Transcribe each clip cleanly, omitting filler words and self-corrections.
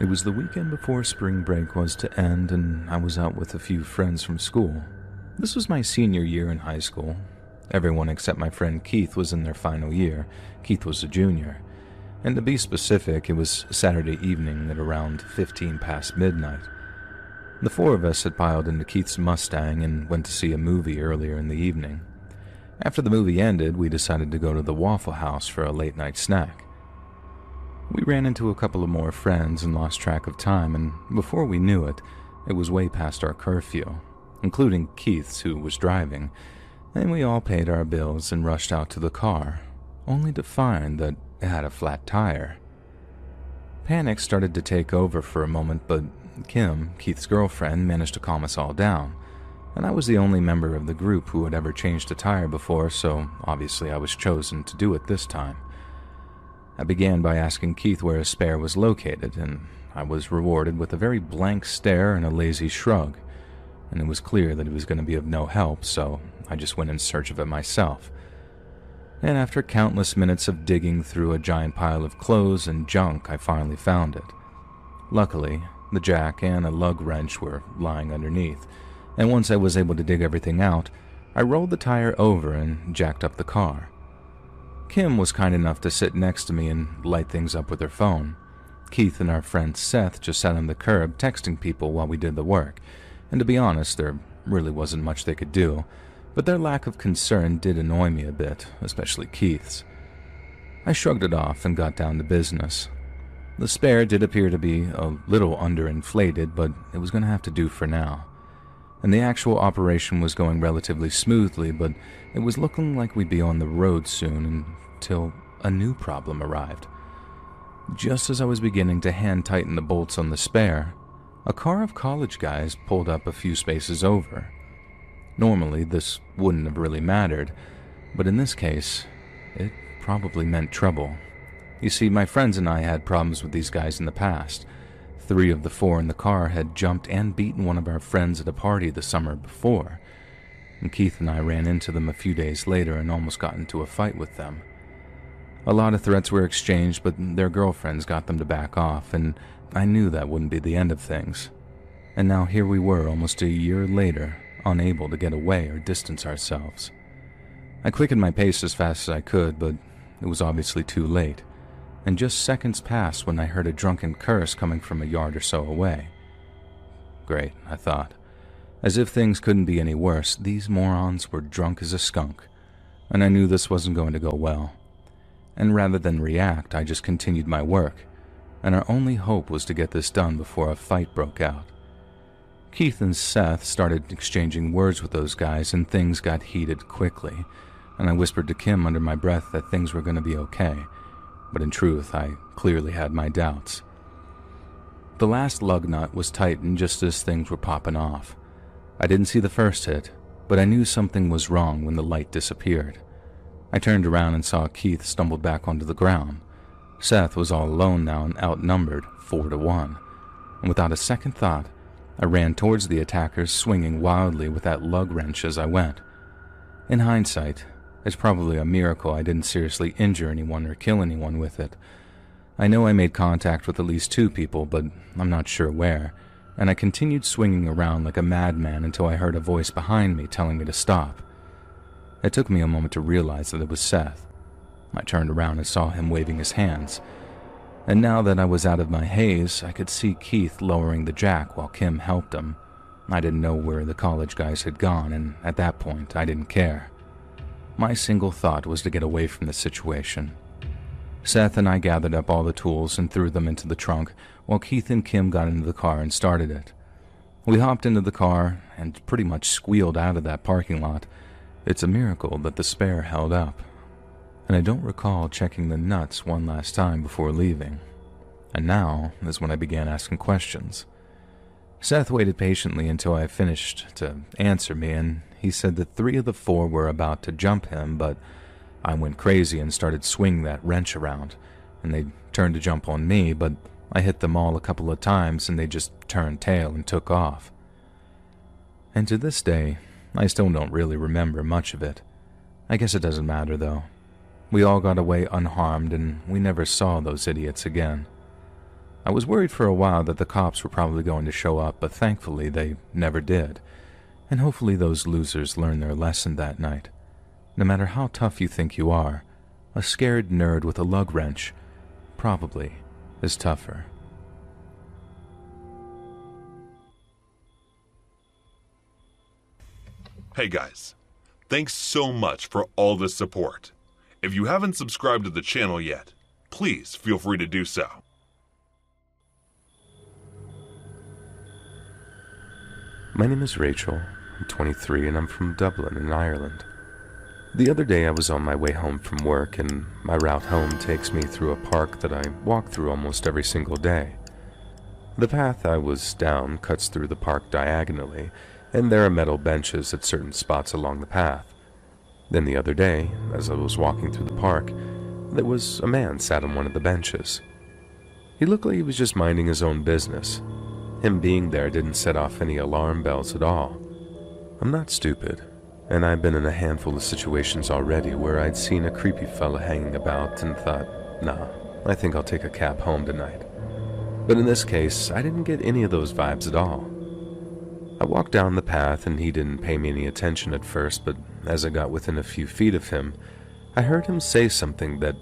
It was the weekend before spring break was to end, and I was out with a few friends from school. This was my senior year in high school. Everyone except my friend Keith was in their final year. Keith was a junior. And to be specific, it was Saturday evening at around 15 past midnight. The four of us had piled into Keith's Mustang and went to see a movie earlier in the evening. After the movie ended, we decided to go to the Waffle House for a late-night snack. We ran into a couple of more friends and lost track of time, and before we knew it, it was way past our curfew, including Keith's, who was driving, and we all paid our bills and rushed out to the car, only to find that it had a flat tire. Panic started to take over for a moment, but Kim, Keith's girlfriend, managed to calm us all down, and I was the only member of the group who had ever changed a tire before, so obviously I was chosen to do it this time. I began by asking Keith where his spare was located, and I was rewarded with a very blank stare and a lazy shrug, and it was clear that he was going to be of no help, so I just went in search of it myself. And after countless minutes of digging through a giant pile of clothes and junk, I finally found it. Luckily, the jack and a lug wrench were lying underneath, and once I was able to dig everything out, I rolled the tire over and jacked up the car. Kim was kind enough to sit next to me and light things up with her phone. Keith and our friend Seth just sat on the curb texting people while we did the work, and to be honest, there really wasn't much they could do, but their lack of concern did annoy me a bit, especially Keith's. I shrugged it off and got down to business. The spare did appear to be a little underinflated, but it was going to have to do for now. And the actual operation was going relatively smoothly, but it was looking like we'd be on the road soon until a new problem arrived. Just as I was beginning to hand-tighten the bolts on the spare, a car of college guys pulled up a few spaces over. Normally, this wouldn't have really mattered, but in this case, it probably meant trouble. You see, my friends and I had problems with these guys in the past. 3 of the 4 in the car had jumped and beaten one of our friends at a party the summer before, and Keith and I ran into them a few days later and almost got into a fight with them. A lot of threats were exchanged, but their girlfriends got them to back off, and I knew that wouldn't be the end of things. And now here we were almost a year later, unable to get away or distance ourselves. I quickened my pace as fast as I could, but it was obviously too late, and just seconds passed when I heard a drunken curse coming from a yard or so away. Great, I thought. As if things couldn't be any worse, these morons were drunk as a skunk, and I knew this wasn't going to go well. And rather than react, I just continued my work, and our only hope was to get this done before a fight broke out. Keith and Seth started exchanging words with those guys, and things got heated quickly, and I whispered to Kim under my breath that things were going to be okay, but in truth, I clearly had my doubts. The last lug nut was tightened just as things were popping off. I didn't see the first hit, but I knew something was wrong when the light disappeared. I turned around and saw Keith stumbled back onto the ground. Seth was all alone now and outnumbered 4-1, and without a second thought, I ran towards the attackers, swinging wildly with that lug wrench as I went. In hindsight, it's probably a miracle I didn't seriously injure anyone or kill anyone with it. I know I made contact with at least 2 people, but I'm not sure where, and I continued swinging around like a madman until I heard a voice behind me telling me to stop. It took me a moment to realize that it was Seth. I turned around and saw him waving his hands, and now that I was out of my haze, I could see Keith lowering the jack while Kim helped him. I didn't know where the college guys had gone, and at that point, I didn't care. My single thought was to get away from the situation. Seth and I gathered up all the tools and threw them into the trunk, while Keith and Kim got into the car and started it. We hopped into the car and pretty much squealed out of that parking lot. It's a miracle that the spare held up, and I don't recall checking the nuts one last time before leaving. And now is when I began asking questions. Seth waited patiently until I finished to answer me, and he said that 3 of the 4 were about to jump him, but I went crazy and started swinging that wrench around, and they turned to jump on me, but I hit them all a couple of times and they just turned tail and took off. And to this day, I still don't really remember much of it. I guess it doesn't matter though. We all got away unharmed and we never saw those idiots again. I was worried for a while that the cops were probably going to show up, but thankfully they never did. And hopefully those losers learned their lesson that night. No matter how tough you think you are, a scared nerd with a lug wrench probably is tougher. Hey guys, thanks so much for all the support. If you haven't subscribed to the channel yet, please feel free to do so. My name is Rachel. I'm 23 and I'm from Dublin in Ireland. The other day I was on my way home from work, and my route home takes me through a park that I walk through almost every single day. The path I was down cuts through the park diagonally, and there are metal benches at certain spots along the path. Then the other day, as I was walking through the park, there was a man sat on one of the benches. He looked like he was just minding his own business. Him being there didn't set off any alarm bells at all. I'm not stupid, and I've been in a handful of situations already where I'd seen a creepy fella hanging about and thought, nah, I think I'll take a cab home tonight. But in this case, I didn't get any of those vibes at all. I walked down the path and he didn't pay me any attention at first, but as I got within a few feet of him, I heard him say something that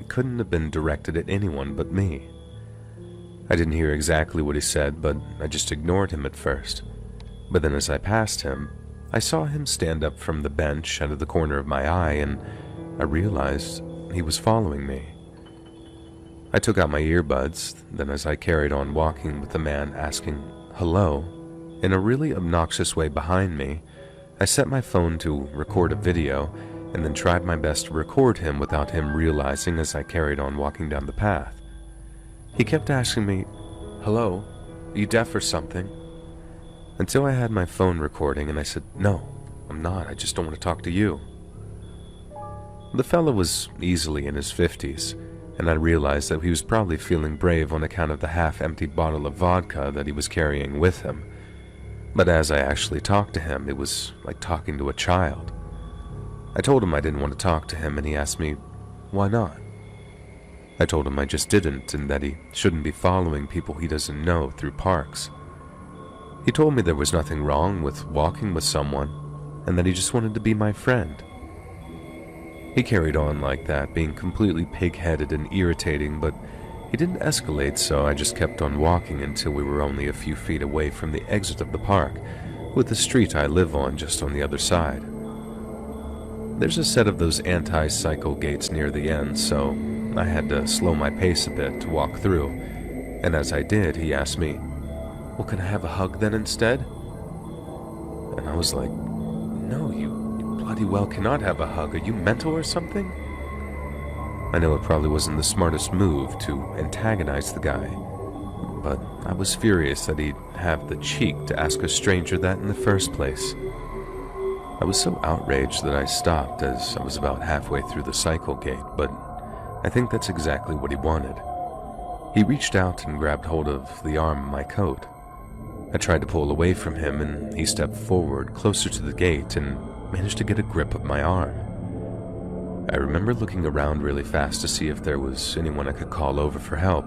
couldn't have been directed at anyone but me. I didn't hear exactly what he said, but I just ignored him at first. But then as I passed him, I saw him stand up from the bench out of the corner of my eye, and I realized he was following me. I took out my earbuds, then as I carried on walking with the man asking, "Hello?" in a really obnoxious way behind me, I set my phone to record a video and then tried my best to record him without him realizing as I carried on walking down the path. He kept asking me, "Hello? Are you deaf or something?" Until I had my phone recording and I said, "No, I'm not. I just don't want to talk to you." The fellow was easily in his 50s, and I realized that he was probably feeling brave on account of the half-empty bottle of vodka that he was carrying with him. But as I actually talked to him, it was like talking to a child. I told him I didn't want to talk to him, and he asked me, "Why not?" I told him I just didn't, and that he shouldn't be following people he doesn't know through parks. He told me there was nothing wrong with walking with someone, and that he just wanted to be my friend. He carried on like that, being completely pig-headed and irritating, but he didn't escalate, so I just kept on walking until we were only a few feet away from the exit of the park, with the street I live on just on the other side. There's a set of those anti-cycle gates near the end, so I had to slow my pace a bit to walk through, and as I did, he asked me, "Well, can I have a hug then instead?" And I was like, "No, you bloody well cannot have a hug. Are you mental or something?" I know it probably wasn't the smartest move to antagonize the guy, but I was furious that he'd have the cheek to ask a stranger that in the first place. I was so outraged that I stopped as I was about halfway through the cycle gate, but I think that's exactly what he wanted. He reached out and grabbed hold of the arm of my coat. I tried to pull away from him, and he stepped forward closer to the gate and managed to get a grip of my arm. I remember looking around really fast to see if there was anyone I could call over for help,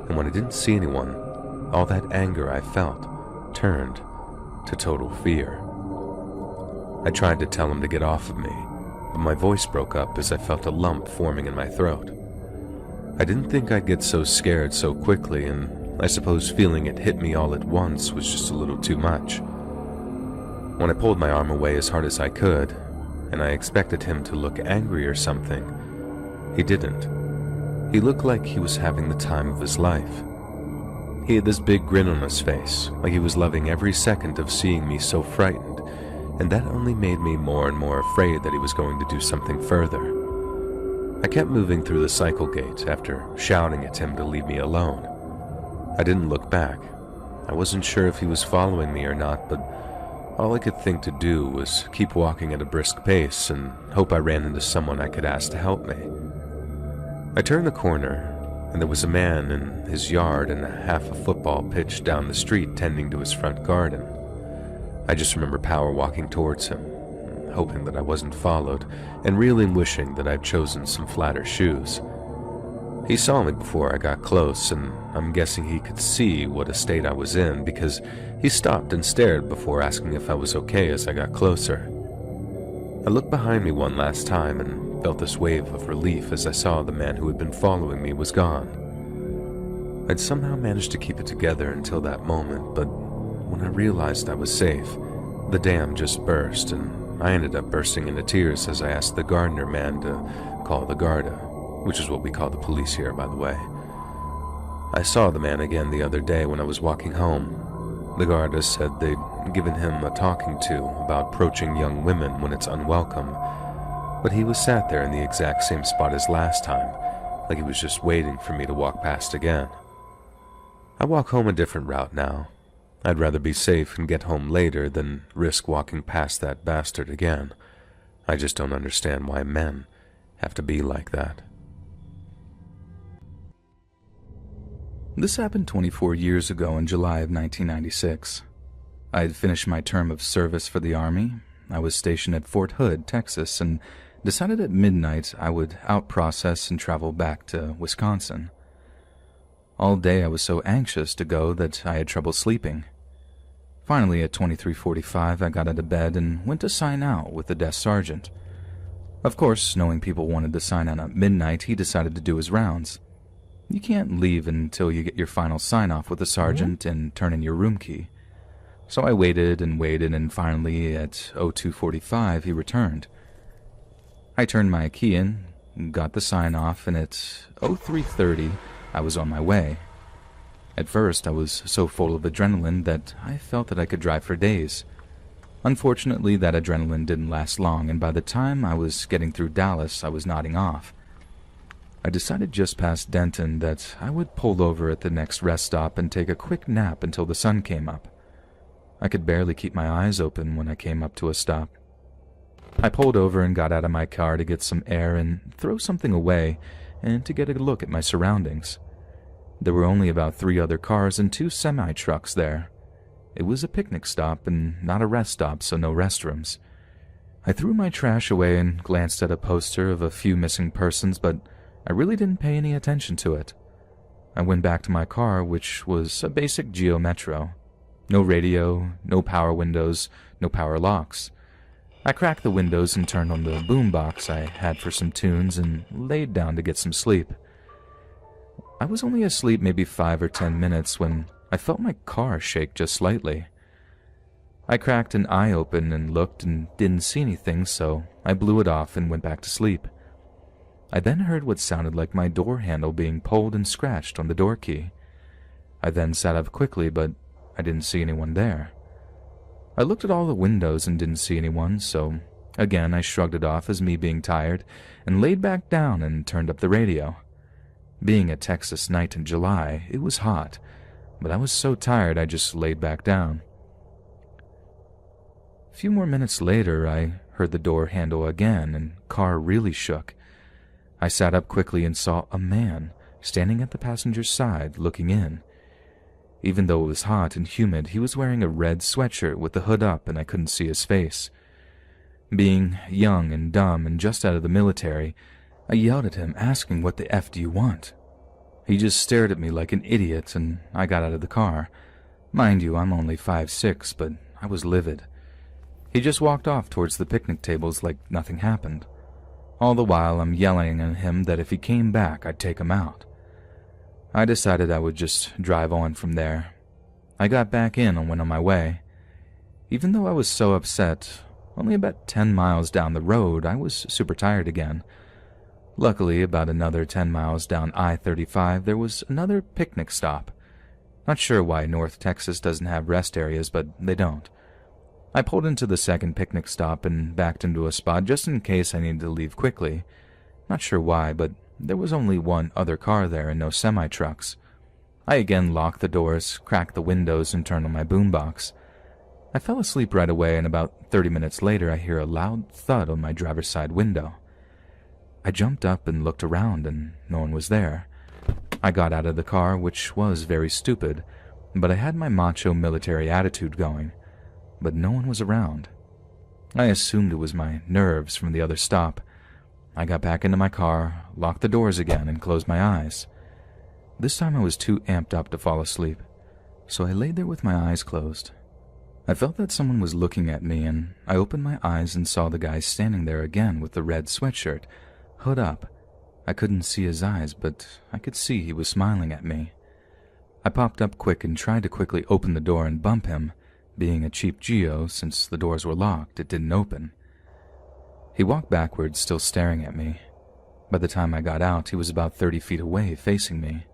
and when I didn't see anyone, all that anger I felt turned to total fear. I tried to tell him to get off of me, but my voice broke up as I felt a lump forming in my throat. I didn't think I'd get so scared so quickly, and I suppose feeling it hit me all at once was just a little too much. When I pulled my arm away as hard as I could, and I expected him to look angry or something, he didn't. He looked like he was having the time of his life. He had this big grin on his face, like he was loving every second of seeing me so frightened, and that only made me more and more afraid that he was going to do something further. I kept moving through the cycle gate after shouting at him to leave me alone. I didn't look back. I wasn't sure if he was following me or not, but all I could think to do was keep walking at a brisk pace and hope I ran into someone I could ask to help me. I turned the corner, and there was a man in his yard and half a football pitch down the street tending to his front garden. I just remember power walking towards him, hoping that I wasn't followed, and really wishing that I'd chosen some flatter shoes. He saw me before I got close, and I'm guessing he could see what a state I was in because he stopped and stared before asking if I was okay as I got closer. I looked behind me one last time and felt this wave of relief as I saw the man who had been following me was gone. I'd somehow managed to keep it together until that moment, but when I realized I was safe, the dam just burst, and I ended up bursting into tears as I asked the gardener man to call the Garda, which is what we call the police here, by the way. I saw the man again the other day when I was walking home. The Garda said they'd given him a talking to about approaching young women when it's unwelcome, but he was sat there in the exact same spot as last time, like he was just waiting for me to walk past again. I walk home a different route now. I'd rather be safe and get home later than risk walking past that bastard again. I just don't understand why men have to be like that. This happened 24 years ago in July of 1996. I had finished my term of service for the Army. I was stationed at Fort Hood, Texas, and decided at midnight I would out-process and travel back to Wisconsin. All day I was so anxious to go that I had trouble sleeping. Finally, at 23:45, I got out of bed and went to sign out with the desk sergeant. Of course, knowing people wanted to sign out at midnight, he decided to do his rounds. You can't leave until you get your final sign-off with the sergeant and turn in your room key. So I waited, and finally, at 02:45, he returned. I turned my key in, got the sign-off, and at 03:30, I was on my way. At first, I was so full of adrenaline that I felt that I could drive for days. Unfortunately, that adrenaline didn't last long, and by the time I was getting through Dallas, I was nodding off. I decided just past Denton that I would pull over at the next rest stop and take a quick nap until the sun came up. I could barely keep my eyes open when I came up to a stop. I pulled over and got out of my car to get some air and throw something away and to get a look at my surroundings. There were only about 3 other cars and 2 semi-trucks there. It was a picnic stop and not a rest stop, so no restrooms. I threw my trash away and glanced at a poster of a few missing persons, but I really didn't pay any attention to it. I went back to my car, which was a basic Geo Metro. No radio, no power windows, no power locks. I cracked the windows and turned on the boombox I had for some tunes and laid down to get some sleep. I was only asleep maybe 5 or 10 minutes when I felt my car shake just slightly. I cracked an eye open and looked and didn't see anything, so I blew it off and went back to sleep. I then heard what sounded like my door handle being pulled and scratched on the door key. I then sat up quickly, but I didn't see anyone there. I looked at all the windows and didn't see anyone, so again I shrugged it off as me being tired and laid back down and turned up the radio. Being a Texas night in July, it was hot, but I was so tired I just laid back down. A few more minutes later, I heard the door handle again and car really shook. I sat up quickly and saw a man standing at the passenger's side looking in. Even though it was hot and humid, he was wearing a red sweatshirt with the hood up and I couldn't see his face. Being young and dumb and just out of the military, I yelled at him asking what the F do you want? He just stared at me like an idiot and I got out of the car. Mind you, I'm only 5'6", but I was livid. He just walked off towards the picnic tables like nothing happened. All the while, I'm yelling at him that if he came back, I'd take him out. I decided I would just drive on from there. I got back in and went on my way. Even though I was so upset, only about 10 miles down the road, I was super tired again. Luckily, about another 10 miles down I-35, there was another picnic stop. Not sure why North Texas doesn't have rest areas, but they don't. I pulled into the second picnic stop and backed into a spot just in case I needed to leave quickly. Not sure why, but there was only one other car there and no semi-trucks. I again locked the doors, cracked the windows, and turned on my boombox. I fell asleep right away, and about 30 minutes later I hear a loud thud on my driver's side window. I jumped up and looked around, and no one was there. I got out of the car, which was very stupid, but I had my macho military attitude going. But no one was around. I assumed it was my nerves from the other stop. I got back into my car, locked the doors again, and closed my eyes. This time I was too amped up to fall asleep, so I laid there with my eyes closed. I felt that someone was looking at me, and I opened my eyes and saw the guy standing there again with the red sweatshirt, hood up. I couldn't see his eyes, but I could see he was smiling at me. I popped up quick and tried to quickly open the door and bump him. Being a cheap Geo, since the doors were locked, it didn't open. He walked backwards, still staring at me. By the time I got out, he was about 30 feet away, facing me.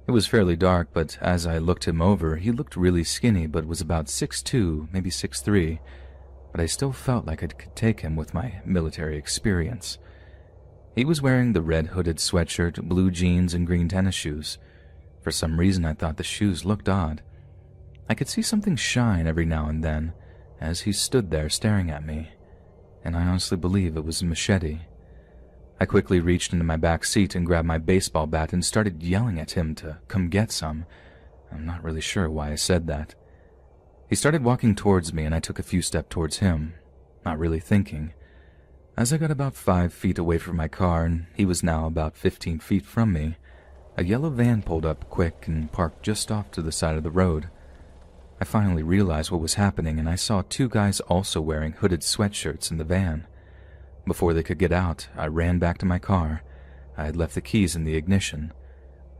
It was fairly dark, but as I looked him over, he looked really skinny, but was about 6'2", maybe 6'3", but I still felt like I could take him with my military experience. He was wearing the red hooded sweatshirt, blue jeans, and green tennis shoes. For some reason, I thought the shoes looked odd. I could see something shine every now and then as he stood there staring at me, and I honestly believe it was a machete. I quickly reached into my back seat and grabbed my baseball bat and started yelling at him to come get some. I'm not really sure why I said that. He started walking towards me and I took a few steps towards him, not really thinking. As I got about 5 feet away from my car and he was now about 15 feet from me, a yellow van pulled up quick and parked just off to the side of the road. I finally realized what was happening and I saw 2 guys also wearing hooded sweatshirts in the van. Before they could get out, I ran back to my car. I had left the keys in the ignition.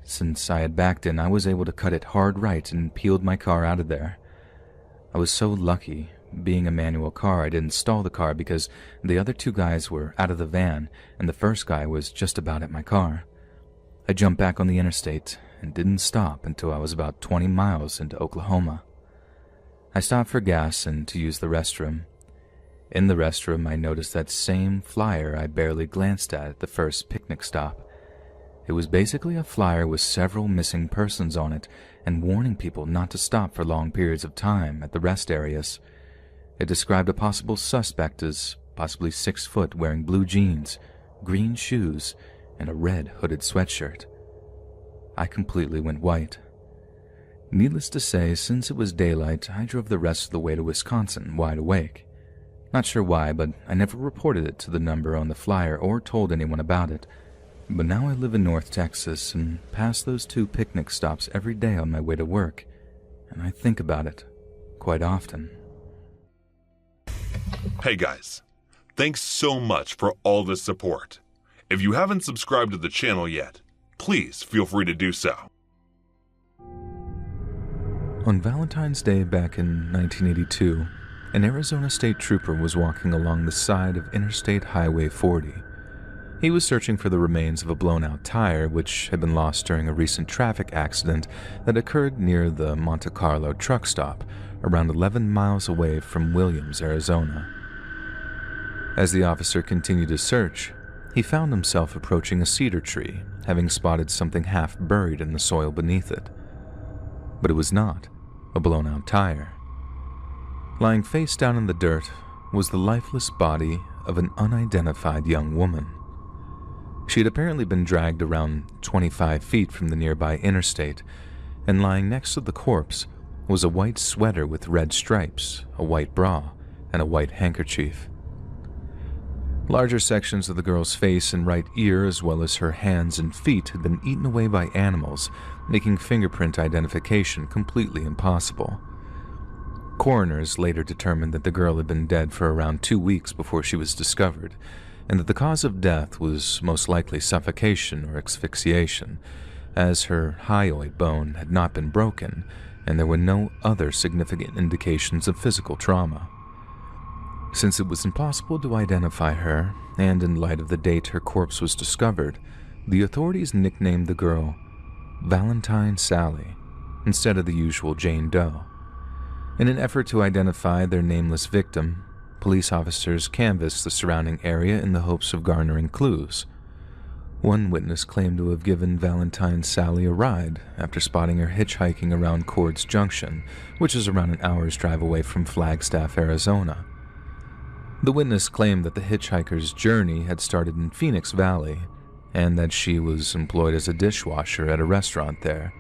Since I had backed in, I was able to cut it hard right and peeled my car out of there. I was so lucky. Being a manual car, I didn't stall the car because the other 2 guys were out of the van and the first guy was just about at my car. I jumped back on the interstate and didn't stop until I was about 20 miles into Oklahoma. I stopped for gas and to use the restroom. In the restroom, I noticed that same flyer I barely glanced at the first picnic stop. It was basically a flyer with several missing persons on it and warning people not to stop for long periods of time at the rest areas. It described a possible suspect as possibly 6 foot, wearing blue jeans, green shoes, and a red hooded sweatshirt. I completely went white. Needless to say, since it was daylight, I drove the rest of the way to Wisconsin wide awake. Not sure why, but I never reported it to the number on the flyer or told anyone about it. But now I live in North Texas and pass those 2 picnic stops every day on my way to work, and I think about it quite often. Hey guys, thanks so much for all the support. If you haven't subscribed to the channel yet, please feel free to do so. On Valentine's Day back in 1982, an Arizona state trooper was walking along the side of Interstate Highway 40. He was searching for the remains of a blown-out tire which had been lost during a recent traffic accident that occurred near the Monte Carlo truck stop, around 11 miles away from Williams, Arizona. As the officer continued his search, he found himself approaching a cedar tree, having spotted something half buried in the soil beneath it. But it was not a blown-out tire. Lying face down in the dirt was the lifeless body of an unidentified young woman. She had apparently been dragged around 25 feet from the nearby interstate, and lying next to the corpse was a white sweater with red stripes, a white bra, and a white handkerchief. Larger sections of the girl's face and right ear, as well as her hands and feet, had been eaten away by animals, making fingerprint identification completely impossible. Coroners later determined that the girl had been dead for around 2 weeks before she was discovered, and that the cause of death was most likely suffocation or asphyxiation, as her hyoid bone had not been broken, and there were no other significant indications of physical trauma. Since it was impossible to identify her, and in light of the date her corpse was discovered, the authorities nicknamed the girl Valentine Sally instead of the usual Jane Doe. In an effort to identify their nameless victim, police officers canvassed the surrounding area in the hopes of garnering clues. One witness claimed to have given Valentine Sally a ride after spotting her hitchhiking around Cords Junction, which is around an hour's drive away from Flagstaff, Arizona. The witness claimed that the hitchhiker's journey had started in Phoenix Valley, and that she was employed as a dishwasher at a restaurant there.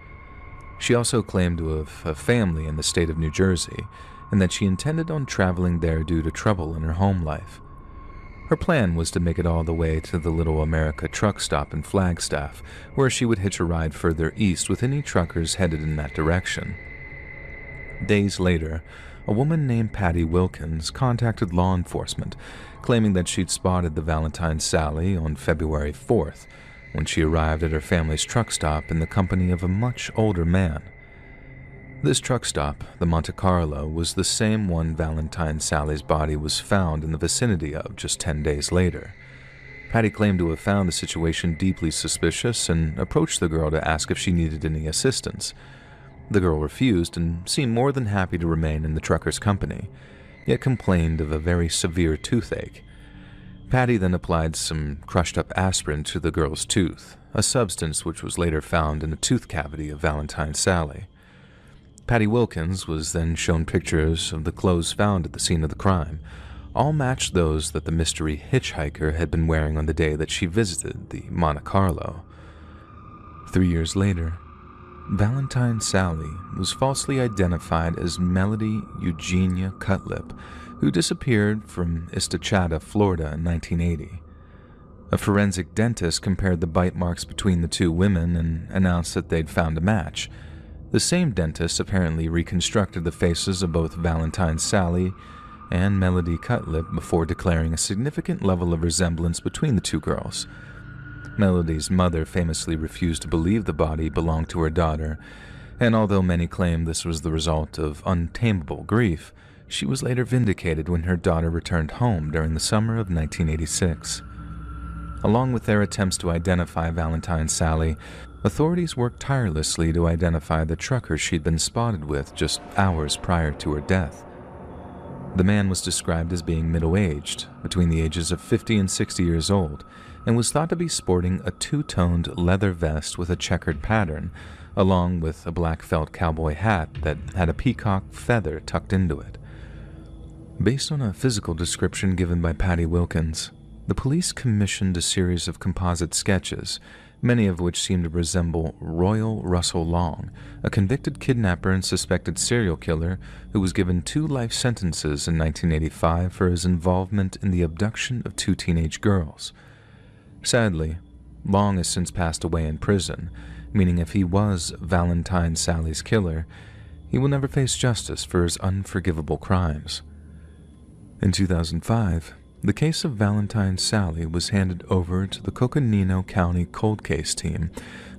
She also claimed to have a family in the state of New Jersey, and that she intended on traveling there due to trouble in her home life. Her plan was to make it all the way to the Little America truck stop in Flagstaff, where she would hitch a ride further east with any truckers headed in that direction. Days later, a woman named Patty Wilkins contacted law enforcement, claiming that she'd spotted the Valentine Sally on February 4th, when she arrived at her family's truck stop in the company of a much older man. This truck stop, the Monte Carlo, was the same one Valentine Sally's body was found in the vicinity of just 10 days later. Patty claimed to have found the situation deeply suspicious and approached the girl to ask if she needed any assistance. The girl refused and seemed more than happy to remain in the trucker's company, yet complained of a very severe toothache. Patty then applied some crushed-up aspirin to the girl's tooth, a substance which was later found in the tooth cavity of Valentine Sally. Patty Wilkins was then shown pictures of the clothes found at the scene of the crime. All matched those that the mystery hitchhiker had been wearing on the day that she visited the Monte Carlo. 3 years later, Valentine Sally was falsely identified as Melody Eugenia Cutlip, who disappeared from Estachada, Florida in 1980. A forensic dentist compared the bite marks between the two women and announced that they'd found a match. The same dentist apparently reconstructed the faces of both Valentine Sally and Melody Cutlip before declaring a significant level of resemblance between the two girls. Melody's mother famously refused to believe the body belonged to her daughter, and although many claim this was the result of untamable grief, she was later vindicated when her daughter returned home during the summer of 1986. Along with their attempts to identify Valentine Sally, authorities worked tirelessly to identify the trucker she'd been spotted with just hours prior to her death. The man was described as being middle-aged, between the ages of 50 and 60 years old, and was thought to be sporting a two-toned leather vest with a checkered pattern, along with a black felt cowboy hat that had a peacock feather tucked into it. Based on a physical description given by Patty Wilkins, the police commissioned a series of composite sketches, many of which seemed to resemble Royal Russell Long, a convicted kidnapper and suspected serial killer who was given 2 life sentences in 1985 for his involvement in the abduction of 2 teenage girls. Sadly, Long has since passed away in prison, meaning if he was Valentine Sally's killer, he will never face justice for his unforgivable crimes. In 2005, the case of Valentine Sally was handed over to the Coconino County Cold Case team,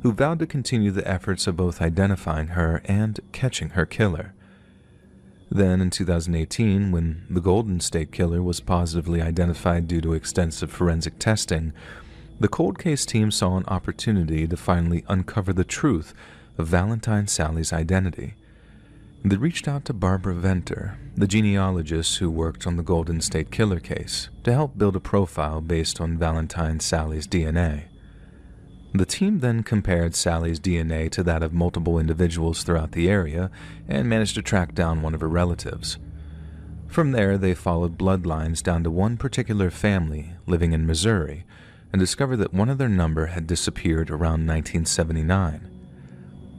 who vowed to continue the efforts of both identifying her and catching her killer. Then, in 2018, when the Golden State Killer was positively identified due to extensive forensic testing, the Cold Case team saw an opportunity to finally uncover the truth of Valentine Sally's identity. They reached out to Barbara Venter, the genealogist who worked on the Golden State Killer case, to help build a profile based on Valentine Sally's DNA. The team then compared Sally's DNA to that of multiple individuals throughout the area and managed to track down one of her relatives. From there, they followed bloodlines down to one particular family living in Missouri and discovered that one of their number had disappeared around 1979.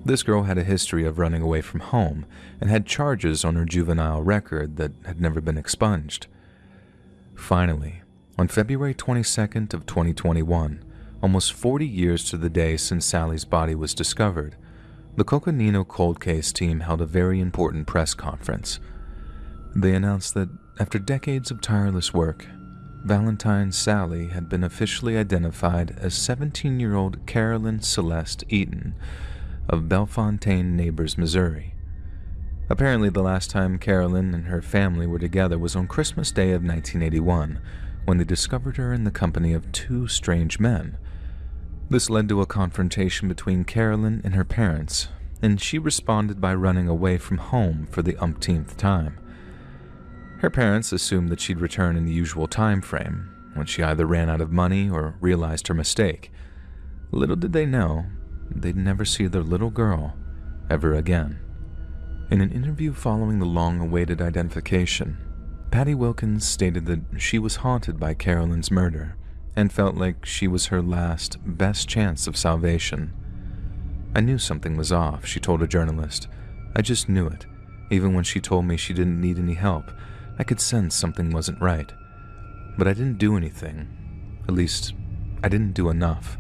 This girl had a history of running away from home and had charges on her juvenile record that had never been expunged. Finally, on February 22nd of 2021, almost 40 years to the day since Sally's body was discovered, the Coconino Cold Case team held a very important press conference. They announced that after decades of tireless work, Valentine Sally had been officially identified as 17-year-old Carolyn Celeste Eaton of Bellefontaine Neighbors, Missouri. Apparently, the last time Carolyn and her family were together was on Christmas Day of 1981, when they discovered her in the company of 2 strange men. This led to a confrontation between Carolyn and her parents, and she responded by running away from home for the umpteenth time. Her parents assumed that she'd return in the usual time frame, when she either ran out of money or realized her mistake. Little did they know, they'd never see their little girl ever again. In an interview following the long-awaited identification, Patty Wilkins stated that she was haunted by Carolyn's murder and felt like she was her last, best chance of salvation. "I knew something was off," she told a journalist. "I just knew it. Even when she told me she didn't need any help, I could sense something wasn't right. But I didn't do anything. At least, I didn't do enough.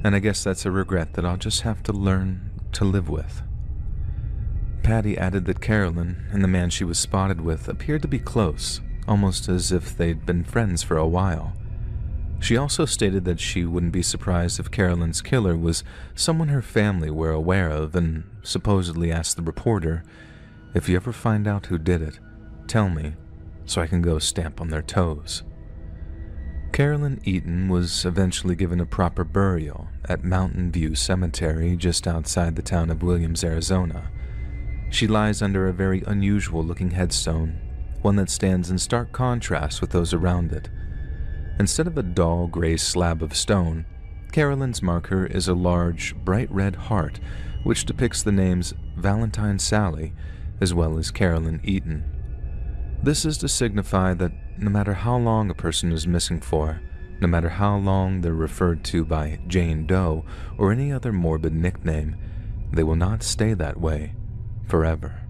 And I guess that's a regret that I'll just have to learn to live with. Patty added that Carolyn and the man she was spotted with appeared to be close, almost as if they'd been friends for a while. She also stated that she wouldn't be surprised if Carolyn's killer was someone her family were aware of, and supposedly asked the reporter, "If you ever find out who did it, tell me so I can go stamp on their toes." Carolyn Eaton was eventually given a proper burial at Mountain View Cemetery just outside the town of Williams, Arizona. She lies under a very unusual-looking headstone, one that stands in stark contrast with those around it. Instead of a dull gray slab of stone, Carolyn's marker is a large, bright red heart which depicts the names Valentine Sally as well as Carolyn Eaton. This is to signify that no matter how long a person is missing for, no matter how long they're referred to by Jane Doe or any other morbid nickname, they will not stay that way forever.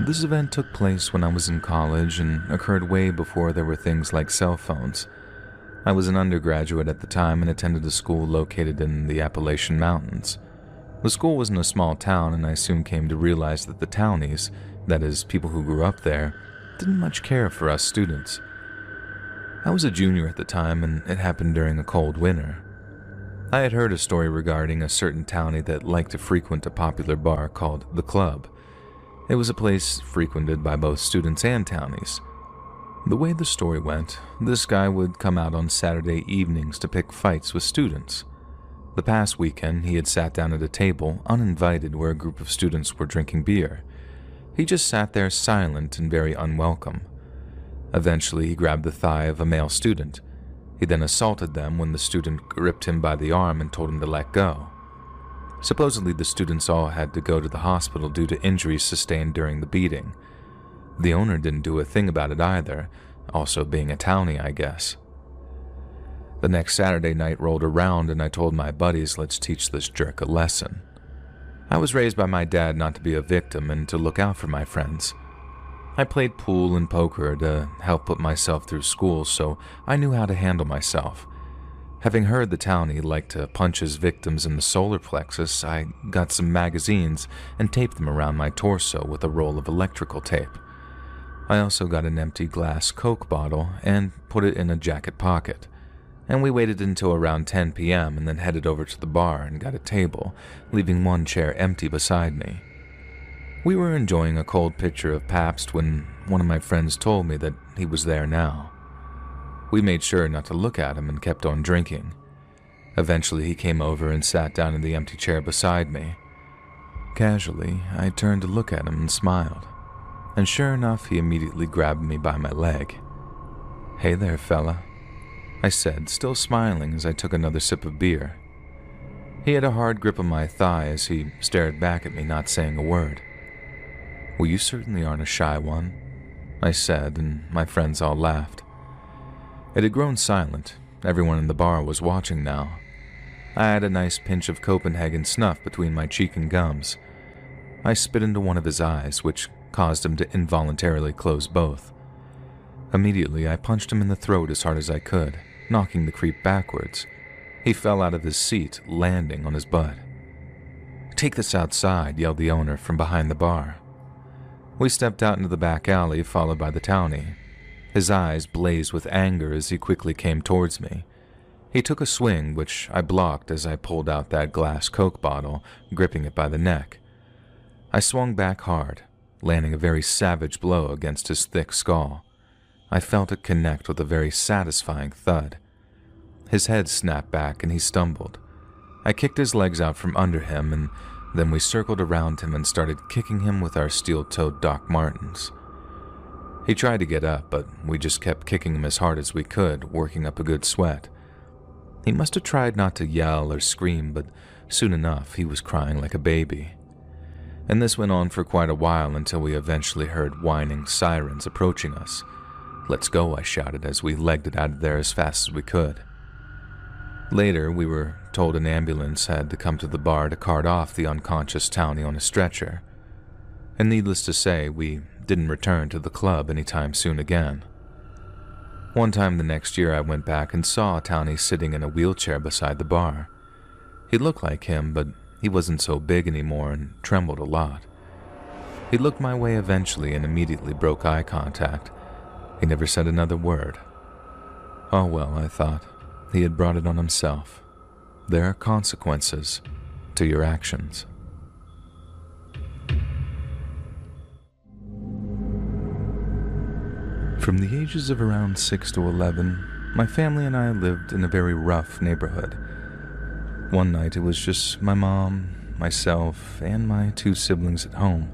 This event took place when I was in college and occurred way before there were things like cell phones. I was an undergraduate at the time and attended a school located in the Appalachian Mountains. The school was in a small town, and I soon came to realize that the townies, that is, people who grew up there, didn't much care for us students. I was a junior at the time, and it happened during a cold winter. I had heard a story regarding a certain townie that liked to frequent a popular bar called The Club. It was a place frequented by both students and townies. The way the story went, this guy would come out on Saturday evenings to pick fights with students. The past weekend, he had sat down at a table, uninvited, where a group of students were drinking beer. He just sat there silent and very unwelcome. Eventually, he grabbed the thigh of a male student. He then assaulted them when the student gripped him by the arm and told him to let go. Supposedly, the students all had to go to the hospital due to injuries sustained during the beating. The owner didn't do a thing about it either, also being a townie, I guess. The next Saturday night rolled around and I told my buddies, let's teach this jerk a lesson. I was raised by my dad not to be a victim and to look out for my friends. I played pool and poker to help put myself through school, so I knew how to handle myself. Having heard the townie liked to punch his victims in the solar plexus, I got some magazines and taped them around my torso with a roll of electrical tape. I also got an empty glass Coke bottle and put it in a jacket pocket. And we waited until around 10 p.m. and then headed over to the bar and got a table, leaving one chair empty beside me. We were enjoying a cold pitcher of Pabst when one of my friends told me that he was there now. We made sure not to look at him and kept on drinking. Eventually, he came over and sat down in the empty chair beside me. Casually, I turned to look at him and smiled. And sure enough, he immediately grabbed me by my leg. "Hey there, fella," I said, still smiling as I took another sip of beer. He had a hard grip on my thigh as he stared back at me, not saying a word. "Well, you certainly aren't a shy one," I said, and my friends all laughed. It had grown silent. Everyone in the bar was watching now. I had a nice pinch of Copenhagen snuff between my cheek and gums. I spit into one of his eyes, which caused him to involuntarily close both. Immediately, I punched him in the throat as hard as I could, knocking the creep backwards. He fell out of his seat, landing on his butt. "Take this outside," yelled the owner from behind the bar. We stepped out into the back alley, followed by the townie. His eyes blazed with anger as he quickly came towards me. He took a swing, which I blocked as I pulled out that glass Coke bottle, gripping it by the neck. I swung back hard, landing a very savage blow against his thick skull. I felt it connect with a very satisfying thud. His head snapped back and he stumbled. I kicked his legs out from under him, and then we circled around him and started kicking him with our steel-toed Doc Martens. He tried to get up, but we just kept kicking him as hard as we could, working up a good sweat. He must have tried not to yell or scream, but soon enough he was crying like a baby. And this went on for quite a while until we eventually heard whining sirens approaching us. "Let's go," I shouted as we legged it out of there as fast as we could. Later, we were told an ambulance had to come to the bar to cart off the unconscious townie on a stretcher. And needless to say, we didn't return to the club anytime soon again. One time the next year I went back and saw Townie sitting in a wheelchair beside the bar. He looked like him, but he wasn't so big anymore and trembled a lot. He looked my way eventually and immediately broke eye contact. He never said another word. Oh well, I thought. He had brought it on himself. There are consequences to your actions. From the ages of around 6 to 11, my family and I lived in a very rough neighborhood. One night it was just my mom, myself, and my 2 siblings at home.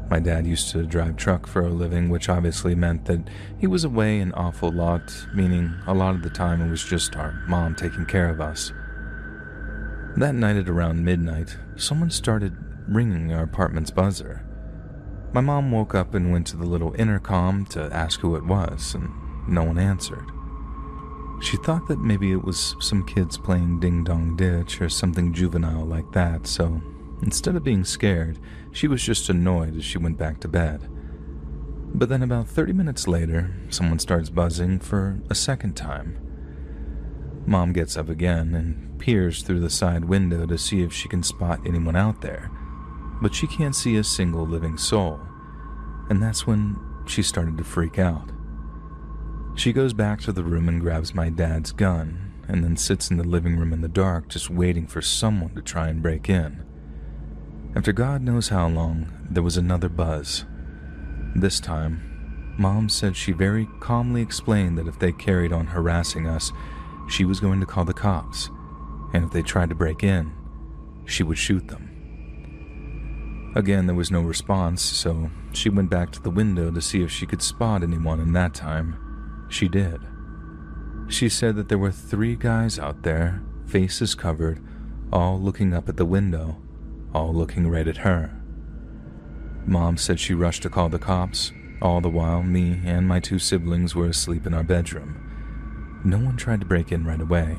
My dad used to drive truck for a living, which obviously meant that he was away an awful lot, meaning a lot of the time it was just our mom taking care of us. That night at around midnight, someone started ringing our apartment's buzzer. My mom woke up and went to the little intercom to ask who it was, and no one answered. She thought that maybe it was some kids playing Ding Dong Ditch or something juvenile like that, so instead of being scared, she was just annoyed as she went back to bed. But then about 30 minutes later, someone starts buzzing for a second time. Mom gets up again and peers through the side window to see if she can spot anyone out there, but she can't see a single living soul, and that's when she started to freak out. She goes back to the room and grabs my dad's gun, and then sits in the living room in the dark just waiting for someone to try and break in. After God knows how long, there was another buzz. This time, Mom said she very calmly explained that if they carried on harassing us, she was going to call the cops, and if they tried to break in, she would shoot them. Again, there was no response, so she went back to the window to see if she could spot anyone, and that time, she did. She said that there were 3 guys out there, faces covered, all looking up at the window, all looking right at her. Mom said she rushed to call the cops, all the while me and my 2 siblings were asleep in our bedroom. No one tried to break in right away,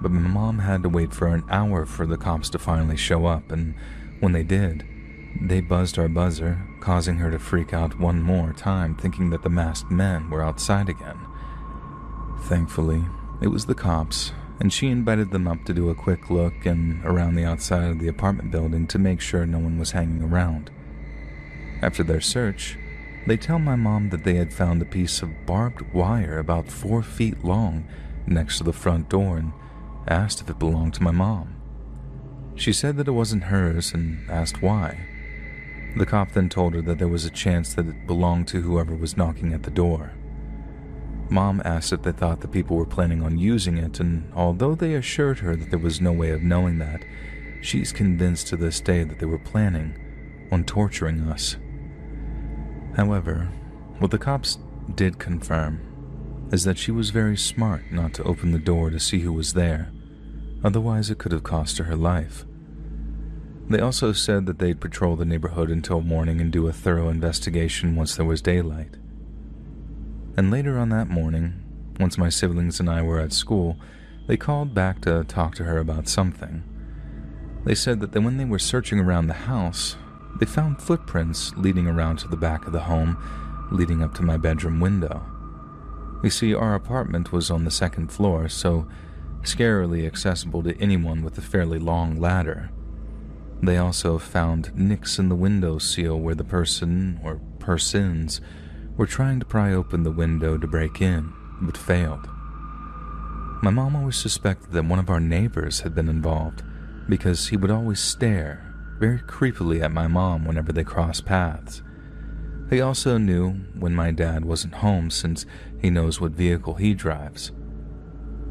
but my mom had to wait for an hour for the cops to finally show up, and when they did, they buzzed our buzzer, causing her to freak out one more time, thinking that the masked men were outside again. Thankfully, it was the cops, and she invited them up to do a quick look and around the outside of the apartment building to make sure no one was hanging around. After their search, they tell my mom that they had found a piece of barbed wire about 4 feet long next to the front door and asked if it belonged to my mom. She said that it wasn't hers and asked why. The cop then told her that there was a chance that it belonged to whoever was knocking at the door. Mom asked if they thought the people were planning on using it, and although they assured her that there was no way of knowing that, she's convinced to this day that they were planning on torturing us. However, what the cops did confirm is that she was very smart not to open the door to see who was there, otherwise it could have cost her her life. They also said that they'd patrol the neighborhood until morning and do a thorough investigation once there was daylight. And later on that morning, once my siblings and I were at school, they called back to talk to her about something. They said that when they were searching around the house, they found footprints leading around to the back of the home, leading up to my bedroom window. You see, our apartment was on the 2nd floor, so scarily accessible to anyone with a fairly long ladder. They also found nicks in the window sill where the person, or persons, were trying to pry open the window to break in, but failed. My mom always suspected that one of our neighbors had been involved, because he would always stare very creepily at my mom whenever they crossed paths. He also knew when my dad wasn't home, since he knows what vehicle he drives.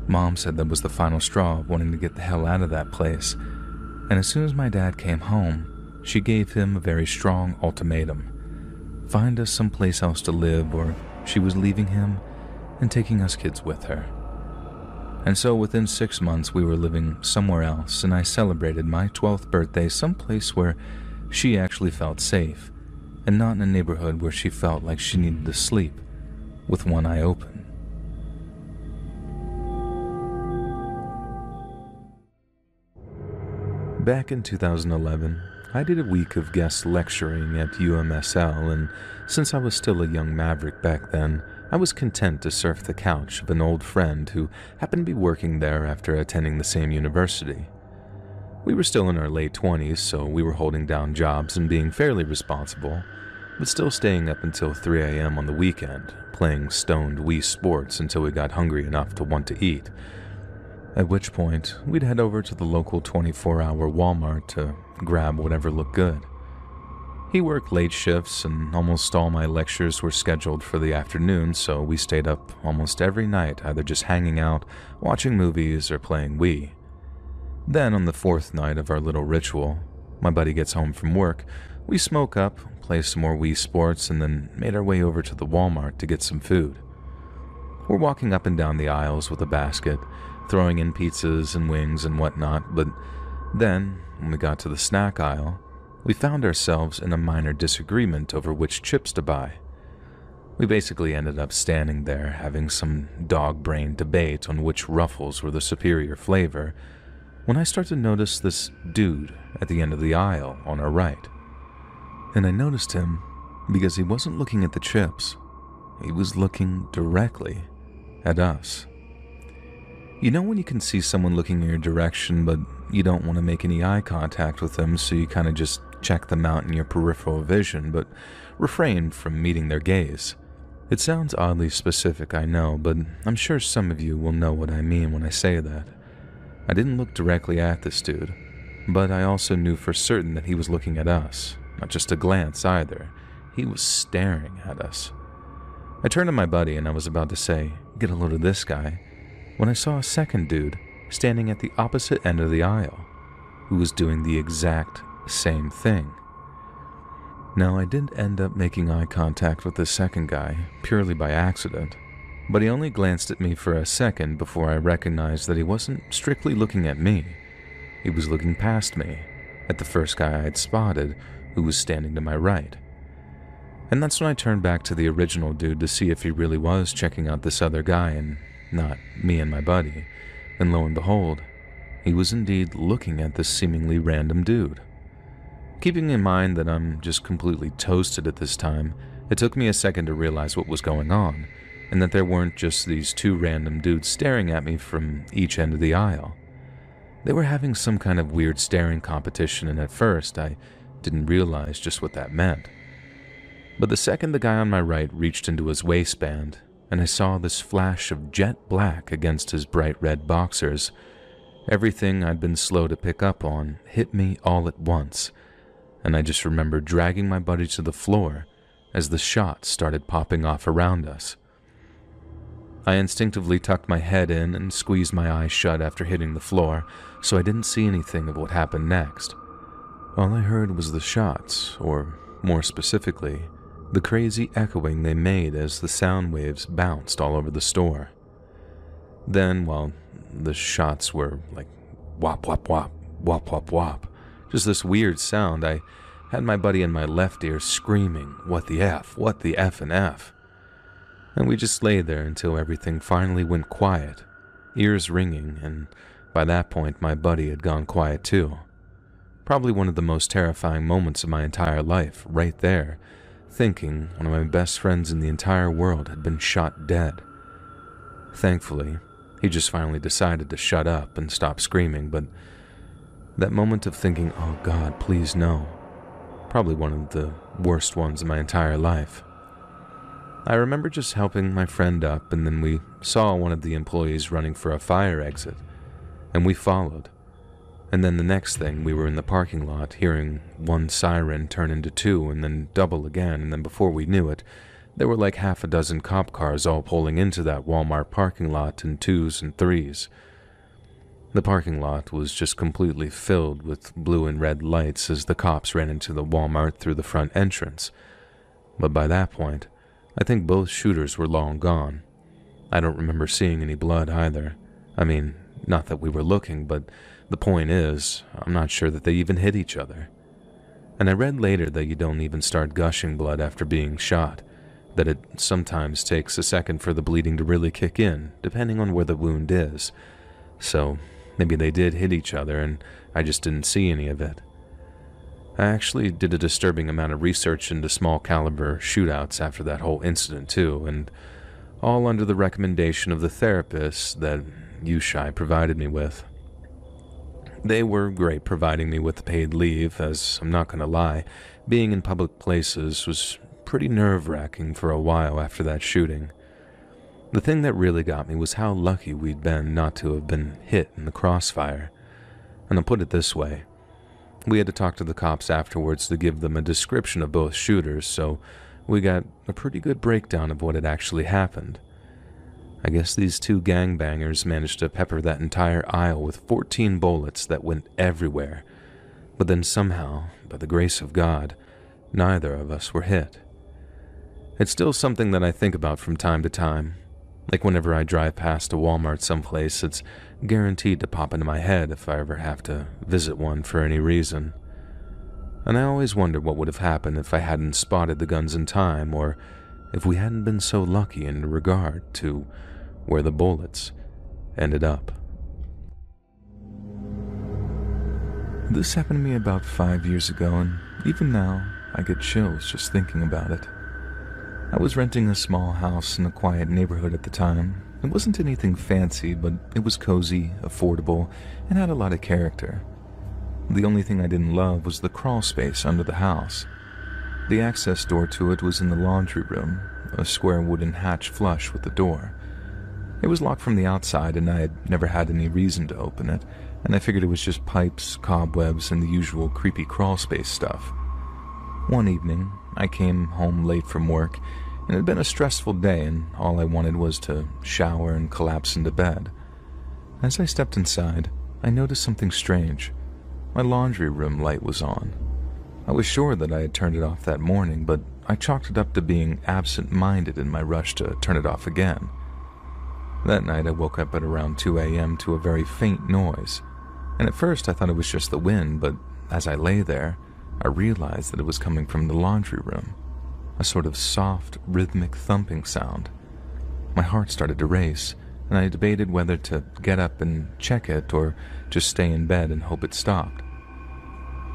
Mom said that was the final straw of wanting to get the hell out of that place, and as soon as my dad came home, she gave him a very strong ultimatum: find us someplace else to live, or she was leaving him and taking us kids with her. And so within 6 months we were living somewhere else, and I celebrated my 12th birthday someplace where she actually felt safe, and not in a neighborhood where she felt like she needed to sleep with one eye open. Back in 2011, I did a week of guest lecturing at UMSL, and since I was still a young maverick back then, I was content to surf the couch of an old friend who happened to be working there after attending the same university. We were still in our late 20s, so we were holding down jobs and being fairly responsible, but still staying up until 3 a.m. on the weekend, playing stoned Wii Sports until we got hungry enough to want to eat. At which point, we'd head over to the local 24-hour Walmart to grab whatever looked good. He worked late shifts, and almost all my lectures were scheduled for the afternoon, so we stayed up almost every night, either just hanging out, watching movies, or playing Wii. Then, on the fourth night of our little ritual, my buddy gets home from work, we smoke up, play some more Wii Sports, and then made our way over to the Walmart to get some food. We're walking up and down the aisles with a basket, throwing in pizzas and wings and whatnot, but then, when we got to the snack aisle, we found ourselves in a minor disagreement over which chips to buy. We basically ended up standing there having some dog-brained debate on which Ruffles were the superior flavor, when I start to notice this dude at the end of the aisle on our right. And I noticed him because he wasn't looking at the chips. He was looking directly at us. You know when you can see someone looking in your direction, but you don't want to make any eye contact with them, so you kind of just check them out in your peripheral vision, but refrain from meeting their gaze? It sounds oddly specific, I know, but I'm sure some of you will know what I mean when I say that. I didn't look directly at this dude, but I also knew for certain that he was looking at us. Not just a glance either. He was staring at us. I turned to my buddy and I was about to say, "Get a load of this guy," when I saw a second dude standing at the opposite end of the aisle, who was doing the exact same thing. Now, I did end up making eye contact with the second guy, purely by accident, but he only glanced at me for a second before I recognized that he wasn't strictly looking at me. He was looking past me, at the first guy I had spotted, who was standing to my right. And that's when I turned back to the original dude to see if he really was checking out this other guy and not me and my buddy, and lo and behold, he was indeed looking at this seemingly random dude. Keeping in mind that I'm just completely toasted at this time, it took me a second to realize what was going on, and that there weren't just these two random dudes staring at me from each end of the aisle. They were having some kind of weird staring competition, and at first I didn't realize just what that meant. But the second the guy on my right reached into his waistband, and I saw this flash of jet black against his bright red boxers, everything I'd been slow to pick up on hit me all at once, and I just remember dragging my buddy to the floor as the shots started popping off around us. I instinctively tucked my head in and squeezed my eyes shut after hitting the floor, so I didn't see anything of what happened next. All I heard was the shots, or more specifically, the crazy echoing they made as the sound waves bounced all over the store. Then, while the shots were like whop, whop, whop, whop, whop, whop, just this weird sound, I had my buddy in my left ear screaming, "What the F? What the F and F?" And we just lay there until everything finally went quiet, ears ringing, and by that point my buddy had gone quiet too. Probably one of the most terrifying moments of my entire life, right there, thinking one of my best friends in the entire world had been shot dead. Thankfully, he just finally decided to shut up and stop screaming, but that moment of thinking, "Oh God, please no," probably one of the worst ones in my entire life. I remember just helping my friend up, and then we saw one of the employees running for a fire exit, and we followed. And then the next thing, we were in the parking lot, hearing one siren turn into two and then double again, and then before we knew it, there were like half a dozen cop cars all pulling into that Walmart parking lot in twos and threes. The parking lot was just completely filled with blue and red lights as the cops ran into the Walmart through the front entrance. But by that point, I think both shooters were long gone. I don't remember seeing any blood either. I mean, not that we were looking, but the point is, I'm not sure that they even hit each other. And I read later that you don't even start gushing blood after being shot, that it sometimes takes a second for the bleeding to really kick in, depending on where the wound is. So maybe they did hit each other and I just didn't see any of it. I actually did a disturbing amount of research into small caliber shootouts after that whole incident too, and all under the recommendation of the therapist that Yushai provided me with. They were great providing me with paid leave, as I'm not going to lie, being in public places was pretty nerve-wracking for a while after that shooting. The thing that really got me was how lucky we'd been not to have been hit in the crossfire. And I'll put it this way. We had to talk to the cops afterwards to give them a description of both shooters, so we got a pretty good breakdown of what had actually happened. I guess these two gangbangers managed to pepper that entire aisle with 14 bullets that went everywhere, but then somehow, by the grace of God, neither of us were hit. It's still something that I think about from time to time. Like whenever I drive past a Walmart someplace, it's guaranteed to pop into my head if I ever have to visit one for any reason. And I always wonder what would have happened if I hadn't spotted the guns in time, or if we hadn't been so lucky in regard to where the bullets ended up. This happened to me about 5 years ago, and even now, I get chills just thinking about it. I was renting a small house in a quiet neighborhood at the time. It wasn't anything fancy, but it was cozy, affordable, and had a lot of character. The only thing I didn't love was the crawl space under the house. The access door to it was in the laundry room, a square wooden hatch flush with the door. It was locked from the outside, and I had never had any reason to open it, and I figured it was just pipes, cobwebs, and the usual creepy crawl space stuff. One evening, I came home late from work, and it had been a stressful day, and all I wanted was to shower and collapse into bed. As I stepped inside, I noticed something strange. My laundry room light was on. I was sure that I had turned it off that morning, but I chalked it up to being absent-minded in my rush to turn it off again. That night, I woke up at around 2 a.m. to a very faint noise, and at first I thought it was just the wind, but as I lay there, I realized that it was coming from the laundry room, a sort of soft, rhythmic thumping sound. My heart started to race, and I debated whether to get up and check it or just stay in bed and hope it stopped.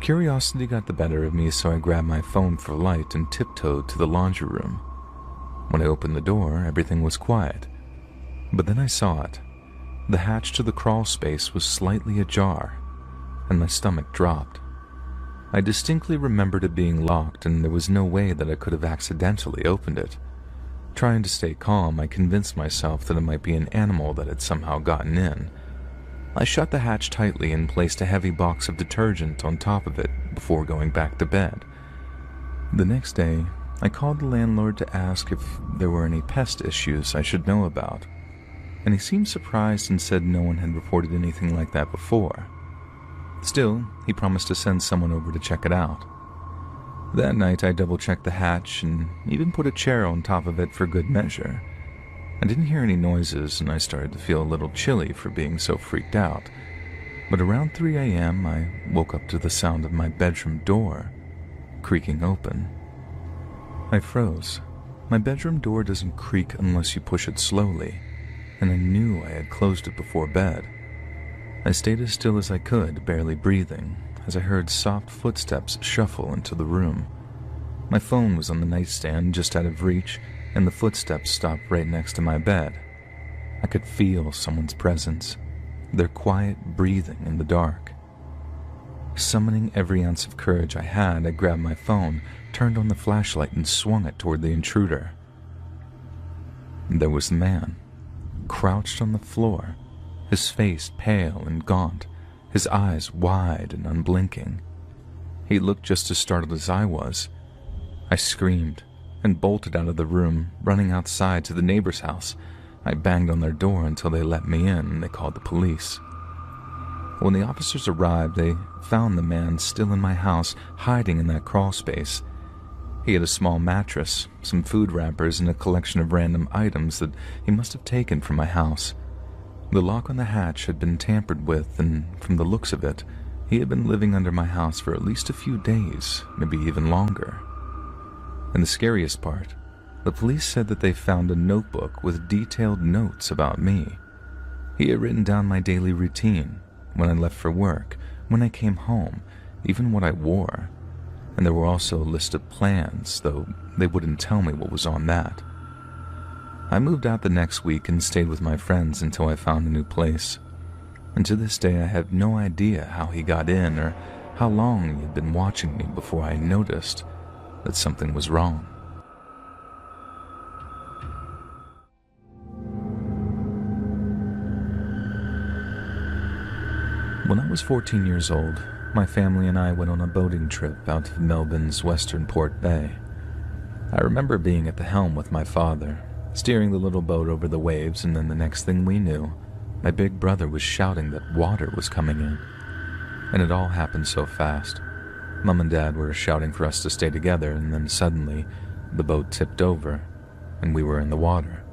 Curiosity got the better of me, so I grabbed my phone for light and tiptoed to the laundry room. When I opened the door, everything was quiet. But then I saw it. The hatch to the crawl space was slightly ajar, and my stomach dropped. I distinctly remembered it being locked, and there was no way that I could have accidentally opened it. Trying to stay calm, I convinced myself that it might be an animal that had somehow gotten in. I shut the hatch tightly and placed a heavy box of detergent on top of it before going back to bed. The next day, I called the landlord to ask if there were any pest issues I should know about, and he seemed surprised and said no one had reported anything like that before. Still, he promised to send someone over to check it out. That night, I double-checked the hatch and even put a chair on top of it for good measure. I didn't hear any noises, and I started to feel a little chilly for being so freaked out. But around 3 a.m., I woke up to the sound of my bedroom door creaking open. I froze. My bedroom door doesn't creak unless you push it slowly, and I knew I had closed it before bed. I stayed as still as I could, barely breathing, as I heard soft footsteps shuffle into the room. My phone was on the nightstand just out of reach, and the footsteps stopped right next to my bed. I could feel someone's presence, their quiet breathing in the dark. Summoning every ounce of courage I had, I grabbed my phone, turned on the flashlight, and swung it toward the intruder. There was the man, crouched on the floor, his face pale and gaunt, his eyes wide and unblinking. He looked just as startled as I was. I screamed and bolted out of the room, running outside to the neighbor's house. I banged on their door until they let me in, and they called the police. When the officers arrived, they found the man still in my house, hiding in that crawl space. He had a small mattress, some food wrappers, and a collection of random items that he must have taken from my house. The lock on the hatch had been tampered with, and from the looks of it, he had been living under my house for at least a few days, maybe even longer. And the scariest part, the police said that they found a notebook with detailed notes about me. He had written down my daily routine, when I left for work, when I came home, even what I wore. and there were also a list of plans, though they wouldn't tell me what was on that. I moved out the next week and stayed with my friends until I found a new place. And to this day I have no idea how he got in or how long he had been watching me before I noticed that something was wrong. When I was 14 years old, my family and I went on a boating trip out of Melbourne's western Port Bay. I remember being at the helm with my father, steering the little boat over the waves, and then the next thing we knew, my big brother was shouting that water was coming in. And it all happened so fast. Mom and Dad were shouting for us to stay together, and then suddenly, the boat tipped over, and we were in the water.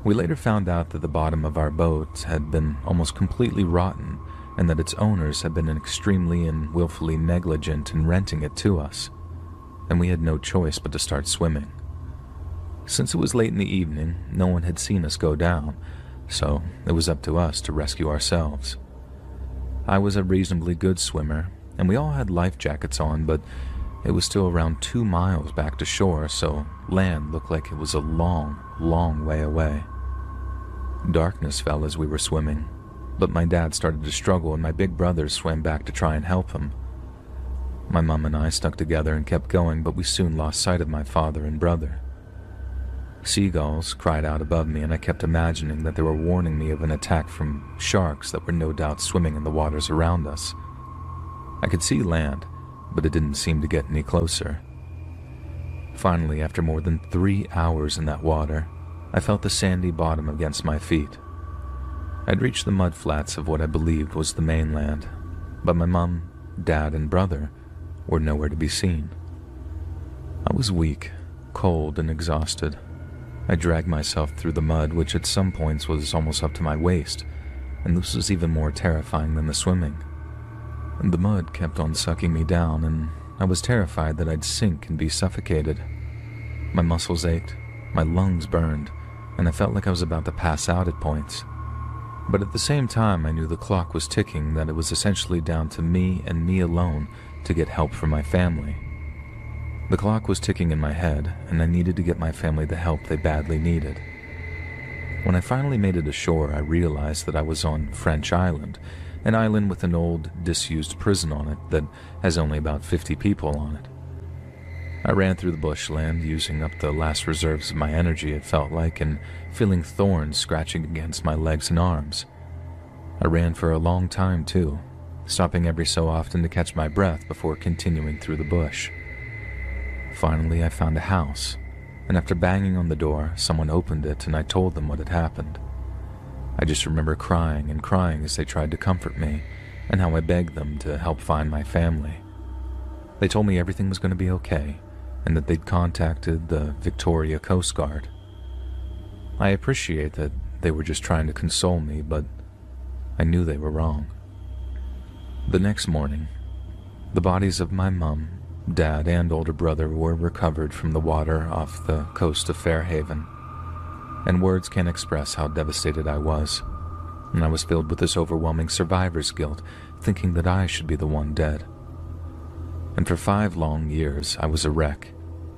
We later found out that the bottom of our boat had been almost completely rotten, and that its owners had been extremely and willfully negligent in renting it to us, and we had no choice but to start swimming. Since it was late in the evening, no one had seen us go down, so it was up to us to rescue ourselves. I was a reasonably good swimmer, and we all had life jackets on, but it was still around 2 miles back to shore, so land looked like it was a long, long way away. Darkness fell as we were swimming, but my dad started to struggle and my big brother swam back to try and help him. My mom and I stuck together and kept going, but we soon lost sight of my father and brother. Seagulls cried out above me, and I kept imagining that they were warning me of an attack from sharks that were no doubt swimming in the waters around us. I could see land, but it didn't seem to get any closer. Finally, after more than 3 hours in that water, I felt the sandy bottom against my feet. I'd reached the mud flats of what I believed was the mainland, but my mom, dad, and brother were nowhere to be seen. I was weak, cold, and exhausted. I dragged myself through the mud, which at some points was almost up to my waist, and this was even more terrifying than the swimming. The mud kept on sucking me down, and I was terrified that I'd sink and be suffocated. My muscles ached, my lungs burned, and I felt like I was about to pass out at points. But at the same time, I knew the clock was ticking, that it was essentially down to me and me alone to get help from my family. The clock was ticking in my head, and I needed to get my family the help they badly needed. When I finally made it ashore, I realized that I was on French Island, an island with an old, disused prison on it that has only about 50 people on it. I ran through the bushland, using up the last reserves of my energy, it felt like, and feeling thorns scratching against my legs and arms. I ran for a long time, too, stopping every so often to catch my breath before continuing through the bush. Finally, I found a house, and after banging on the door, someone opened it and I told them what had happened. I just remember crying and crying as they tried to comfort me, and how I begged them to help find my family. They told me everything was going to be okay, and that they'd contacted the Victoria Coast Guard. I appreciate that they were just trying to console me, but I knew they were wrong. The next morning, the bodies of my mom, dad, and older brother were recovered from the water off the coast of Fairhaven, and words can't express how devastated I was, and I was filled with this overwhelming survivor's guilt, thinking that I should be the one dead. And for 5 long years, I was a wreck,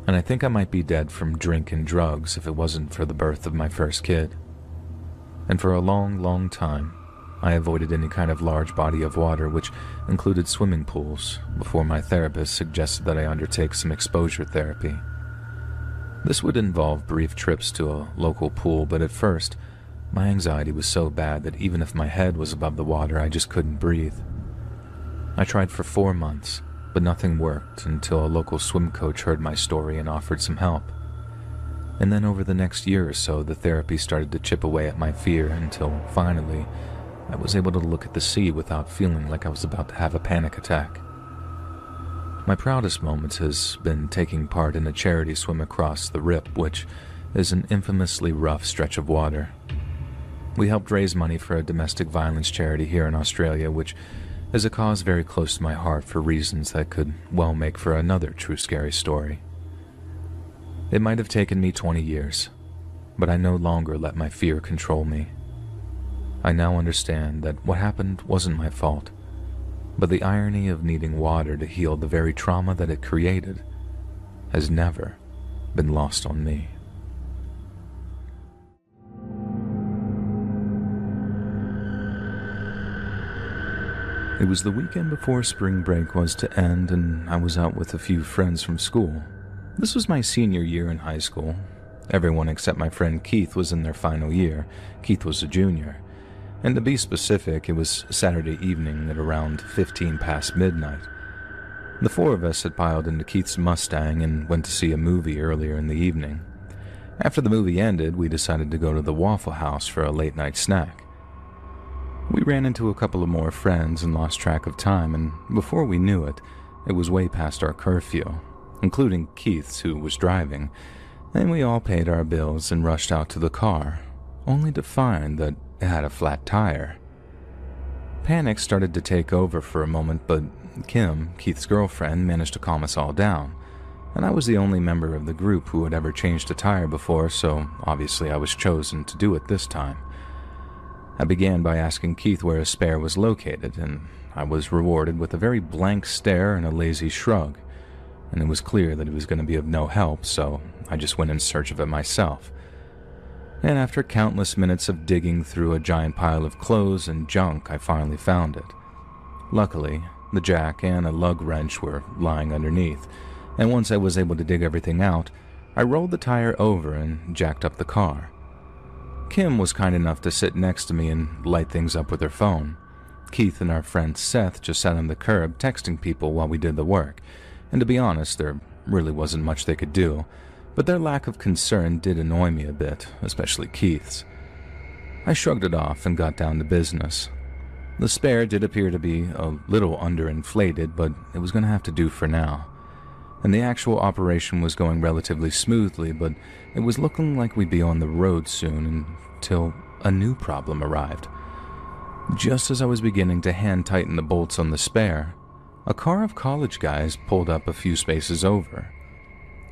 and I think I might be dead from drink and drugs if it wasn't for the birth of my first kid. And for a long, long time, I avoided any kind of large body of water, which included swimming pools, before my therapist suggested that I undertake some exposure therapy. This would involve brief trips to a local pool, but at first, my anxiety was so bad that even if my head was above the water, I just couldn't breathe. I tried for 4 months, but nothing worked until a local swim coach heard my story and offered some help. And then over the next year or so, the therapy started to chip away at my fear until, finally, I was able to look at the sea without feeling like I was about to have a panic attack. My proudest moment has been taking part in a charity swim across the Rip, which is an infamously rough stretch of water. We helped raise money for a domestic violence charity here in Australia, which is a cause very close to my heart for reasons that could well make for another true scary story. It might have taken me 20 years, but I no longer let my fear control me. I now understand that what happened wasn't my fault, But the irony of needing water to heal the very trauma that it created has never been lost on me. It was the weekend before spring break was to end, and I was out with a few friends from school. This was my senior year in high school. Everyone except my friend Keith was in their final year. Keith was a junior. And to be specific, it was Saturday evening at around 15 past midnight. The four of us had piled into Keith's Mustang and went to see a movie earlier in the evening. After the movie ended, we decided to go to the Waffle House for a late-night snack. We ran into a couple of more friends and lost track of time, and before we knew it, it was way past our curfew, including Keith's, who was driving, and we all paid our bills and rushed out to the car, only to find that it had a flat tire. Panic started to take over for a moment, but Kim, Keith's girlfriend, managed to calm us all down, and I was the only member of the group who had ever changed a tire before, so obviously I was chosen to do it this time. I began by asking Keith where his spare was located, and I was rewarded with a very blank stare and a lazy shrug, and it was clear that it was going to be of no help, so I just went in search of it myself. And after countless minutes of digging through a giant pile of clothes and junk, I finally found it. Luckily, the jack and a lug wrench were lying underneath, and once I was able to dig everything out, I rolled the tire over and jacked up the car. Kim was kind enough to sit next to me and light things up with her phone. Keith and our friend Seth just sat on the curb texting people while we did the work, and to be honest, there really wasn't much they could do, but their lack of concern did annoy me a bit, especially Keith's. I shrugged it off and got down to business. The spare did appear to be a little underinflated, but it was going to have to do for now. And the actual operation was going relatively smoothly, but it was looking like we'd be on the road soon until a new problem arrived. Just as I was beginning to hand-tighten the bolts on the spare, a car of college guys pulled up a few spaces over.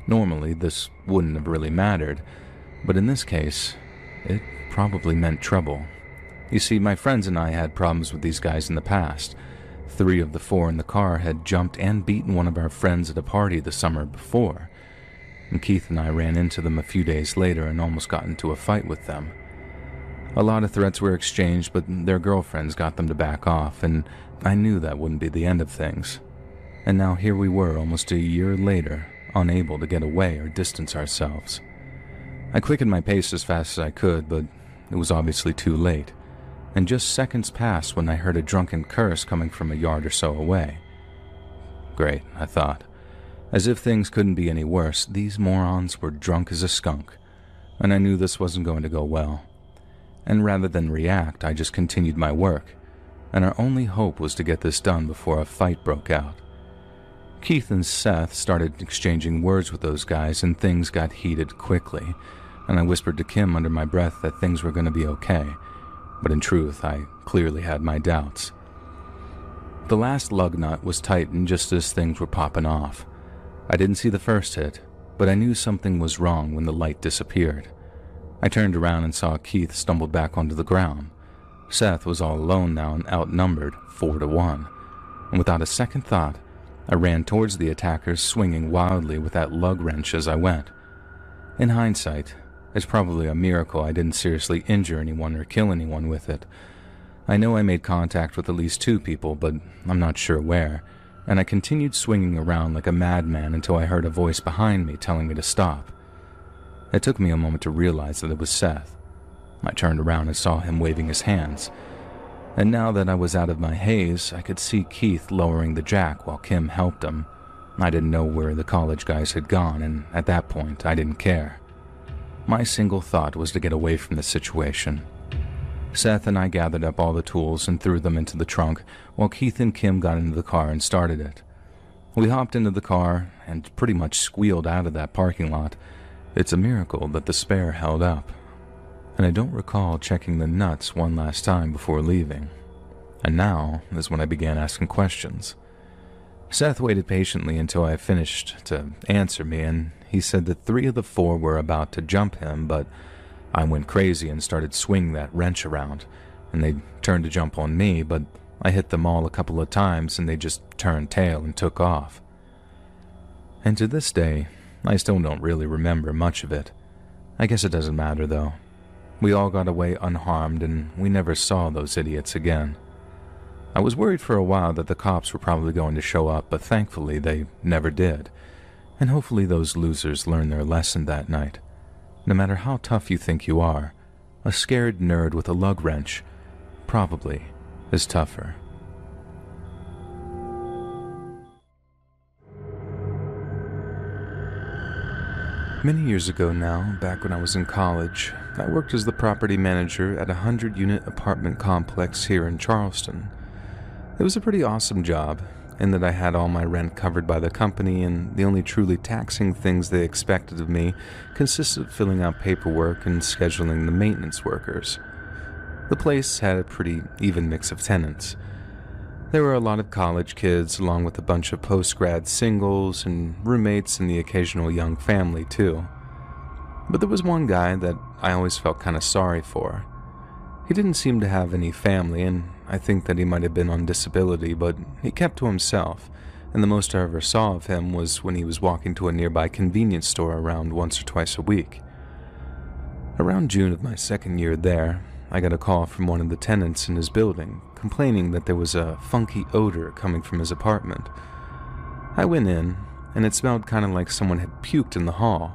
Normally, this wouldn't have really mattered, but in this case, it probably meant trouble. You see, my friends and I had problems with these guys in the past. 3 of the 4 in the car had jumped and beaten one of our friends at a party the summer before, and Keith and I ran into them a few days later and almost got into a fight with them. A lot of threats were exchanged, but their girlfriends got them to back off, and I knew that wouldn't be the end of things. And now here we were almost a year later, unable to get away or distance ourselves. I quickened my pace as fast as I could, but it was obviously too late, and just seconds passed when I heard a drunken curse coming from a yard or so away. Great, I thought. As if things couldn't be any worse, these morons were drunk as a skunk, and I knew this wasn't going to go well. And rather than react, I just continued my work, and our only hope was to get this done before a fight broke out. Keith and Seth started exchanging words with those guys, and things got heated quickly, and I whispered to Kim under my breath that things were going to be okay, but in truth, I clearly had my doubts. The last lug nut was tightened just as things were popping off. I didn't see the first hit, but I knew something was wrong when the light disappeared. I turned around and saw Keith stumbled back onto the ground. Seth was all alone now and outnumbered 4-1, and without a second thought, I ran towards the attackers, swinging wildly with that lug wrench as I went. In hindsight, it's probably a miracle I didn't seriously injure anyone or kill anyone with it. I know I made contact with at least 2 people, but I'm not sure where, and I continued swinging around like a madman until I heard a voice behind me telling me to stop. It took me a moment to realize that it was Seth. I turned around and saw him waving his hands, and now that I was out of my haze, I could see Keith lowering the jack while Kim helped him. I didn't know where the college guys had gone, and at that point, I didn't care. My single thought was to get away from the situation. Seth and I gathered up all the tools and threw them into the trunk, while Keith and Kim got into the car and started it. We hopped into the car and pretty much squealed out of that parking lot. It's a miracle that the spare held up, and I don't recall checking the nuts one last time before leaving. And now is when I began asking questions. Seth waited patiently until I finished to answer me, and he said that 3 of the 4 were about to jump him, but I went crazy and started swinging that wrench around, and they turned to jump on me, but I hit them all a couple of times and they just turned tail and took off. And to this day, I still don't really remember much of it. I guess it doesn't matter though. We all got away unharmed and we never saw those idiots again. I was worried for a while that the cops were probably going to show up, but thankfully they never did. And hopefully those losers learned their lesson that night. No matter how tough you think you are, a scared nerd with a lug wrench probably is tougher. Many years ago now, back when I was in college, I worked as the property manager at a 100-unit apartment complex here in Charleston. It was a pretty awesome job, in that I had all my rent covered by the company, and the only truly taxing things they expected of me consisted of filling out paperwork and scheduling the maintenance workers. The place had a pretty even mix of tenants. There were a lot of college kids, along with a bunch of post-grad singles and roommates and the occasional young family, too. But there was one guy that I always felt kind of sorry for. He didn't seem to have any family, and I think that he might have been on disability, but he kept to himself, and the most I ever saw of him was when he was walking to a nearby convenience store around once or twice a week. Around June of my second year there, I got a call from one of the tenants in his building, complaining that there was a funky odor coming from his apartment. I went in, and it smelled kind of like someone had puked in the hall,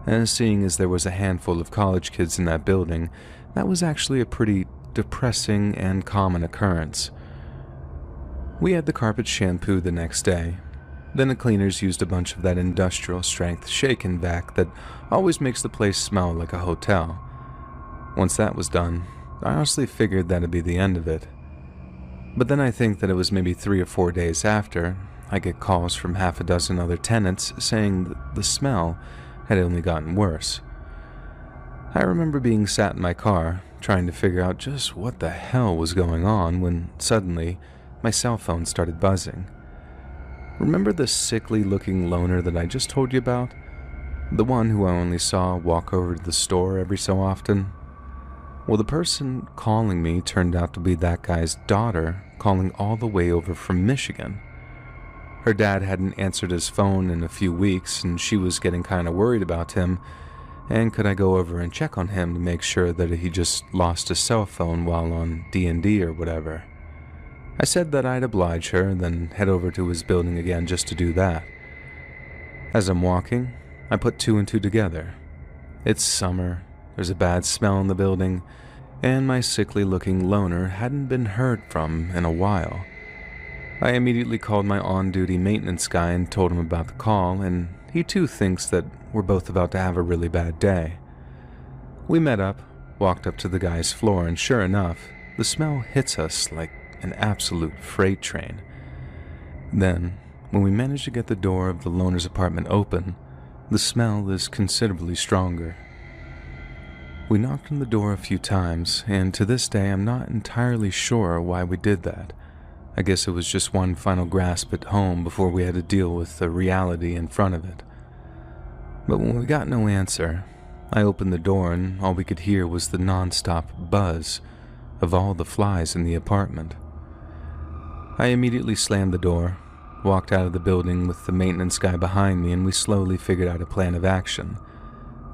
and seeing as there was a handful of college kids in that building, that was actually a pretty depressing and common occurrence. We had the carpet shampooed the next day. Then the cleaners used a bunch of that industrial-strength shake-and vac that always makes the place smell like a hotel. Once that was done, I honestly figured that'd be the end of it. But then I think that it was maybe 3 or 4 days after, I get calls from half a dozen other tenants saying that the smell had only gotten worse. I remember being sat in my car, trying to figure out just what the hell was going on when suddenly my cell phone started buzzing. Remember the sickly-looking loner that I just told you about? The one who I only saw walk over to the store every so often? Well, the person calling me turned out to be that guy's daughter, calling all the way over from Michigan. Her dad hadn't answered his phone in a few weeks, and she was getting kind of worried about him, and could I go over and check on him to make sure that he just lost his cell phone while on D&D or whatever. I said that I'd oblige her, then head over to his building again just to do that. As I'm walking, I put 2 and 2 together. It's summer, there's a bad smell in the building, and my sickly-looking loner hadn't been heard from in a while. I immediately called my on-duty maintenance guy and told him about the call, and he too thinks that we're both about to have a really bad day. We met up, walked up to the guy's floor, and sure enough, the smell hits us like an absolute freight train. Then, when we managed to get the door of the loner's apartment open, the smell is considerably stronger. We knocked on the door a few times, and to this day I'm not entirely sure why we did that. I guess it was just one final grasp at home before we had to deal with the reality in front of it. But when we got no answer, I opened the door and all we could hear was the non-stop buzz of all the flies in the apartment. I immediately slammed the door, walked out of the building with the maintenance guy behind me, and we slowly figured out a plan of action.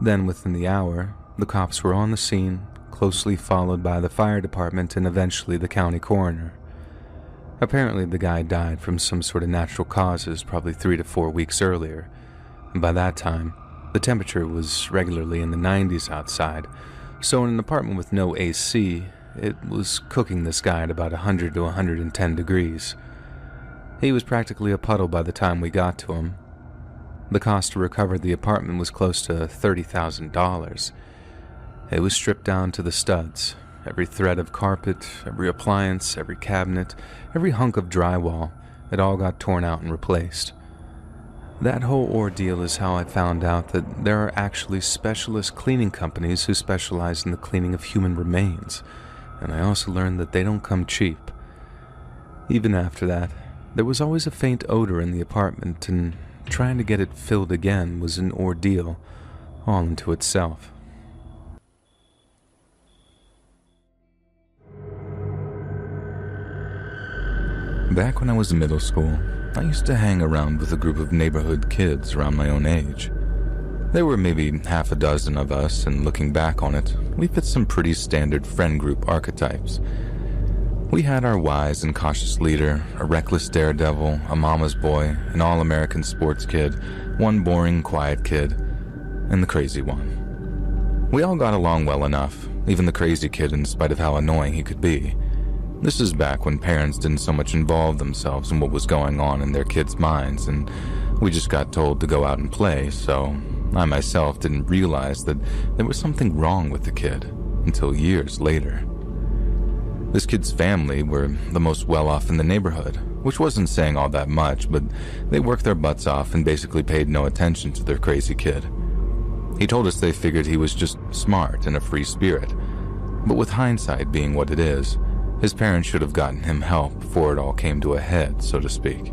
Then within the hour, the cops were on the scene, closely followed by the fire department and eventually the county coroner. Apparently the guy died from some sort of natural causes probably 3 to 4 weeks earlier, and by that time, the temperature was regularly in the 90s outside, so in an apartment with no AC, it was cooking this guy at about 100 to 110 degrees. He was practically a puddle by the time we got to him. The cost to recover the apartment was close to $30,000. It was stripped down to the studs. Every thread of carpet, every appliance, every cabinet, every hunk of drywall, it all got torn out and replaced. That whole ordeal is how I found out that there are actually specialist cleaning companies who specialize in the cleaning of human remains, and I also learned that they don't come cheap. Even after that, there was always a faint odor in the apartment, and trying to get it filled again was an ordeal all unto itself. Back when I was in middle school, I used to hang around with a group of neighborhood kids around my own age. There were maybe half a dozen of us, and looking back on it, we fit some pretty standard friend group archetypes. We had our wise and cautious leader, a reckless daredevil, a mama's boy, an all-American sports kid, one boring, quiet kid, and the crazy one. We all got along well enough, even the crazy kid in spite of how annoying he could be. This is back when parents didn't so much involve themselves in what was going on in their kids' minds, and we just got told to go out and play, so I myself didn't realize that there was something wrong with the kid until years later. This kid's family were the most well-off in the neighborhood, which wasn't saying all that much, but they worked their butts off and basically paid no attention to their crazy kid. He told us they figured he was just smart and a free spirit, but with hindsight being what it is, his parents should have gotten him help before it all came to a head, so to speak.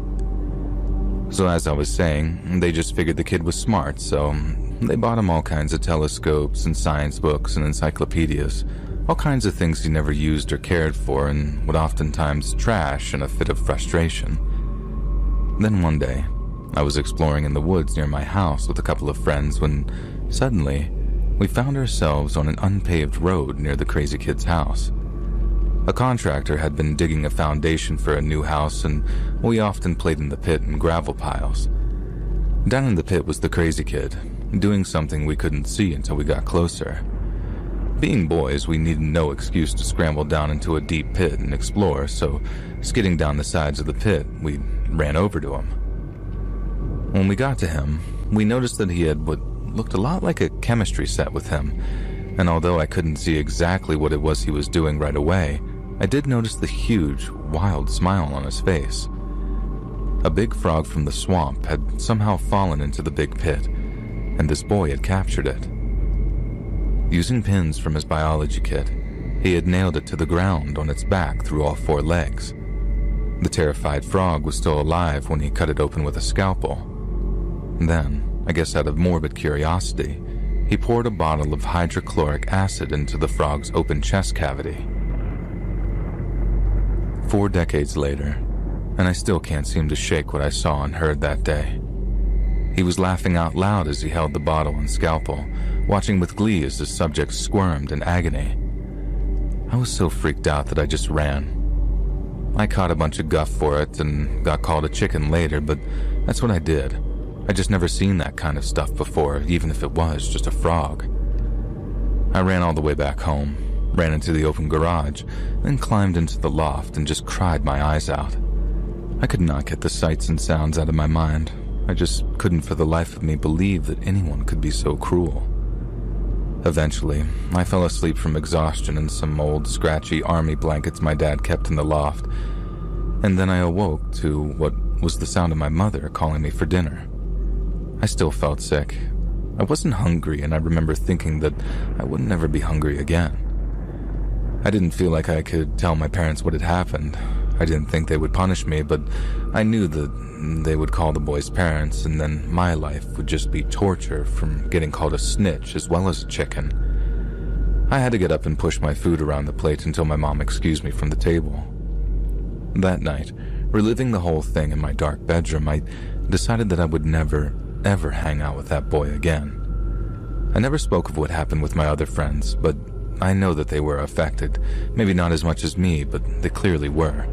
So as I was saying, they just figured the kid was smart, so they bought him all kinds of telescopes and science books and encyclopedias, all kinds of things he never used or cared for and would oftentimes trash in a fit of frustration. Then one day, I was exploring in the woods near my house with a couple of friends when, suddenly, we found ourselves on an unpaved road near the crazy kid's house. A contractor had been digging a foundation for a new house, and we often played in the pit and gravel piles. Down in the pit was the crazy kid, doing something we couldn't see until we got closer. Being boys, we needed no excuse to scramble down into a deep pit and explore, so skidding down the sides of the pit, we ran over to him. When we got to him, we noticed that he had what looked a lot like a chemistry set with him, and although I couldn't see exactly what it was he was doing right away, I did notice the huge, wild smile on his face. A big frog from the swamp had somehow fallen into the big pit, and this boy had captured it. Using pins from his biology kit, he had nailed it to the ground on its back through all 4 legs. The terrified frog was still alive when he cut it open with a scalpel. Then, I guess out of morbid curiosity, he poured a bottle of hydrochloric acid into the frog's open chest cavity. 4 decades later, and I still can't seem to shake what I saw and heard that day. He was laughing out loud as he held the bottle and scalpel, watching with glee as the subject squirmed in agony. I was so freaked out that I just ran. I caught a bunch of guff for it and got called a chicken later, but that's what I did. I just never seen that kind of stuff before, even if it was just a frog. I ran all the way back home, ran into the open garage, then climbed into the loft and just cried my eyes out. I could not get the sights and sounds out of my mind. I just couldn't for the life of me believe that anyone could be so cruel. Eventually, I fell asleep from exhaustion in some old, scratchy army blankets my dad kept in the loft, and then I awoke to what was the sound of my mother calling me for dinner. I still felt sick. I wasn't hungry, and I remember thinking that I would never be hungry again. I didn't feel like I could tell my parents what had happened. I didn't think they would punish me, but I knew that they would call the boy's parents, and then my life would just be torture from getting called a snitch as well as a chicken. I had to get up and push my food around the plate until my mom excused me from the table. That night, reliving the whole thing in my dark bedroom, I decided that I would never, ever hang out with that boy again. I never spoke of what happened with my other friends, but I know that they were affected. Maybe not as much as me, but they clearly were.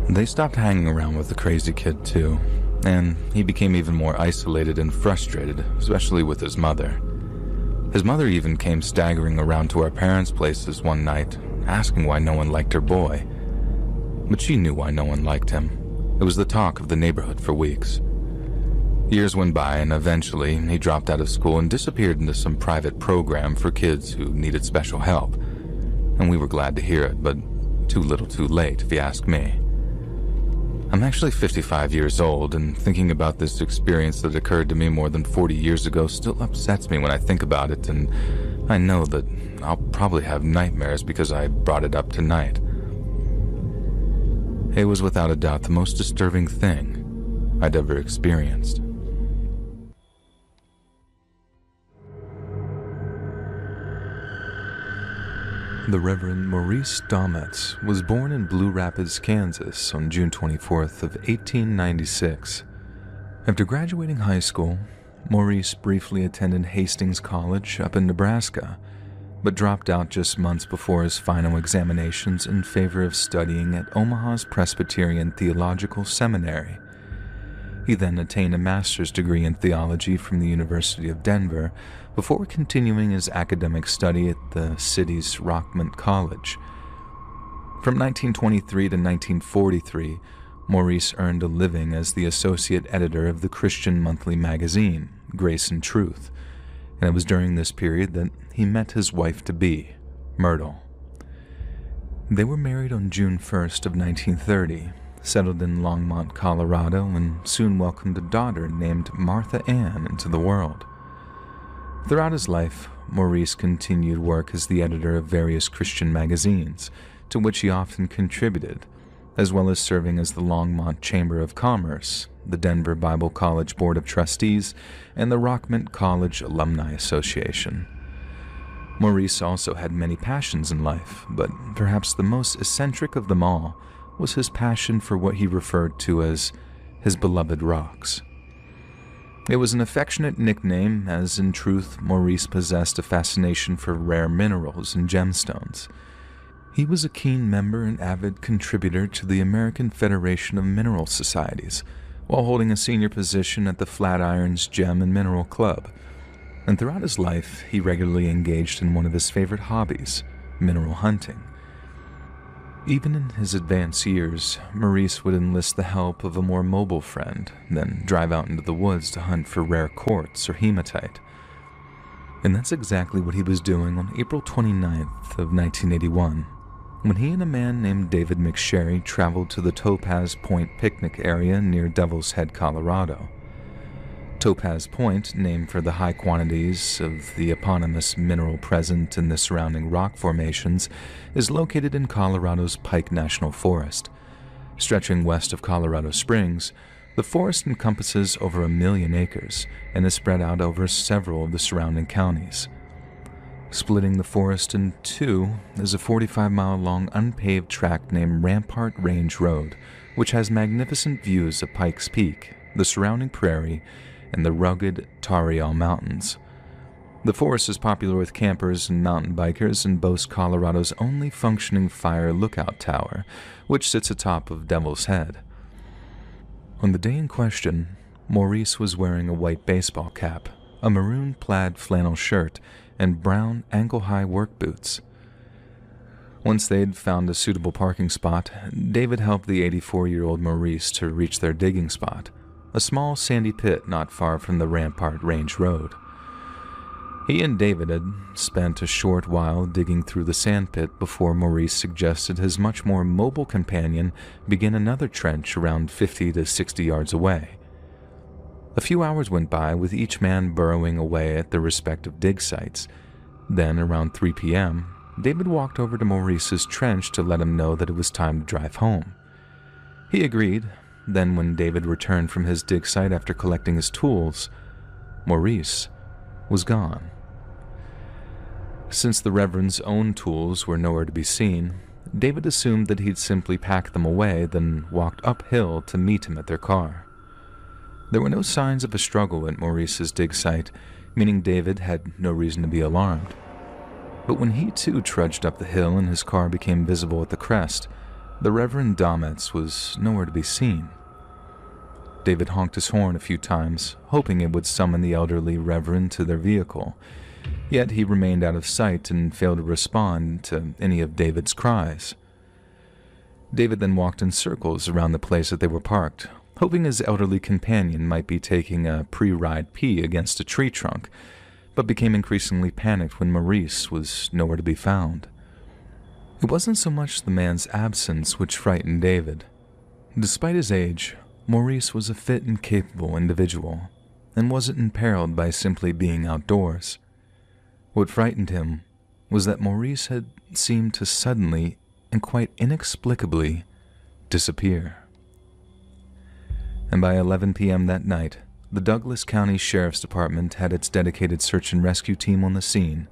They stopped hanging around with the crazy kid too, and he became even more isolated and frustrated, especially with his mother. His mother even came staggering around to our parents' places one night, asking why no one liked her boy. But she knew why no one liked him. It was the talk of the neighborhood for weeks. Years went by, and eventually he dropped out of school and disappeared into some private program for kids who needed special help. And we were glad to hear it, but too little too late, if you ask me. I'm actually 55 years old, and thinking about this experience that occurred to me more than 40 years ago still upsets me when I think about it, and I know that I'll probably have nightmares because I brought it up tonight. It was without a doubt the most disturbing thing I'd ever experienced. The Reverend Maurice Dometz was born in Blue Rapids, Kansas on June 24th of 1896. After graduating high school, Maurice briefly attended Hastings College up in Nebraska, but dropped out just months before his final examinations in favor of studying at Omaha's Presbyterian Theological Seminary. He then attained a master's degree in theology from the University of Denver before continuing his academic study at the city's Rockmont College. From 1923 to 1943, Maurice earned a living as the associate editor of the Christian monthly magazine, Grace and Truth, and it was during this period that he met his wife-to-be, Myrtle. They were married on June 1st of 1930, settled in Longmont, Colorado, and soon welcomed a daughter named Martha Ann into the world. Throughout his life, Maurice continued work as the editor of various Christian magazines, to which he often contributed, as well as serving as the Longmont Chamber of Commerce, the Denver Bible College Board of Trustees, and the Rockmont College Alumni Association. Maurice also had many passions in life, but perhaps the most eccentric of them all was his passion for what he referred to as his beloved rocks. It was an affectionate nickname, as in truth Maurice possessed a fascination for rare minerals and gemstones. He was a keen member and avid contributor to the American Federation of Mineral Societies, while holding a senior position at the Flatirons Gem and Mineral Club. And throughout his life, he regularly engaged in one of his favorite hobbies, mineral hunting. Even in his advanced years, Maurice would enlist the help of a more mobile friend, then drive out into the woods to hunt for rare quartz or hematite. And that's exactly what he was doing on April 29th of 1981, when he and a man named David McSherry traveled to the Topaz Point picnic area near Devil's Head, Colorado. Topaz Point, named for the high quantities of the eponymous mineral present in the surrounding rock formations, is located in Colorado's Pike National Forest. Stretching west of Colorado Springs, the forest encompasses over 1 million acres and is spread out over several of the surrounding counties. Splitting the forest in two is a 45-mile-long unpaved tract named Rampart Range Road, which has magnificent views of Pikes Peak, the surrounding prairie, and the rugged Tarryall Mountains. The forest is popular with campers and mountain bikers and boasts Colorado's only functioning fire lookout tower, which sits atop of Devil's Head. On the day in question, Maurice was wearing a white baseball cap, a maroon plaid flannel shirt, and brown ankle-high work boots. Once they'd found a suitable parking spot, David helped the 84-year-old Maurice to reach their digging spot, a small sandy pit not far from the Rampart Range Road. He and David had spent a short while digging through the sandpit before Maurice suggested his much more mobile companion begin another trench around 50 to 60 yards away. A few hours went by with each man burrowing away at their respective dig sites. Then, around 3 p.m., David walked over to Maurice's trench to let him know that it was time to drive home. He agreed. Then, when David returned from his dig site after collecting his tools, Maurice was gone. Since the Reverend's own tools were nowhere to be seen, David assumed that he'd simply packed them away, then walked uphill to meet him at their car. There were no signs of a struggle at Maurice's dig site, meaning David had no reason to be alarmed. But when he too trudged up the hill and his car became visible at the crest, the Reverend Dometz was nowhere to be seen. David honked his horn a few times, hoping it would summon the elderly Reverend to their vehicle. Yet he remained out of sight and failed to respond to any of David's cries. David then walked in circles around the place that they were parked, hoping his elderly companion might be taking a pre-ride pee against a tree trunk, but became increasingly panicked when Maurice was nowhere to be found. It wasn't so much the man's absence which frightened David. Despite his age, Maurice was a fit and capable individual, and wasn't imperiled by simply being outdoors. What frightened him was that Maurice had seemed to suddenly and quite inexplicably disappear. And by 11 p.m. that night, the Douglas County Sheriff's Department had its dedicated search and rescue team on the scene,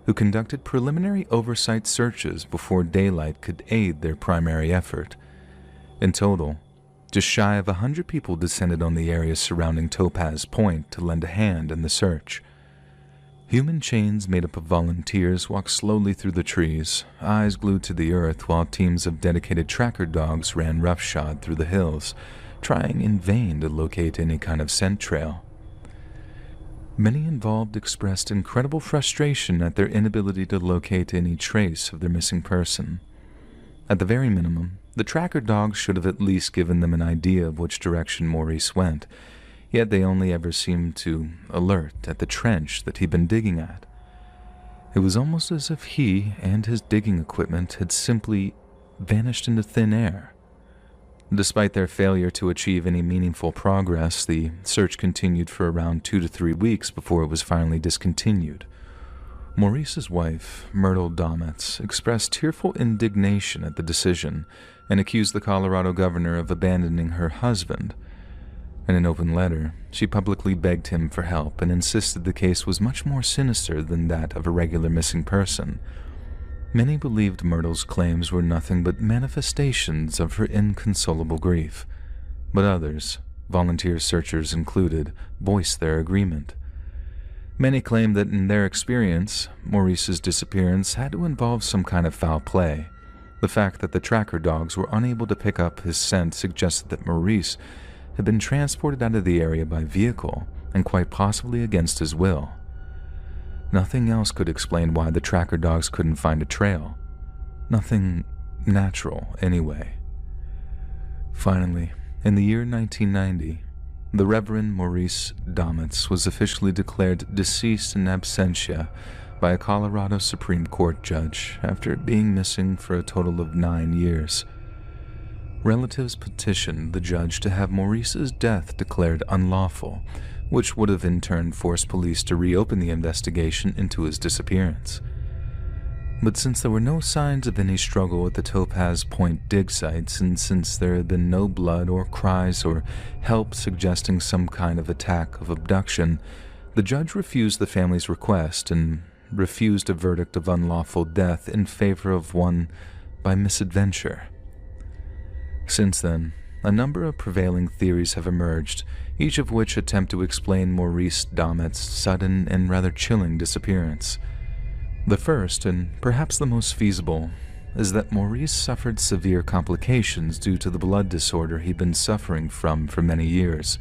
who conducted preliminary oversight searches before daylight could aid their primary effort. In total, just shy of 100 people descended on the area surrounding Topaz Point to lend a hand in the search. Human chains made up of volunteers walked slowly through the trees, eyes glued to the earth, while teams of dedicated tracker dogs ran roughshod through the hills, trying in vain to locate any kind of scent trail. Many involved expressed incredible frustration at their inability to locate any trace of their missing person. At the very minimum, the tracker dogs should have at least given them an idea of which direction Maurice went, yet they only ever seemed to alert at the trench that he'd been digging at. It was almost as if he and his digging equipment had simply vanished into thin air. Despite their failure to achieve any meaningful progress, the search continued for around 2 to 3 weeks before it was finally discontinued. Maurice's wife, Myrtle Domitz, expressed tearful indignation at the decision and accused the Colorado governor of abandoning her husband. In an open letter, she publicly begged him for help and insisted the case was much more sinister than that of a regular missing person. Many believed Myrtle's claims were nothing but manifestations of her inconsolable grief, but others, volunteer searchers included, voiced their agreement. Many claimed that in their experience, Maurice's disappearance had to involve some kind of foul play. The fact that the tracker dogs were unable to pick up his scent suggested that Maurice had been transported out of the area by vehicle, and quite possibly against his will. Nothing else could explain why the tracker dogs couldn't find a trail. Nothing natural, anyway. Finally, in the year 1990, the Reverend Maurice Domitz was officially declared deceased in absentia by a Colorado Supreme Court judge after being missing for a total of 9 years. Relatives petitioned the judge to have Maurice's death declared unlawful, which would have in turn forced police to reopen the investigation into his disappearance. But since there were no signs of any struggle at the Topaz Point dig sites, and since there had been no blood or cries or help suggesting some kind of attack of abduction, the judge refused the family's request and refused a verdict of unlawful death in favor of one by misadventure. Since then, a number of prevailing theories have emerged, each of which attempt to explain Maurice Domitz's sudden and rather chilling disappearance. The first, and perhaps the most feasible, is that Maurice suffered severe complications due to the blood disorder he'd been suffering from for many years.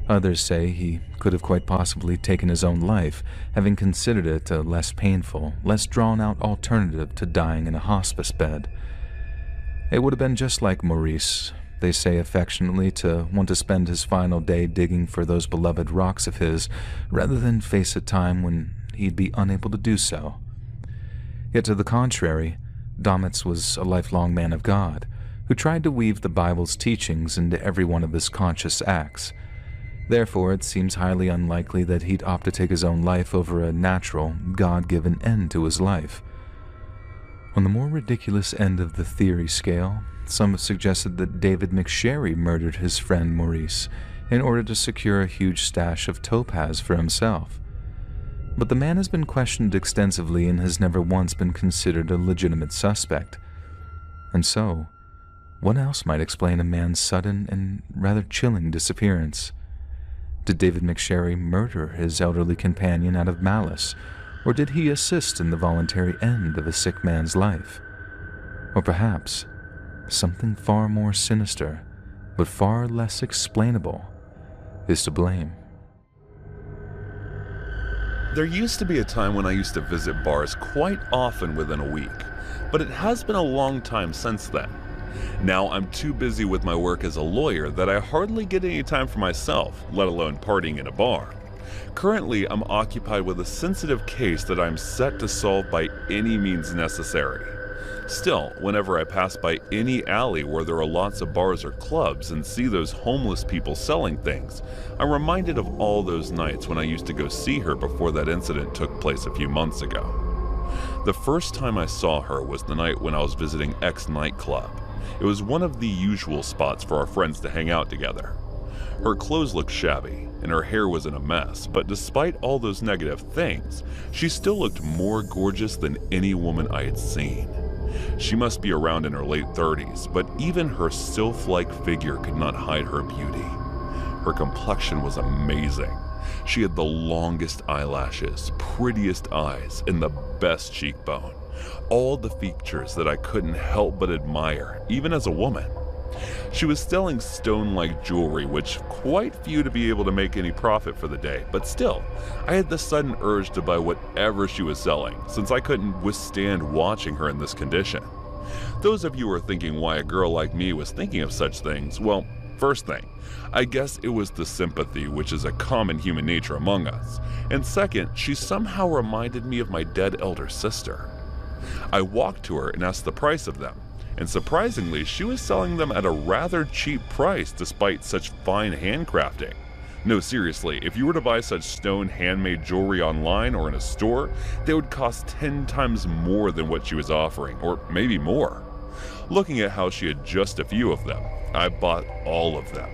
Others say he could have quite possibly taken his own life, having considered it a less painful, less drawn-out alternative to dying in a hospice bed. It would have been just like Maurice, they say affectionately, to want to spend his final day digging for those beloved rocks of his, rather than face a time when he'd be unable to do so. Yet to the contrary, Domitz was a lifelong man of God, who tried to weave the Bible's teachings into every one of his conscious acts. Therefore, it seems highly unlikely that he'd opt to take his own life over a natural, God-given end to his life. On the more ridiculous end of the theory scale, some have suggested that David McSherry murdered his friend Maurice in order to secure a huge stash of topaz for himself. But the man has been questioned extensively and has never once been considered a legitimate suspect. And so, what else might explain a man's sudden and rather chilling disappearance? Did David McSherry murder his elderly companion out of malice, or did he assist in the voluntary end of a sick man's life? Or perhaps something far more sinister, but far less explainable, is to blame. There used to be a time when I used to visit bars quite often within a week, but it has been a long time since then. Now I'm too busy with my work as a lawyer that I hardly get any time for myself, let alone partying in a bar. Currently, I'm occupied with a sensitive case that I'm set to solve by any means necessary. Still, whenever I pass by any alley where there are lots of bars or clubs and see those homeless people selling things, I'm reminded of all those nights when I used to go see her before that incident took place a few months ago. The first time I saw her was the night when I was visiting X nightclub. It was one of the usual spots for our friends to hang out together. Her clothes looked shabby, and her hair was in a mess, but despite all those negative things, she still looked more gorgeous than any woman I had seen. She must be around in her late 30s, but even her sylph-like figure could not hide her beauty. Her complexion was amazing. She had the longest eyelashes, prettiest eyes, and the best cheekbone. All the features that I couldn't help but admire, even as a woman. She was selling stone-like jewelry, which quite few to be able to make any profit for the day, but still, I had the sudden urge to buy whatever she was selling, since I couldn't withstand watching her in this condition. Those of you who are thinking why a girl like me was thinking of such things, well, first thing, I guess it was the sympathy, which is a common human nature among us, and second, she somehow reminded me of my dead elder sister. I walked to her and asked the price of them, and surprisingly, she was selling them at a rather cheap price despite such fine handcrafting. No, seriously, if you were to buy such stone handmade jewelry online or in a store, they would cost 10 times more than what she was offering, or maybe more. Looking at how she had just a few of them, I bought all of them,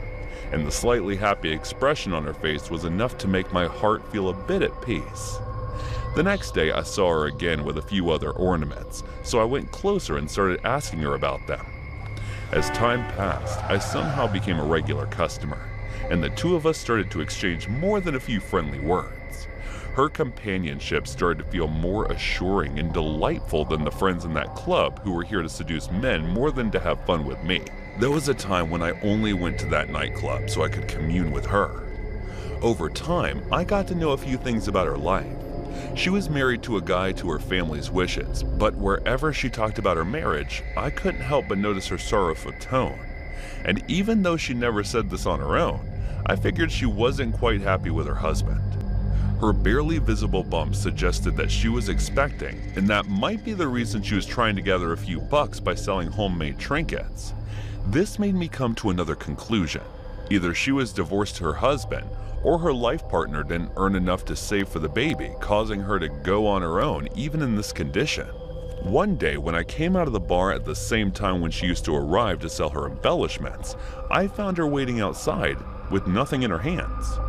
and the slightly happy expression on her face was enough to make my heart feel a bit at peace. The next day I saw her again with a few other ornaments, so I went closer and started asking her about them. As time passed, I somehow became a regular customer, and the two of us started to exchange more than a few friendly words. Her companionship started to feel more assuring and delightful than the friends in that club who were here to seduce men more than to have fun with me. There was a time when I only went to that nightclub so I could commune with her. Over time, I got to know a few things about her life. She was married to a guy to her family's wishes, but wherever she talked about her marriage, I couldn't help but notice her sorrowful tone. And even though she never said this on her own, I figured she wasn't quite happy with her husband. Her barely visible bump suggested that she was expecting, and that might be the reason she was trying to gather a few bucks by selling homemade trinkets. This made me come to another conclusion. Either she was divorced to her husband, or her life partner didn't earn enough to save for the baby, causing her to go on her own even in this condition. One day when I came out of the bar at the same time when she used to arrive to sell her embellishments, I found her waiting outside with nothing in her hands.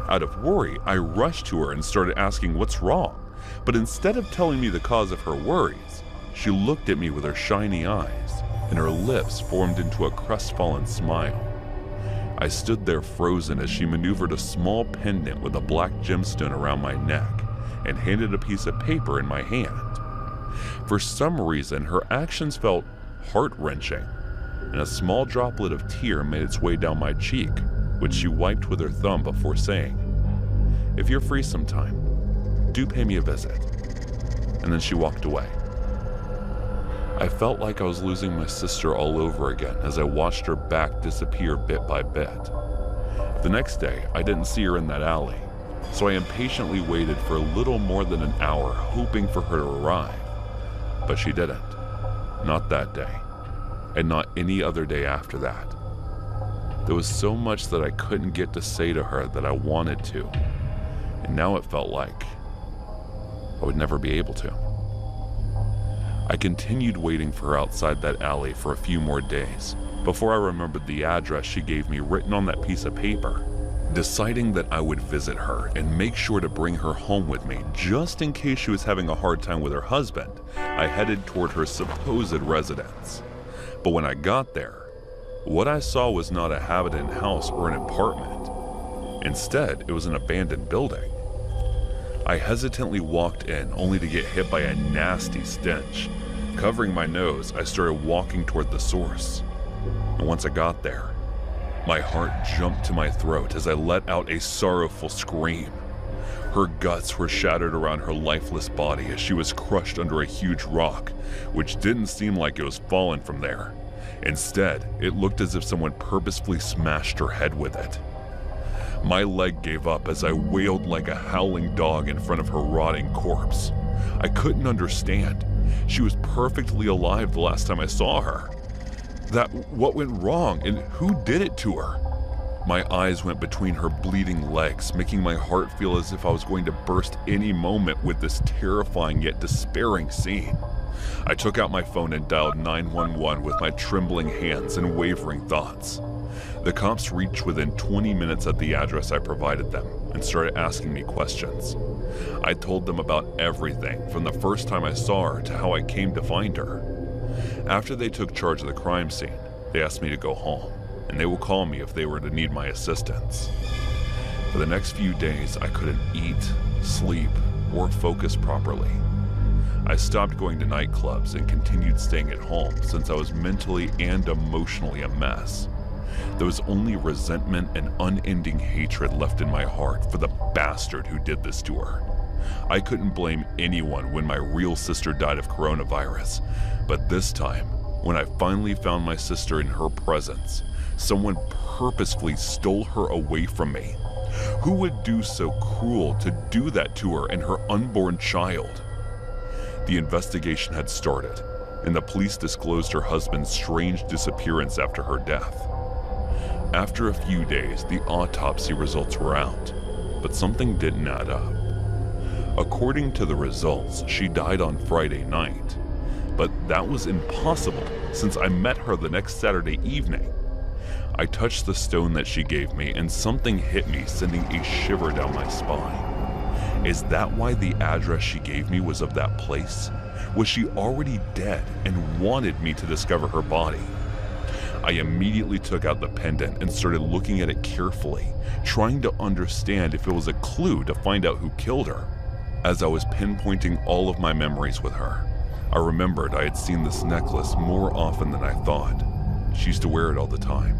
Out of worry, I rushed to her and started asking what's wrong, but instead of telling me the cause of her worries, she looked at me with her shiny eyes, and her lips formed into a crestfallen smile. I stood there frozen as she maneuvered a small pendant with a black gemstone around my neck and handed a piece of paper in my hand. For some reason, her actions felt heart-wrenching, and a small droplet of tear made its way down my cheek, which she wiped with her thumb before saying, "If you're free sometime, do pay me a visit." And then she walked away. I felt like I was losing my sister all over again as I watched her back disappear bit by bit. The next day, I didn't see her in that alley, so I impatiently waited for a little more than an hour, hoping for her to arrive. But she didn't. Not that day, and not any other day after that. There was so much that I couldn't get to say to her that I wanted to, and now it felt like I would never be able to. I continued waiting for her outside that alley for a few more days before I remembered the address she gave me written on that piece of paper. Deciding that I would visit her and make sure to bring her home with me just in case she was having a hard time with her husband, I headed toward her supposed residence. But when I got there, what I saw was not a habited house or an apartment. Instead, it was an abandoned building. I hesitantly walked in, only to get hit by a nasty stench. Covering my nose, I started walking toward the source. And once I got there, my heart jumped to my throat as I let out a sorrowful scream. Her guts were shattered around her lifeless body as she was crushed under a huge rock, which didn't seem like it was fallen from there. Instead, it looked as if someone purposefully smashed her head with it. My leg gave up as I wailed like a howling dog in front of her rotting corpse. I couldn't understand. She was perfectly alive the last time I saw her. What went wrong and who did it to her? My eyes went between her bleeding legs, making my heart feel as if I was going to burst any moment with this terrifying yet despairing scene. I took out my phone and dialed 911 with my trembling hands and wavering thoughts. The cops reached within 20 minutes at the address I provided them and started asking me questions. I told them about everything from the first time I saw her to how I came to find her. After they took charge of the crime scene, they asked me to go home, and they will call me if they were to need my assistance. For the next few days, I couldn't eat, sleep, or focus properly. I stopped going to nightclubs and continued staying at home since I was mentally and emotionally a mess. There was only resentment and unending hatred left in my heart for the bastard who did this to her. I couldn't blame anyone when my real sister died of coronavirus, but this time, when I finally found my sister in her presence, someone purposefully stole her away from me. Who would do so cruel to do that to her and her unborn child? The investigation had started, and the police disclosed her husband's strange disappearance after her death. After a few days, the autopsy results were out, but something didn't add up. According to the results, she died on Friday night, but that was impossible since I met her the next Saturday evening. I touched the stone that she gave me and something hit me, sending a shiver down my spine. Is that why the address she gave me was of that place? Was she already dead and wanted me to discover her body? I immediately took out the pendant and started looking at it carefully, trying to understand if it was a clue to find out who killed her. As I was pinpointing all of my memories with her, I remembered I had seen this necklace more often than I thought. She used to wear it all the time.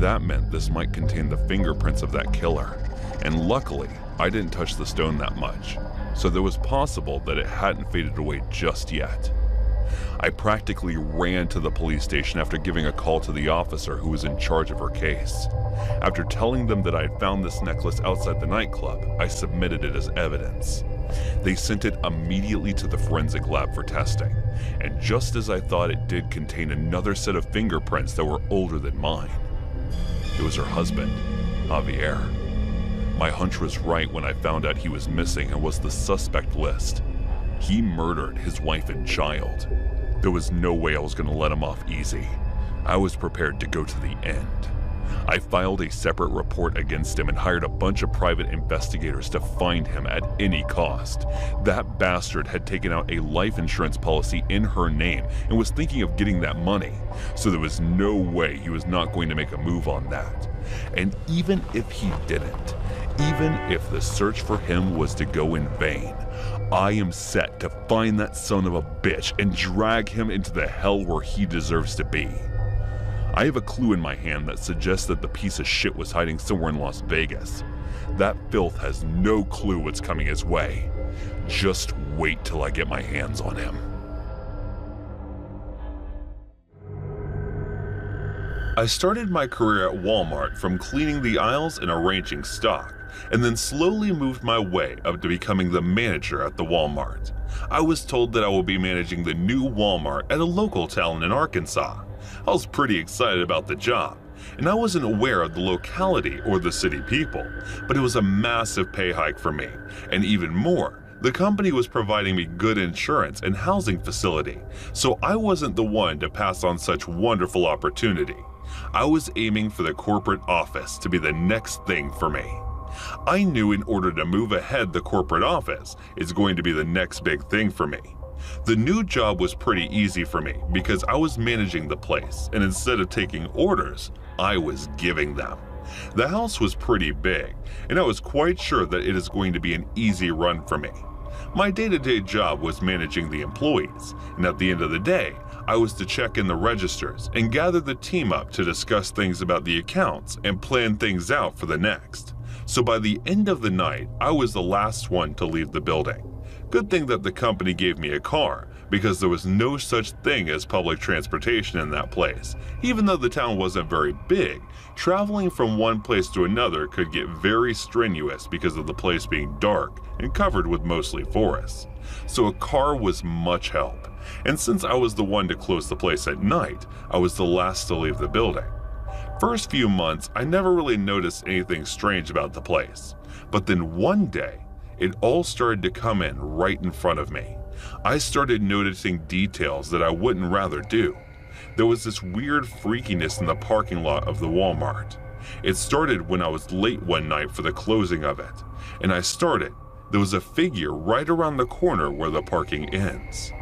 That meant this might contain the fingerprints of that killer, and luckily, I didn't touch the stone that much, so it was possible that it hadn't faded away just yet. I practically ran to the police station after giving a call to the officer who was in charge of her case. After telling them that I had found this necklace outside the nightclub, I submitted it as evidence. They sent it immediately to the forensic lab for testing, and just as I thought, it did contain another set of fingerprints that were older than mine. It was her husband, Javier. My hunch was right when I found out he was missing and was the suspect list. He murdered his wife and child. There was no way I was going to let him off easy. I was prepared to go to the end. I filed a separate report against him and hired a bunch of private investigators to find him at any cost. That bastard had taken out a life insurance policy in her name and was thinking of getting that money, so there was no way he was not going to make a move on that. And even if he didn't, even if the search for him was to go in vain, I am set to find that son of a bitch and drag him into the hell where he deserves to be. I have a clue in my hand that suggests that the piece of shit was hiding somewhere in Las Vegas. That filth has no clue what's coming his way. Just wait till I get my hands on him. I started my career at Walmart from cleaning the aisles and arranging stock, and then slowly moved my way up to becoming the manager at the Walmart. I was told that I will be managing the new Walmart at a local town in Arkansas. I was pretty excited about the job, and I wasn't aware of the locality or the city people, but it was a massive pay hike for me, and even more, the company was providing me good insurance and housing facility, so I wasn't the one to pass on such wonderful opportunity. I was aiming for the corporate office to be the next thing for me. I knew in order to move ahead, the corporate office is going to be the next big thing for me. The new job was pretty easy for me because I was managing the place, and instead of taking orders, I was giving them. The house was pretty big, and I was quite sure that it is going to be an easy run for me. My day-to-day job was managing the employees, and at the end of the day, I was to check in the registers and gather the team up to discuss things about the accounts and plan things out for the next. So by the end of the night, I was the last one to leave the building. Good thing that the company gave me a car, because there was no such thing as public transportation in that place. Even though the town wasn't very big, traveling from one place to another could get very strenuous because of the place being dark and covered with mostly forests. So a car was much help. And since I was the one to close the place at night, I was the last to leave the building. first few months, I never really noticed anything strange about the place. But then one day, it all started to come in right in front of me. I started noticing details that I wouldn't rather do. There was this weird freakiness in the parking lot of the Walmart. It started when I was late one night for the closing of it, and there was a figure right around the corner where the parking ends.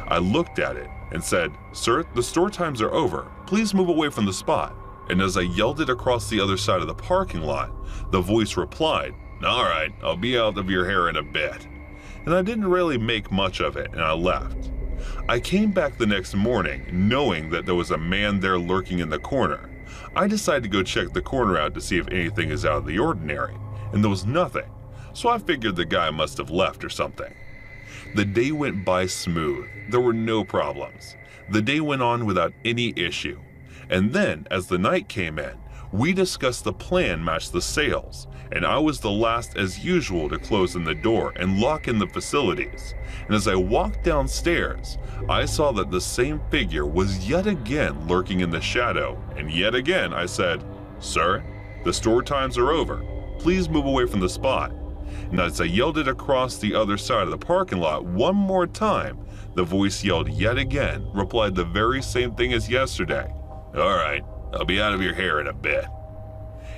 I looked at it and said, "Sir, the store times are over. Please move away from the spot." And as I yelled it across the other side of the parking lot, the voice replied, "All right, I'll be out of your hair in a bit." And I didn't really make much of it, and I left. I came back the next morning knowing that there was a man there lurking in the corner. I decided to go check the corner out to see if anything is out of the ordinary, and there was nothing, so I figured the guy must have left or something. The day went by smooth. There were no problems. The day went on without any issue. And then, as the night came in, we discussed the plan matched the sales, and I was the last as usual to close in the door and lock in the facilities. And as I walked downstairs, I saw that the same figure was yet again lurking in the shadow, and yet again I said, "Sir, the store times are over. Please move away from the spot." And as I yelled it across the other side of the parking lot one more time, the voice yelled yet again, replied the very same thing as yesterday. "All right, I'll be out of your hair in a bit."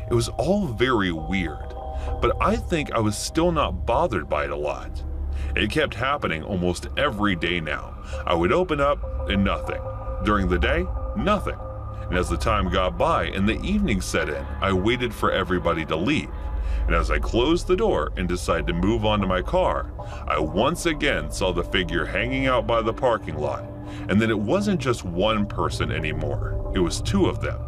It was all very weird, but I think I was still not bothered by it a lot. It kept happening almost every day now. I would open up and nothing. During the day, nothing. And as the time got by and the evening set in, I waited for everybody to leave. And as I closed the door and decided to move on to my car, I once again saw the figure hanging out by the parking lot. And then it wasn't just one person anymore, it was two of them.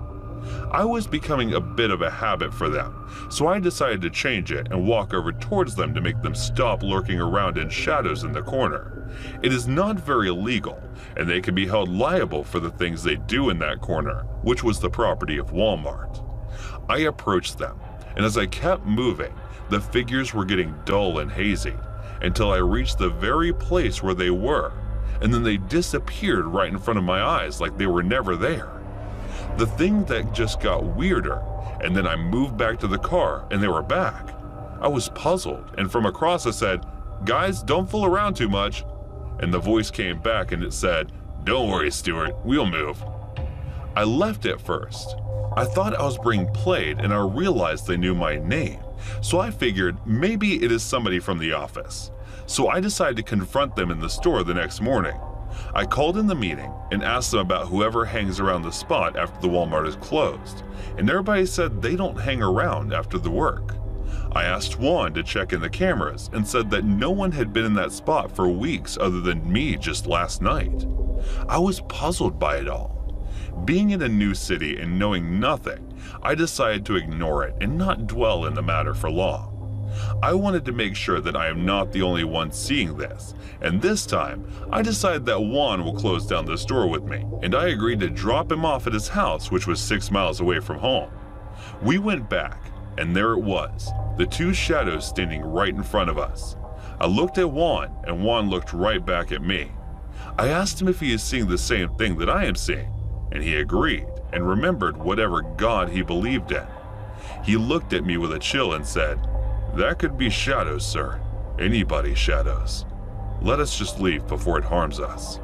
I was becoming a bit of a habit for them, so I decided to change it and walk over towards them to make them stop lurking around in shadows in the corner. It is not very legal, and they can be held liable for the things they do in that corner, which was the property of Walmart. I approached them, and as I kept moving, the figures were getting dull and hazy, until I reached the very place where they were, and then they disappeared right in front of my eyes like they were never there. The thing that just got weirder, and then I moved back to the car and they were back. I was puzzled, and from across I said, "Guys, don't fool around too much." And the voice came back and it said, "Don't worry, Stuart, we'll move." I left at first. I thought I was being played and I realized they knew my name, so I figured maybe it is somebody from the office. So I decided to confront them in the store the next morning. I called in the meeting and asked them about whoever hangs around the spot after the Walmart is closed, and everybody said they don't hang around after the work. I asked Juan to check in the cameras and said that no one had been in that spot for weeks other than me just last night. I was puzzled by it all. Being in a new city and knowing nothing, I decided to ignore it and not dwell in the matter for long. I wanted to make sure that I am not the only one seeing this, and this time, I decided that Juan will close down the store with me, and I agreed to drop him off at his house, which was 6 miles away from home. We went back, and there it was, the two shadows standing right in front of us. I looked at Juan, and Juan looked right back at me. I asked him if he is seeing the same thing that I am seeing, and he agreed, and remembered whatever God he believed in. He looked at me with a chill and said, "That could be shadows, sir. Anybody's shadows. Let us just leave before it harms us."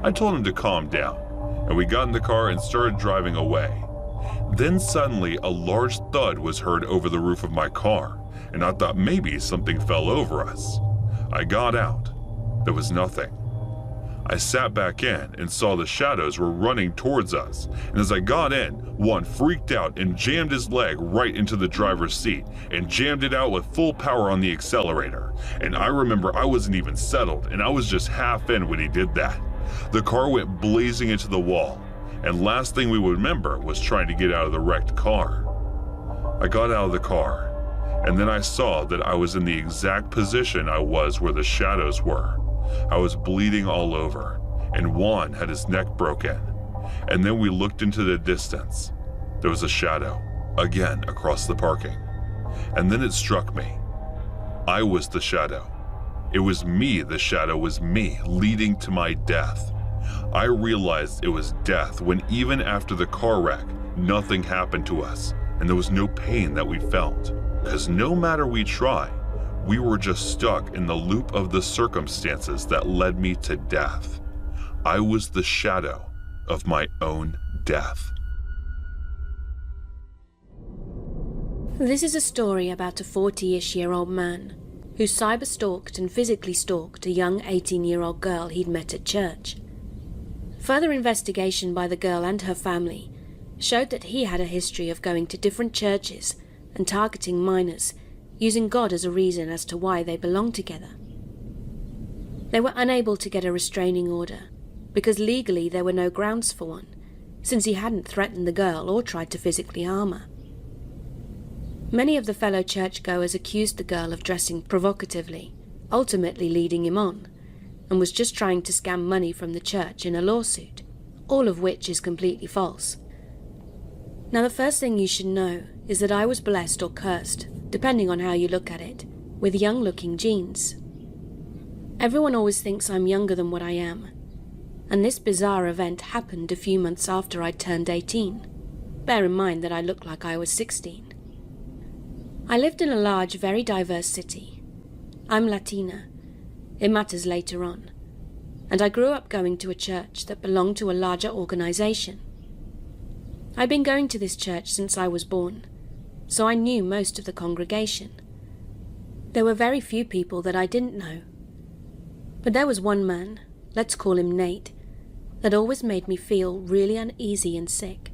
I told him to calm down, and we got in the car and started driving away. Then suddenly a large thud was heard over the roof of my car, and I thought maybe something fell over us. I got out. There was nothing. I sat back in and saw the shadows were running towards us, and as I got in, one freaked out and jammed his leg right into the driver's seat and jammed it out with full power on the accelerator. And I remember I wasn't even settled and I was just half in when he did that. The car went blazing into the wall, and last thing we would remember was trying to get out of the wrecked car. I got out of the car, and then I saw that I was in the exact position I was where the shadows were. I was bleeding all over, and Juan had his neck broken. And then we looked into the distance. There was a shadow, again across the parking. And then it struck me. I was the shadow. It was me, the shadow was me, leading to my death. I realized it was death when even after the car wreck, Nothing happened to us, and there was no pain that we felt, because no matter we try, we were just stuck in the loop of the circumstances that led me to death. I was the shadow of my own death. This is a story about a 40-ish-year-old man who cyber-stalked and physically stalked a young 18-year-old girl he'd met at church. Further investigation by the girl and her family showed that he had a history of going to different churches and targeting minors, using God as a reason as to why they belonged together. They were unable to get a restraining order because legally there were no grounds for one, since he hadn't threatened the girl or tried to physically harm her. Many of the fellow churchgoers accused the girl of dressing provocatively, ultimately leading him on, and was just trying to scam money from the church in a lawsuit, all of which is completely false. Now, the first thing you should know is that I was blessed or cursed, depending on how you look at it, with young-looking genes. Everyone always thinks I'm younger than what I am, and this bizarre event happened a few months after I'd turned 18. Bear in mind that I looked like I was 16. I lived in a large, very diverse city. I'm Latina. It matters later on. And I grew up going to a church that belonged to a larger organization. I'd been going to this church since I was born, so I knew most of the congregation. There were very few people that I didn't know. But there was one man, let's call him Nate, that always made me feel really uneasy and sick.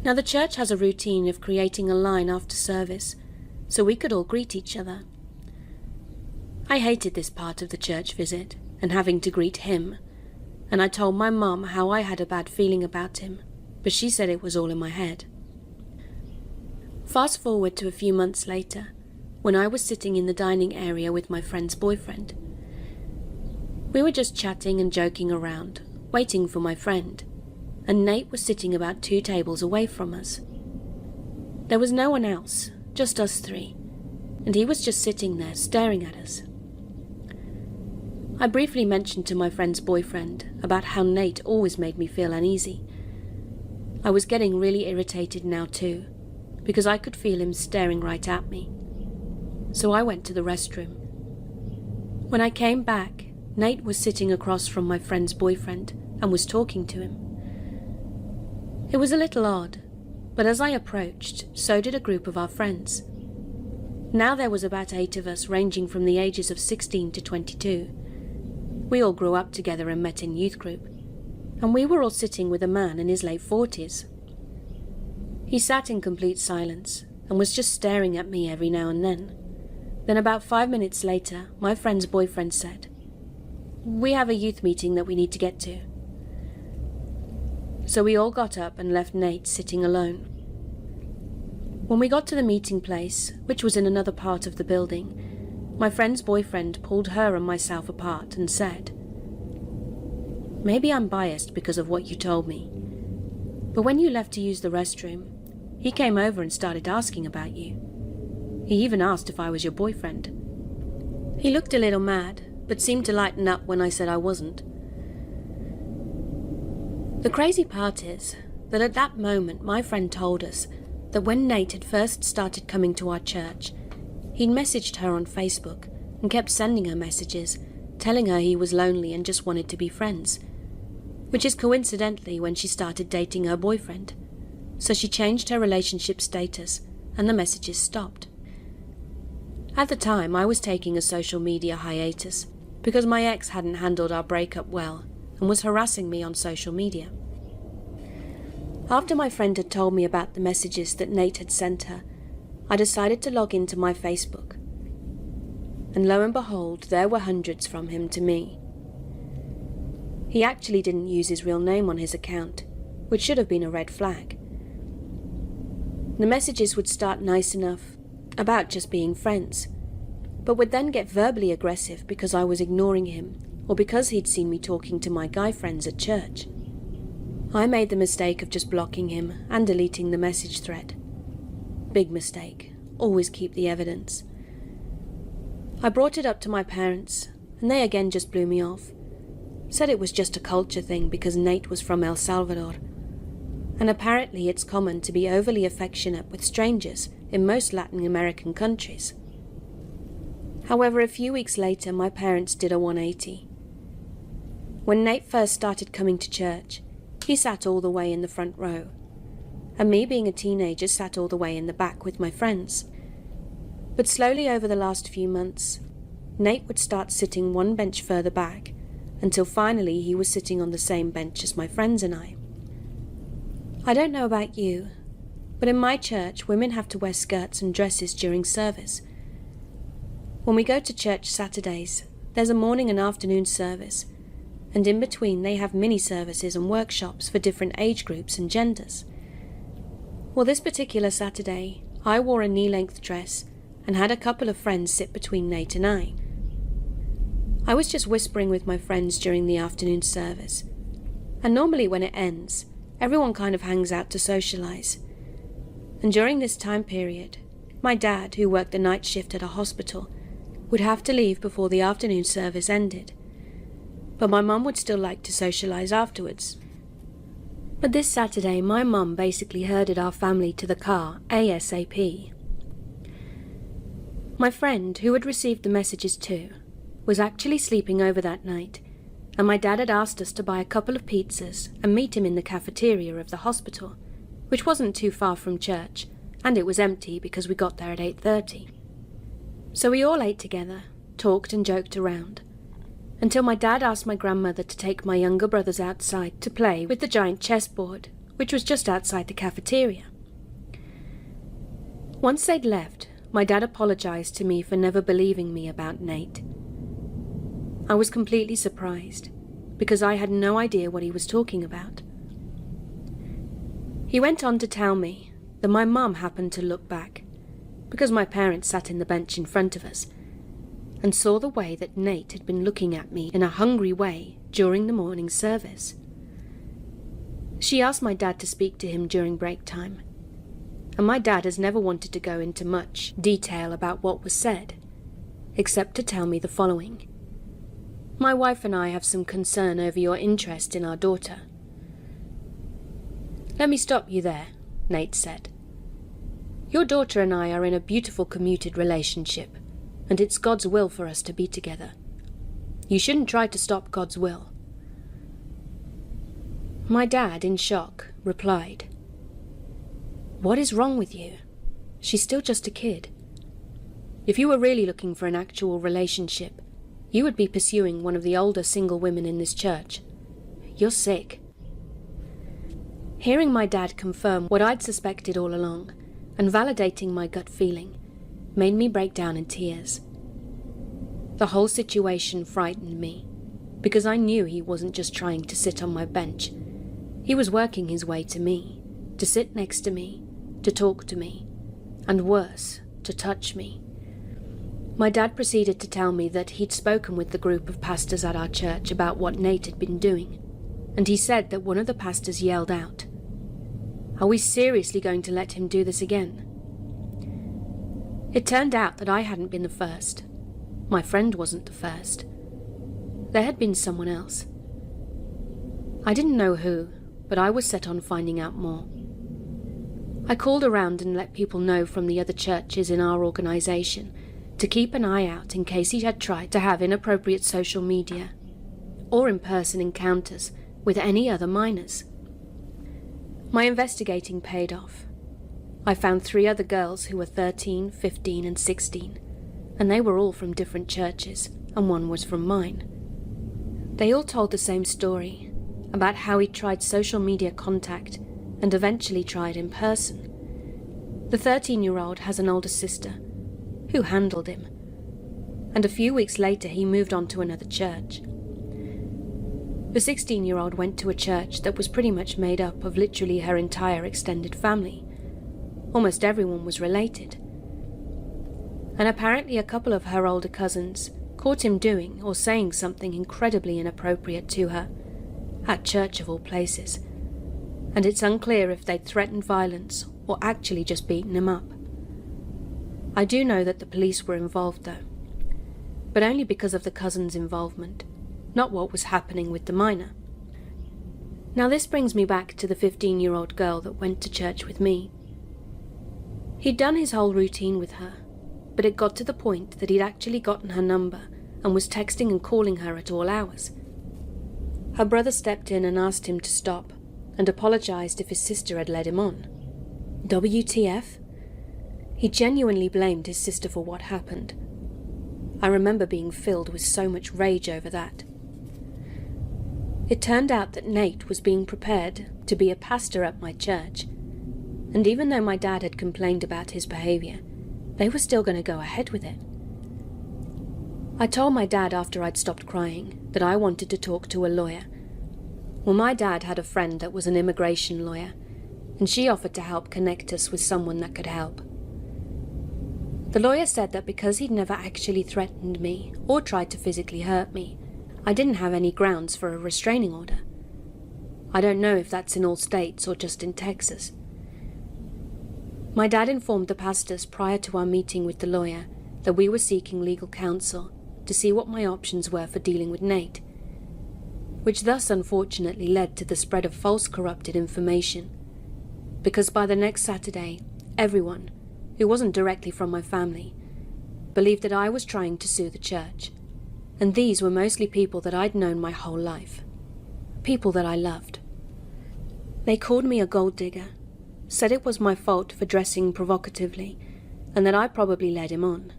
Now, the church has a routine of creating a line after service, so we could all greet each other. I hated this part of the church visit, and having to greet him, and I told my mum how I had a bad feeling about him, but she said it was all in my head. Fast forward to a few months later, when I was sitting in the dining area with my friend's boyfriend. We were just chatting and joking around, waiting for my friend, and Nate was sitting about 2 tables away from us. There was no one else, just us 3, and he was just sitting there staring at us. I briefly mentioned to my friend's boyfriend about how Nate always made me feel uneasy. I was getting really irritated now too, because I could feel him staring right at me. So I went to the restroom. When I came back, Nate was sitting across from my friend's boyfriend and was talking to him. It was a little odd, but as I approached, so did a group of our friends. Now there was about 8 of us, ranging from the ages of 16 to 22. We all grew up together and met in youth group, and we were all sitting with a man in his late 40s. He sat in complete silence and was just staring at me every now and then. Then about 5 minutes later, my friend's boyfriend said, "We have a youth meeting that we need to get to." So we all got up and left Nate sitting alone. When we got to the meeting place, which was in another part of the building, my friend's boyfriend pulled her and myself apart and said, "Maybe I'm biased because of what you told me, but when you left to use the restroom, he came over and started asking about you. He even asked if I was your boyfriend. He looked a little mad, but seemed to lighten up when I said I wasn't." The crazy part is that at that moment my friend told us that when Nate had first started coming to our church, he'd messaged her on Facebook and kept sending her messages, telling her he was lonely and just wanted to be friends, which is coincidentally when she started dating her boyfriend. So she changed her relationship status and the messages stopped. At the time, I was taking a social media hiatus because my ex hadn't handled our breakup well and was harassing me on social media. After my friend had told me about the messages that Nate had sent her, I decided to log into my Facebook. And lo and behold, there were hundreds from him to me. He actually didn't use his real name on his account, which should have been a red flag. The messages would start nice enough, about just being friends, but would then get verbally aggressive because I was ignoring him, or because he'd seen me talking to my guy friends at church. I made the mistake of just blocking him and deleting the message thread. Big mistake. Always keep the evidence. I brought it up to my parents, and they again just blew me off. Said it was just a culture thing because Nate was from El Salvador, and apparently it's common to be overly affectionate with strangers in most Latin American countries. However, a few weeks later, my parents did a 180. When Nate first started coming to church, he sat all the way in the front row, and me being a teenager sat all the way in the back with my friends. But slowly over the last few months, Nate would start sitting one bench further back, until finally he was sitting on the same bench as my friends and I. I don't know about you, but in my church women have to wear skirts and dresses during service. When we go to church Saturdays, there's a morning and afternoon service, and in between they have mini services and workshops for different age groups and genders. Well, this particular Saturday, I wore a knee-length dress and had a couple of friends sit between Nate and I. I was just whispering with my friends during the afternoon service, and normally when it ends, everyone kind of hangs out to socialize. And during this time period, my dad, who worked the night shift at a hospital, would have to leave before the afternoon service ended. But my mum would still like to socialize afterwards. But this Saturday, my mum basically herded our family to the car ASAP. My friend, who had received the messages too, was actually sleeping over that night, and my dad had asked us to buy a couple of pizzas and meet him in the cafeteria of the hospital, which wasn't too far from church, and it was empty because we got there at 8:30. So we all ate together, talked and joked around, until my dad asked my grandmother to take my younger brothers outside to play with the giant chessboard, which was just outside the cafeteria. Once they'd left, my dad apologized to me for never believing me about Nate. I was completely surprised, because I had no idea what he was talking about. He went on to tell me that my mum happened to look back, because my parents sat in the bench in front of us, and saw the way that Nate had been looking at me in a hungry way during the morning service. She asked my dad to speak to him during break time, and my dad has never wanted to go into much detail about what was said, except to tell me the following. My wife and I have some concern over your interest in our daughter. Let me stop you there, Nate said. Your daughter and I are in a beautiful commuted relationship, and it's God's will for us to be together. You shouldn't try to stop God's will. My dad, in shock, replied, What is wrong with you? She's still just a kid. If you were really looking for an actual relationship, you would be pursuing one of the older single women in this church. You're sick. Hearing my dad confirm what I'd suspected all along, and validating my gut feeling, made me break down in tears. The whole situation frightened me, because I knew he wasn't just trying to sit on my bench. He was working his way to me, to sit next to me, to talk to me, and worse, to touch me. My dad proceeded to tell me that he'd spoken with the group of pastors at our church about what Nate had been doing, and he said that one of the pastors yelled out, Are we seriously going to let him do this again? It turned out that I hadn't been the first. My friend wasn't the first. There had been someone else. I didn't know who, but I was set on finding out more. I called around and let people know from the other churches in our organization to keep an eye out in case he had tried to have inappropriate social media or in-person encounters with any other minors. My investigating paid off. I found 3 other girls who were 13, 15, and 16, and they were all from different churches, and one was from mine. They all told the same story, about how he tried social media contact and eventually tried in person. The 13-year-old has an older sister, who handled him, and a few weeks later he moved on to another church. The 16-year-old went to a church that was pretty much made up of literally her entire extended family. Almost everyone was related. And apparently a couple of her older cousins caught him doing or saying something incredibly inappropriate to her, at church of all places, and it's unclear if they'd threatened violence or actually just beaten him up. I do know that the police were involved though, but only because of the cousin's involvement, not what was happening with the minor. Now this brings me back to the 15-year-old girl that went to church with me. He'd done his whole routine with her, but it got to the point that he'd actually gotten her number and was texting and calling her at all hours. Her brother stepped in and asked him to stop, and apologized if his sister had led him on. WTF? He genuinely blamed his sister for what happened. I remember being filled with so much rage over that. It turned out that Nate was being prepared to be a pastor at my church, and even though my dad had complained about his behavior, they were still going to go ahead with it. I told my dad after I'd stopped crying that I wanted to talk to a lawyer. Well, my dad had a friend that was an immigration lawyer, and she offered to help connect us with someone that could help. The lawyer said that because he'd never actually threatened me or tried to physically hurt me, I didn't have any grounds for a restraining order. I don't know if that's in all states or just in Texas. My dad informed the pastors prior to our meeting with the lawyer that we were seeking legal counsel to see what my options were for dealing with Nate, which thus unfortunately led to the spread of false corrupted information, because by the next Saturday, everyone, who wasn't directly from my family, believed that I was trying to sue the church, and these were mostly people that I'd known my whole life, people that I loved. They called me a gold digger, said it was my fault for dressing provocatively, and that I probably led him on.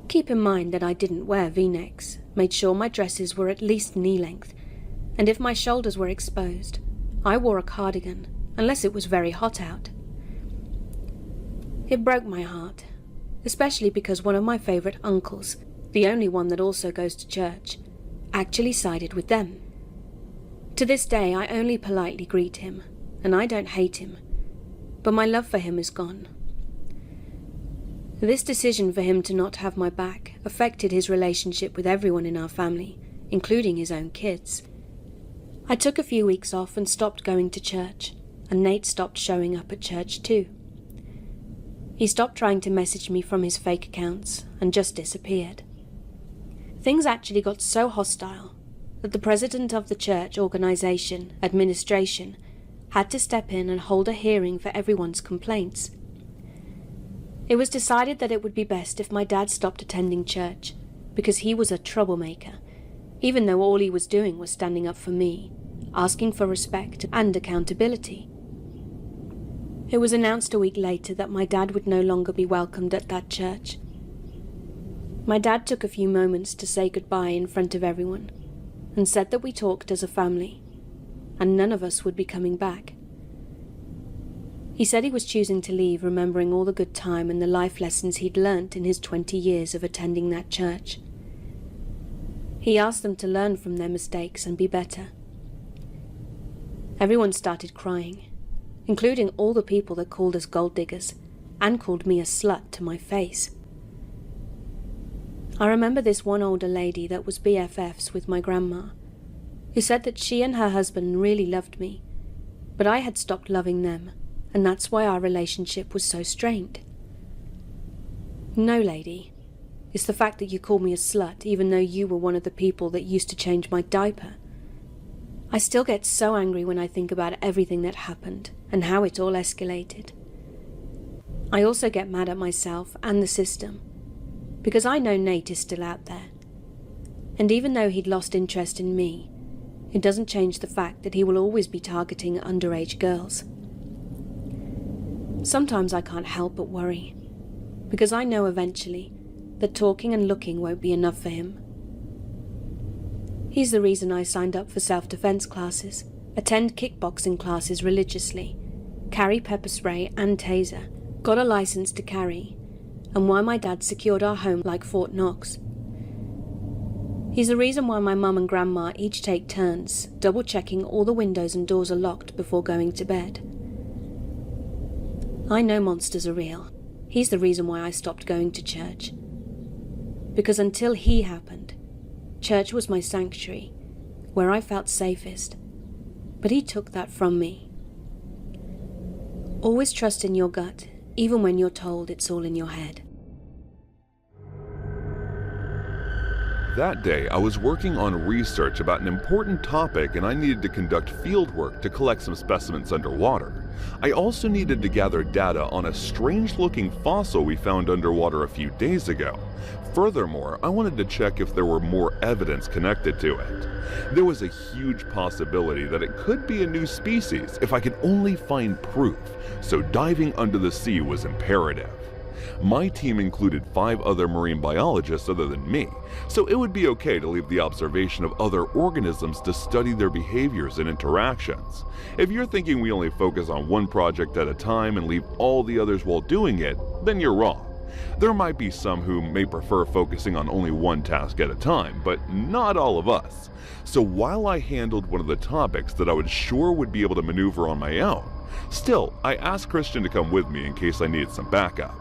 Keep in mind that I didn't wear V-necks, made sure my dresses were at least knee-length, and if my shoulders were exposed, I wore a cardigan, unless it was very hot out. It broke my heart, especially because one of my favourite uncles, the only one that also goes to church, actually sided with them. To this day, I only politely greet him, and I don't hate him, but my love for him is gone. This decision for him to not have my back affected his relationship with everyone in our family, including his own kids. I took a few weeks off and stopped going to church, and Nate stopped showing up at church too. He stopped trying to message me from his fake accounts and just disappeared. Things actually got so hostile that the president of the church organization administration had to step in and hold a hearing for everyone's complaints. It was decided that it would be best if my dad stopped attending church, because he was a troublemaker, even though all he was doing was standing up for me, asking for respect and accountability. It was announced a week later that my dad would no longer be welcomed at that church. My dad took a few moments to say goodbye in front of everyone, and said that we talked as a family, and none of us would be coming back. He said he was choosing to leave, remembering all the good time and the life lessons he'd learnt in his 20 years of attending that church. He asked them to learn from their mistakes and be better. Everyone started crying, including all the people that called us gold diggers and called me a slut to my face. I remember this one older lady that was BFFs with my grandma, who said that she and her husband really loved me, but I had stopped loving them, and that's why our relationship was so strained. No, lady, it's the fact that you called me a slut even though you were one of the people that used to change my diaper. I still get so angry when I think about everything that happened and how it all escalated. I also get mad at myself and the system, because I know Nate is still out there. And even though he'd lost interest in me, it doesn't change the fact that he will always be targeting underage girls. Sometimes I can't help but worry, because I know eventually that talking and looking won't be enough for him. He's the reason I signed up for self-defense classes, attend kickboxing classes religiously, carry pepper spray and taser, got a license to carry, and why my dad secured our home like Fort Knox. He's the reason why my mum and grandma each take turns double-checking all the windows and doors are locked before going to bed. I know monsters are real. He's the reason why I stopped going to church. Because until he happened, church was my sanctuary, where I felt safest. But he took that from me. Always trust in your gut, even when you're told it's all in your head. That day, I was working on research about an important topic and I needed to conduct field work to collect some specimens underwater. I also needed to gather data on a strange-looking fossil we found underwater a few days ago. Furthermore, I wanted to check if there were more evidence connected to it. There was a huge possibility that it could be a new species if I could only find proof, so diving under the sea was imperative. My team included 5 other marine biologists other than me, so it would be okay to leave the observation of other organisms to study their behaviors and interactions. If you're thinking we only focus on one project at a time and leave all the others while doing it, then you're wrong. There might be some who may prefer focusing on only one task at a time, but not all of us. So while I handled one of the topics that I was sure would be able to maneuver on my own, still, I asked Christian to come with me in case I needed some backup.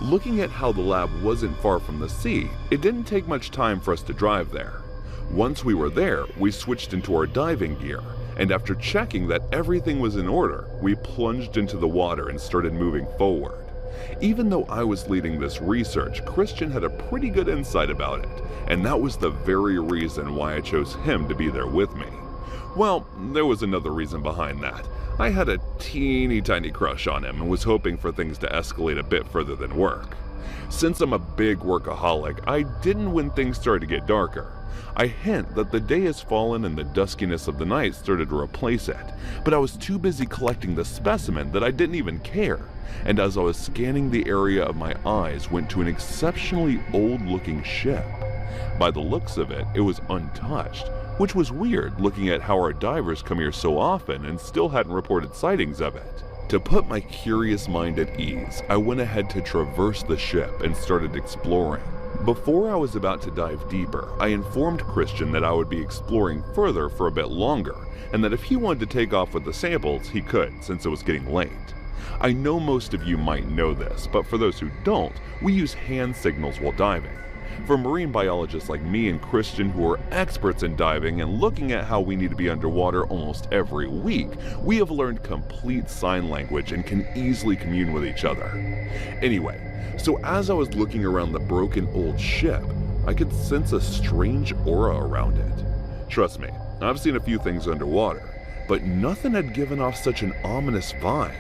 Looking at how the lab wasn't far from the sea, it didn't take much time for us to drive there. Once we were there, we switched into our diving gear, and after checking that everything was in order, we plunged into the water and started moving forward. Even though I was leading this research, Christian had a pretty good insight about it, and that was the very reason why I chose him to be there with me. Well, there was another reason behind that. I had a teeny tiny crush on him and was hoping for things to escalate a bit further than work. Since I'm a big workaholic, I didn't when things started to get darker. I hint that the day has fallen and the duskiness of the night started to replace it, but I was too busy collecting the specimen that I didn't even care, and as I was scanning the area, my eyes went to an exceptionally old-looking ship. By the looks of it, it was untouched, which was weird looking at how our divers come here so often and still hadn't reported sightings of it. To put my curious mind at ease, I went ahead to traverse the ship and started exploring. Before I was about to dive deeper, I informed Christian that I would be exploring further for a bit longer, and that if he wanted to take off with the samples, he could, since it was getting late. I know most of you might know this, but for those who don't, we use hand signals while diving. For marine biologists like me and Christian who are experts in diving and looking at how we need to be underwater almost every week, we have learned complete sign language and can easily commune with each other. Anyway, so as I was looking around the broken old ship, I could sense a strange aura around it. Trust me, I've seen a few things underwater, but nothing had given off such an ominous vibe.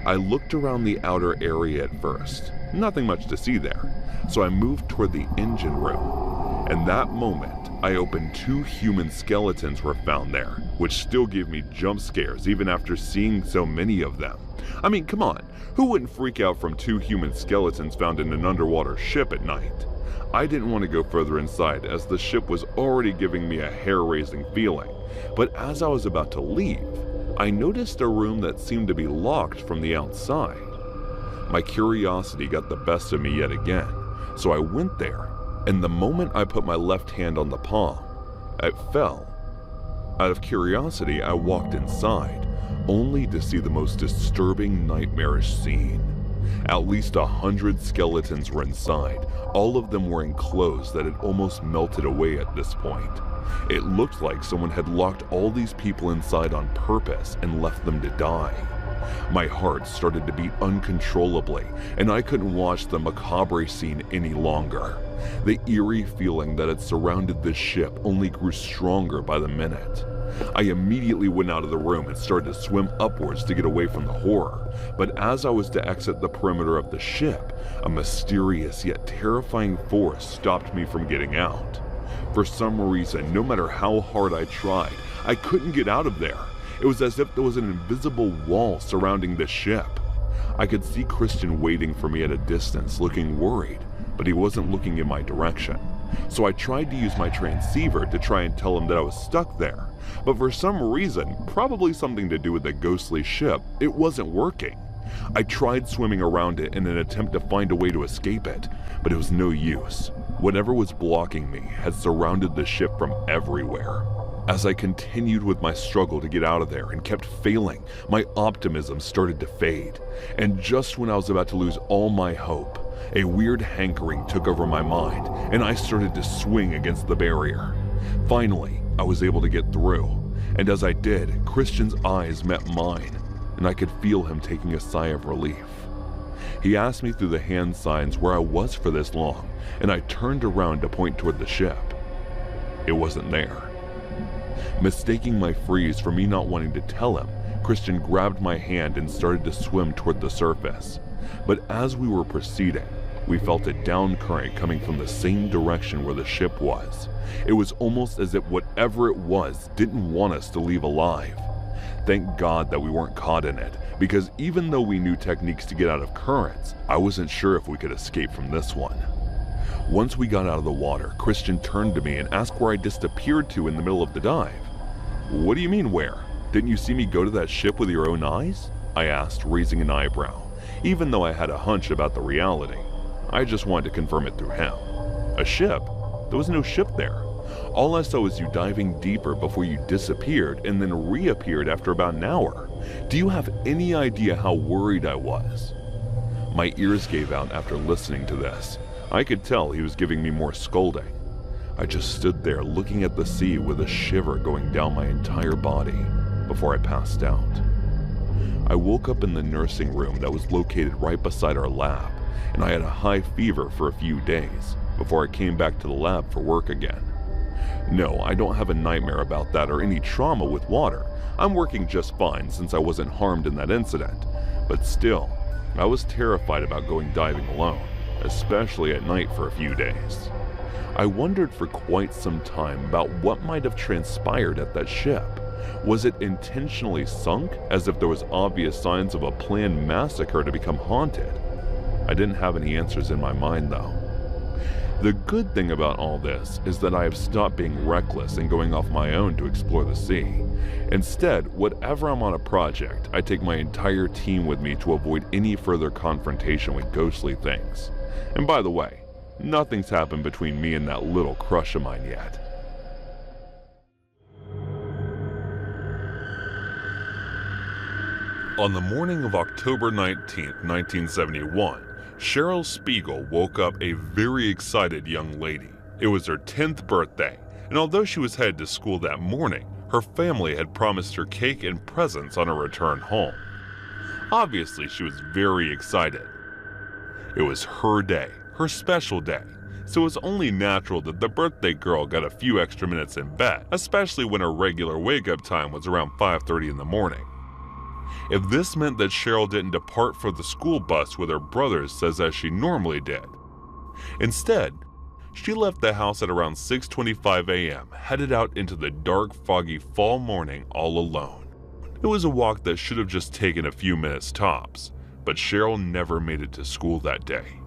I looked around the outer area at first, nothing much to see there, so I moved toward the engine room. And that moment, I opened 2 human skeletons were found there, which still gave me jump scares even after seeing so many of them. I mean, come on, who wouldn't freak out from 2 human skeletons found in an underwater ship at night? I didn't want to go further inside as the ship was already giving me a hair-raising feeling, but as I was about to leave, I noticed a room that seemed to be locked from the outside. My curiosity got the best of me yet again, so I went there, and the moment I put my left hand on the palm, it fell. Out of curiosity, I walked inside, only to see the most disturbing, nightmarish scene. At least 100 skeletons were inside, all of them wearing clothes that had almost melted away at this point. It looked like someone had locked all these people inside on purpose and left them to die. My heart started to beat uncontrollably, and I couldn't watch the macabre scene any longer. The eerie feeling that had surrounded the ship only grew stronger by the minute. I immediately went out of the room and started to swim upwards to get away from the horror, but as I was to exit the perimeter of the ship, a mysterious yet terrifying force stopped me from getting out. For some reason, no matter how hard I tried, I couldn't get out of there. It was as if there was an invisible wall surrounding the ship. I could see Christian waiting for me at a distance, looking worried, but he wasn't looking in my direction. So I tried to use my transceiver to try and tell him that I was stuck there, but for some reason, probably something to do with the ghostly ship, it wasn't working. I tried swimming around it in an attempt to find a way to escape it, but it was no use. Whatever was blocking me had surrounded the ship from everywhere. As I continued with my struggle to get out of there and kept failing, my optimism started to fade. And just when I was about to lose all my hope, a weird hankering took over my mind, and I started to swing against the barrier. Finally, I was able to get through, and as I did, Christian's eyes met mine, and I could feel him taking a sigh of relief. He asked me through the hand signs where I was for this long, and I turned around to point toward the ship. it wasn't there. Mistaking my freeze for me not wanting to tell him, Christian grabbed my hand and started to swim toward the surface. But as we were proceeding, we felt a down current coming from the same direction where the ship was. It was almost as if whatever it was didn't want us to leave alive. Thank God that we weren't caught in it, because even though we knew techniques to get out of currents, I wasn't sure if we could escape from this one. Once we got out of the water, Christian turned to me and asked where I disappeared to in the middle of the dive. "What do you mean where? Didn't you see me go to that ship with your own eyes?" I asked, raising an eyebrow, even though I had a hunch about the reality. I just wanted to confirm it through him. A ship? There was no ship there. All I saw was you diving deeper before you disappeared and then reappeared after about an hour. Do you have any idea how worried I was? My ears gave out after listening to this. I could tell he was giving me more scolding. I just stood there looking at the sea with a shiver going down my entire body before I passed out. I woke up in the nursing room that was located right beside our lab, and I had a high fever for a few days before I came back to the lab for work again. No, I don't have a nightmare about that or any trauma with water. I'm working just fine since I wasn't harmed in that incident. But still, I was terrified about going diving alone, especially at night for a few days. I wondered for quite some time about what might have transpired at that ship. Was it intentionally sunk, as if there was obvious signs of a planned massacre to become haunted? I didn't have any answers in my mind though. The good thing about all this is that I have stopped being reckless and going off my own to explore the sea. Instead, whenever I'm on a project, I take my entire team with me to avoid any further confrontation with ghostly things. And by the way, nothing's happened between me and that little crush of mine yet. On the morning of October 19th, 1971, Cheryl Spiegel woke up a very excited young lady. It was her 10th birthday, and although she was headed to school that morning, her family had promised her cake and presents on her return home. Obviously, she was very excited. It was her day, her special day, so it was only natural that the birthday girl got a few extra minutes in bed, especially when her regular wake-up time was around 5:30 in the morning. If this meant that Cheryl didn't depart for the school bus with her brothers as she normally did. Instead, she left the house at around 6:25 a.m., headed out into the dark, foggy fall morning all alone. It was a walk that should have just taken a few minutes tops, but Cheryl never made it to school that day.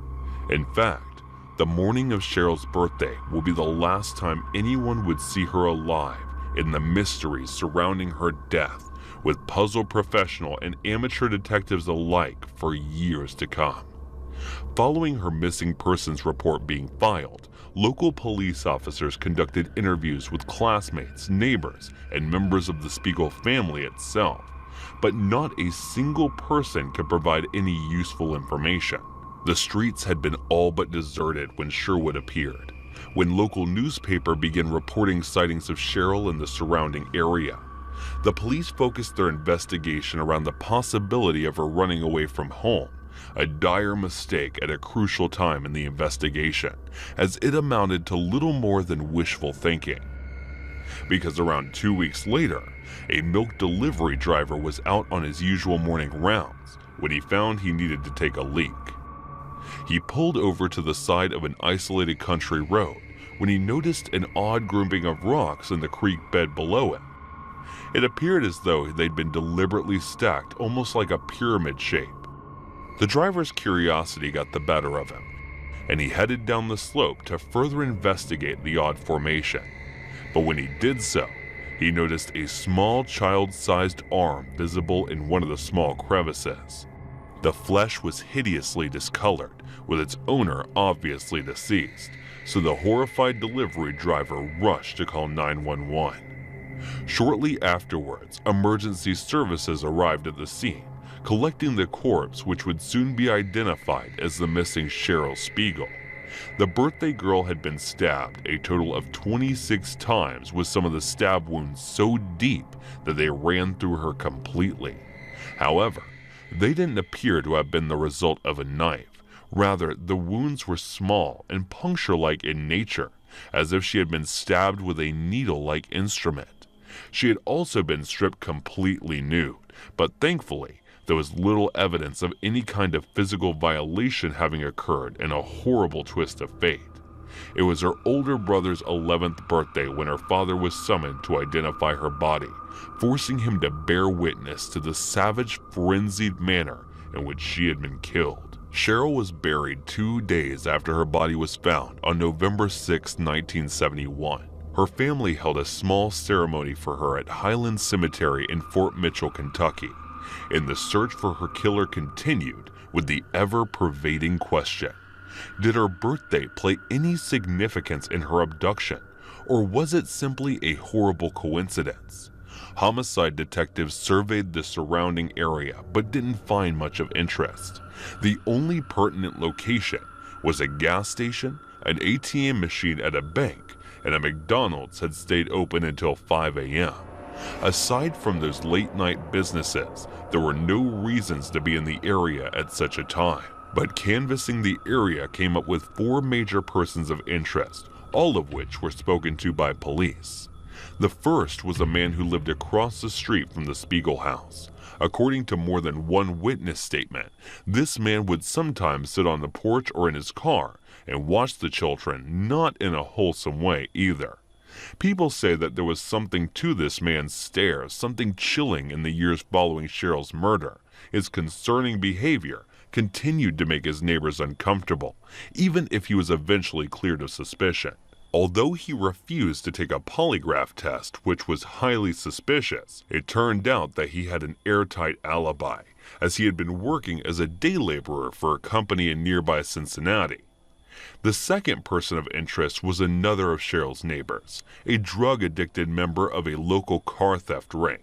In fact, the morning of Cheryl's birthday will be the last time anyone would see her alive in the mysteries surrounding her death, with puzzle professional and amateur detectives alike for years to come. Following her missing persons report being filed, local police officers conducted interviews with classmates, neighbors, and members of the Spiegel family itself, but not a single person could provide any useful information. The streets had been all but deserted when Sherwood appeared, when local newspaper began reporting sightings of Cheryl in the surrounding area. The police focused their investigation around the possibility of her running away from home, a dire mistake at a crucial time in the investigation, as it amounted to little more than wishful thinking. Because around 2 weeks later, a milk delivery driver was out on his usual morning rounds when he found he needed to take a leak. He pulled over to the side of an isolated country road when he noticed an odd grouping of rocks in the creek bed below him. It appeared as though they'd been deliberately stacked almost like a pyramid shape. The driver's curiosity got the better of him, and he headed down the slope to further investigate the odd formation. But when he did so, he noticed a small child-sized arm visible in one of the small crevices. The flesh was hideously discolored, with its owner obviously deceased, so the horrified delivery driver rushed to call 911. Shortly afterwards, emergency services arrived at the scene, collecting the corpse, which would soon be identified as the missing Cheryl Spiegel. The birthday girl had been stabbed a total of 26 times, with some of the stab wounds so deep that they ran through her completely. However, they didn't appear to have been the result of a knife. Rather, the wounds were small and puncture-like in nature, as if she had been stabbed with a needle-like instrument. She had also been stripped completely nude, but thankfully, there was little evidence of any kind of physical violation having occurred in a horrible twist of fate. It was her older brother's 11th birthday when her father was summoned to identify her body, forcing him to bear witness to the savage, frenzied manner in which she had been killed. Cheryl was buried 2 days after her body was found on November 6, 1971. Her family held a small ceremony for her at Highland Cemetery in Fort Mitchell, Kentucky, and the search for her killer continued with the ever-pervading question: did her birthday play any significance in her abduction, or was it simply a horrible coincidence? Homicide detectives surveyed the surrounding area but didn't find much of interest. The only pertinent location was a gas station, an ATM machine at a bank, and a McDonald's had stayed open until 5 a.m. Aside from those late-night businesses, there were no reasons to be in the area at such a time. But canvassing the area came up with 4 major persons of interest, all of which were spoken to by police. The first was a man who lived across the street from the Spiegel house. According to more than one witness statement, this man would sometimes sit on the porch or in his car and watch the children, not in a wholesome way either. People say that there was something to this man's stare, something chilling in the years following Cheryl's murder. His concerning behavior continued to make his neighbors uncomfortable, even if he was eventually cleared of suspicion. Although he refused to take a polygraph test, which was highly suspicious, it turned out that he had an airtight alibi, as he had been working as a day laborer for a company in nearby Cincinnati. The second person of interest was another of Cheryl's neighbors, a drug-addicted member of a local car theft ring.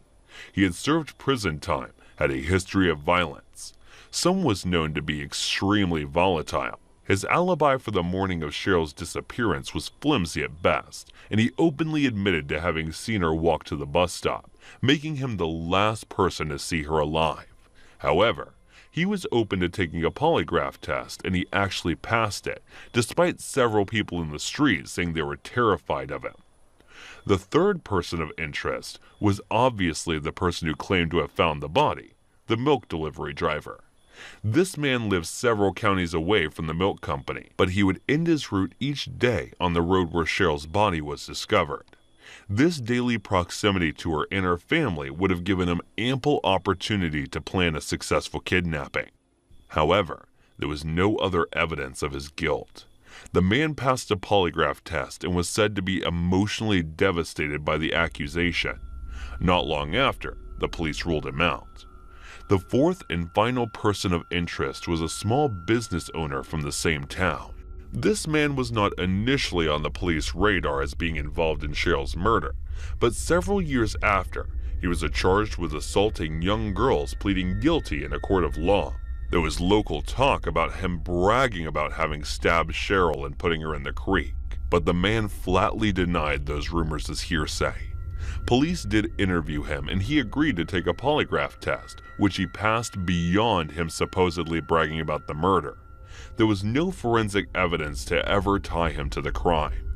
He had served prison time, had a history of violence. Some was known to be extremely volatile. His alibi for the morning of Cheryl's disappearance was flimsy at best, and he openly admitted to having seen her walk to the bus stop, making him the last person to see her alive. However, he was open to taking a polygraph test, and he actually passed it, despite several people in the street saying they were terrified of him. The third person of interest was obviously the person who claimed to have found the body, the milk delivery driver. This man lived several counties away from the milk company, but he would end his route each day on the road where Cheryl's body was discovered. This daily proximity to her and her family would have given him ample opportunity to plan a successful kidnapping. However, there was no other evidence of his guilt. The man passed a polygraph test and was said to be emotionally devastated by the accusation. Not long after, the police ruled him out. The fourth and final person of interest was a small business owner from the same town. This man was not initially on the police radar as being involved in Cheryl's murder, but several years after, he was charged with assaulting young girls, pleading guilty in a court of law. There was local talk about him bragging about having stabbed Cheryl and putting her in the creek, but the man flatly denied those rumors as hearsay. Police did interview him, and he agreed to take a polygraph test, which he passed beyond him supposedly bragging about the murder. There was no forensic evidence to ever tie him to the crime.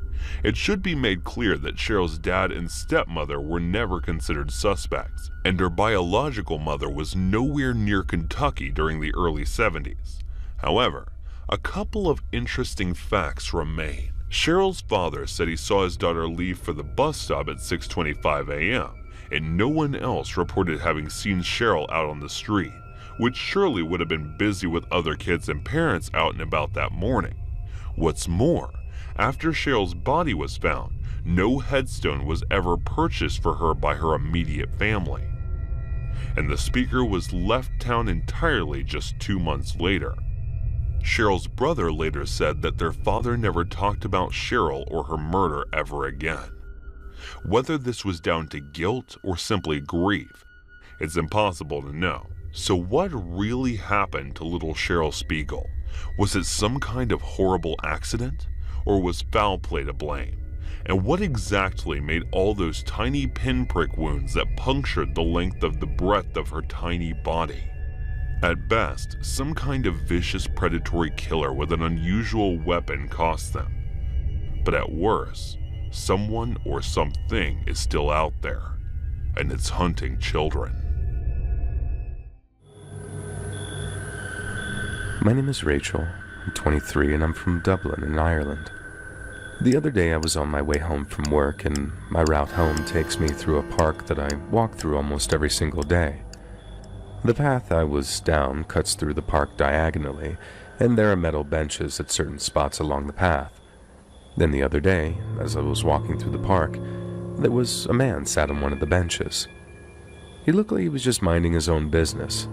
It should be made clear that Cheryl's dad and stepmother were never considered suspects, and her biological mother was nowhere near Kentucky during the early 70s. However, a couple of interesting facts remain. Cheryl's father said he saw his daughter leave for the bus stop at 6:25 a.m., and no one else reported having seen Cheryl out on the street, which surely would have been busy with other kids and parents out and about that morning. What's more, after Cheryl's body was found, no headstone was ever purchased for her by her immediate family. And the speaker was left town entirely just 2 months later. Cheryl's brother later said that their father never talked about Cheryl or her murder ever again. Whether this was down to guilt or simply grief, it's impossible to know. So what really happened to little Cheryl Spiegel? Was it some kind of horrible accident? Or was foul play to blame? And what exactly made all those tiny pinprick wounds that punctured the length of the breadth of her tiny body? At best, some kind of vicious predatory killer with an unusual weapon cost them. But at worst, someone or something is still out there, and it's hunting children. My name is Rachel. I'm 23 and I'm from Dublin in Ireland. The other day I was on my way home from work, and my route home takes me through a park that I walk through almost every single day. The path I was down cuts through the park diagonally, and there are metal benches at certain spots along the path. Then the other day, as I was walking through the park, there was a man sat on one of the benches. He looked like he was just minding his own business.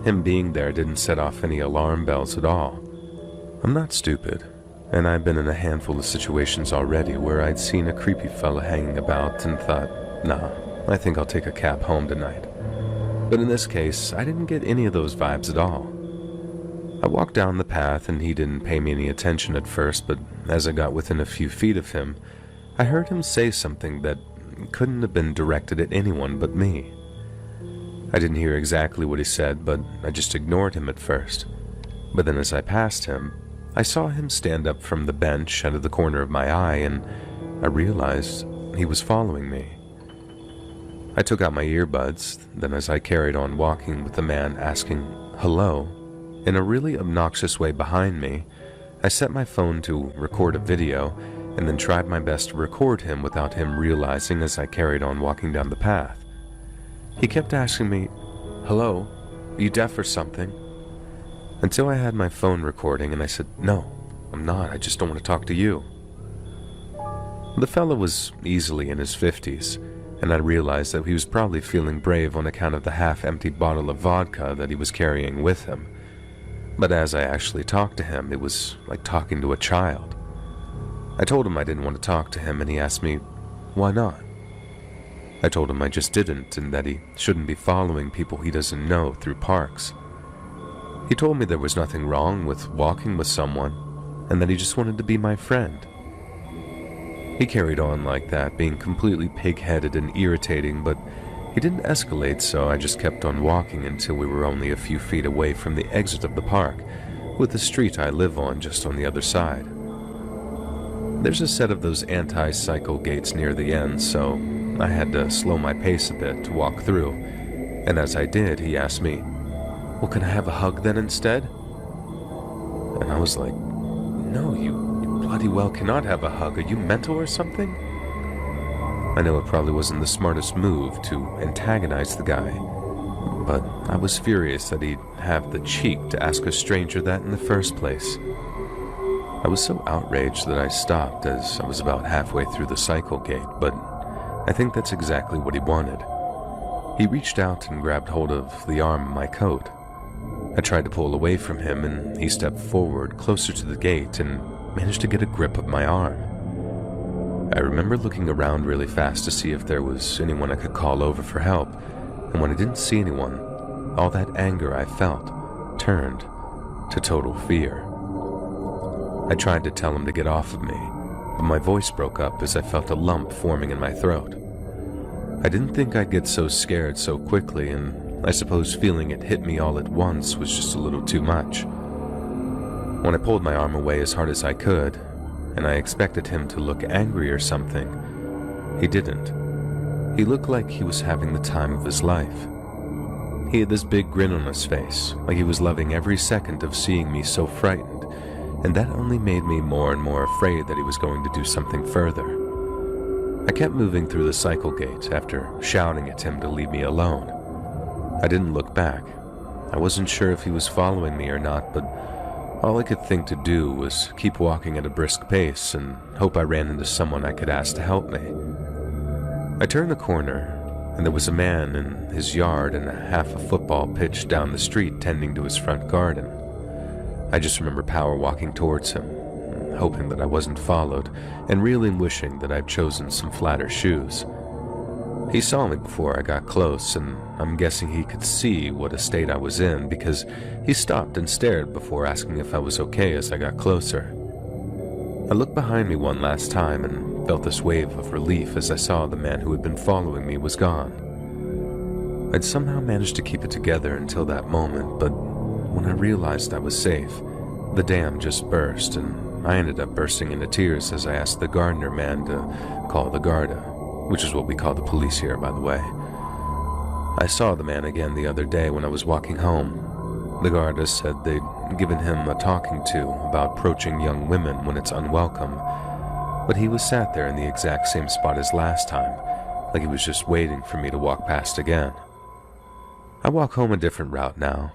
Him being there didn't set off any alarm bells at all. I'm not stupid, and I've been in a handful of situations already where I'd seen a creepy fella hanging about and thought, nah, I think I'll take a cab home tonight. But in this case, I didn't get any of those vibes at all. I walked down the path and he didn't pay me any attention at first, but as I got within a few feet of him, I heard him say something that couldn't have been directed at anyone but me. I didn't hear exactly what he said, but I just ignored him at first. But then as I passed him, I saw him stand up from the bench out of the corner of my eye, and I realized he was following me. I took out my earbuds, then as I carried on walking with the man asking hello in a really obnoxious way behind me, I set my phone to record a video and then tried my best to record him without him realizing as I carried on walking down the path. He kept asking me, "Hello, are you deaf or something?" Until I had my phone recording and I said, "No, I'm not, I just don't want to talk to you." The fellow was easily in his 50s, and I realized that he was probably feeling brave on account of the half-empty bottle of vodka that he was carrying with him. But as I actually talked to him, it was like talking to a child. I told him I didn't want to talk to him, and he asked me, "Why not?" I told him I just didn't, and that he shouldn't be following people he doesn't know through parks. He told me there was nothing wrong with walking with someone, and that he just wanted to be my friend. He carried on like that, being completely pig-headed and irritating, but he didn't escalate, so I just kept on walking until we were only a few feet away from the exit of the park, with the street I live on just on the other side. There's a set of those anti-cycle gates near the end, so I had to slow my pace a bit to walk through, and as I did, he asked me, "Well, can I have a hug then instead?" And I was like, "No, you bloody well cannot have a hug. Are you mental or something?" I know it probably wasn't the smartest move to antagonize the guy, but I was furious that he'd have the cheek to ask a stranger that in the first place. I was so outraged that I stopped as I was about halfway through the cycle gate, but I think that's exactly what he wanted. He reached out and grabbed hold of the arm of my coat. I tried to pull away from him, and he stepped forward closer to the gate and managed to get a grip of my arm. I remember looking around really fast to see if there was anyone I could call over for help, and when I didn't see anyone, all that anger I felt turned to total fear. I tried to tell him to get off of me, but my voice broke up as I felt a lump forming in my throat. I didn't think I'd get so scared so quickly, and I suppose feeling it hit me all at once was just a little too much. When I pulled my arm away as hard as I could, and I expected him to look angry or something, he didn't. He looked like he was having the time of his life. He had this big grin on his face, like he was loving every second of seeing me so frightened, and that only made me more and more afraid that he was going to do something further. I kept moving through the cycle gate after shouting at him to leave me alone. I didn't look back. I wasn't sure if he was following me or not, but all I could think to do was keep walking at a brisk pace and hope I ran into someone I could ask to help me. I turned the corner, and there was a man in his yard and half a football pitch down the street tending to his front garden. I just remember power walking towards him, hoping that I wasn't followed, and really wishing that I'd chosen some flatter shoes. He saw me before I got close, and I'm guessing he could see what a state I was in because he stopped and stared before asking if I was okay as I got closer. I looked behind me one last time and felt this wave of relief as I saw the man who had been following me was gone. I'd somehow managed to keep it together until that moment, but when I realized I was safe, the dam just burst and I ended up bursting into tears as I asked the gardener man to call the Garda, which is what we call the police here, by the way. I saw the man again the other day when I was walking home. The Garda said they'd given him a talking to about approaching young women when it's unwelcome, but he was sat there in the exact same spot as last time, like he was just waiting for me to walk past again. I walk home a different route now.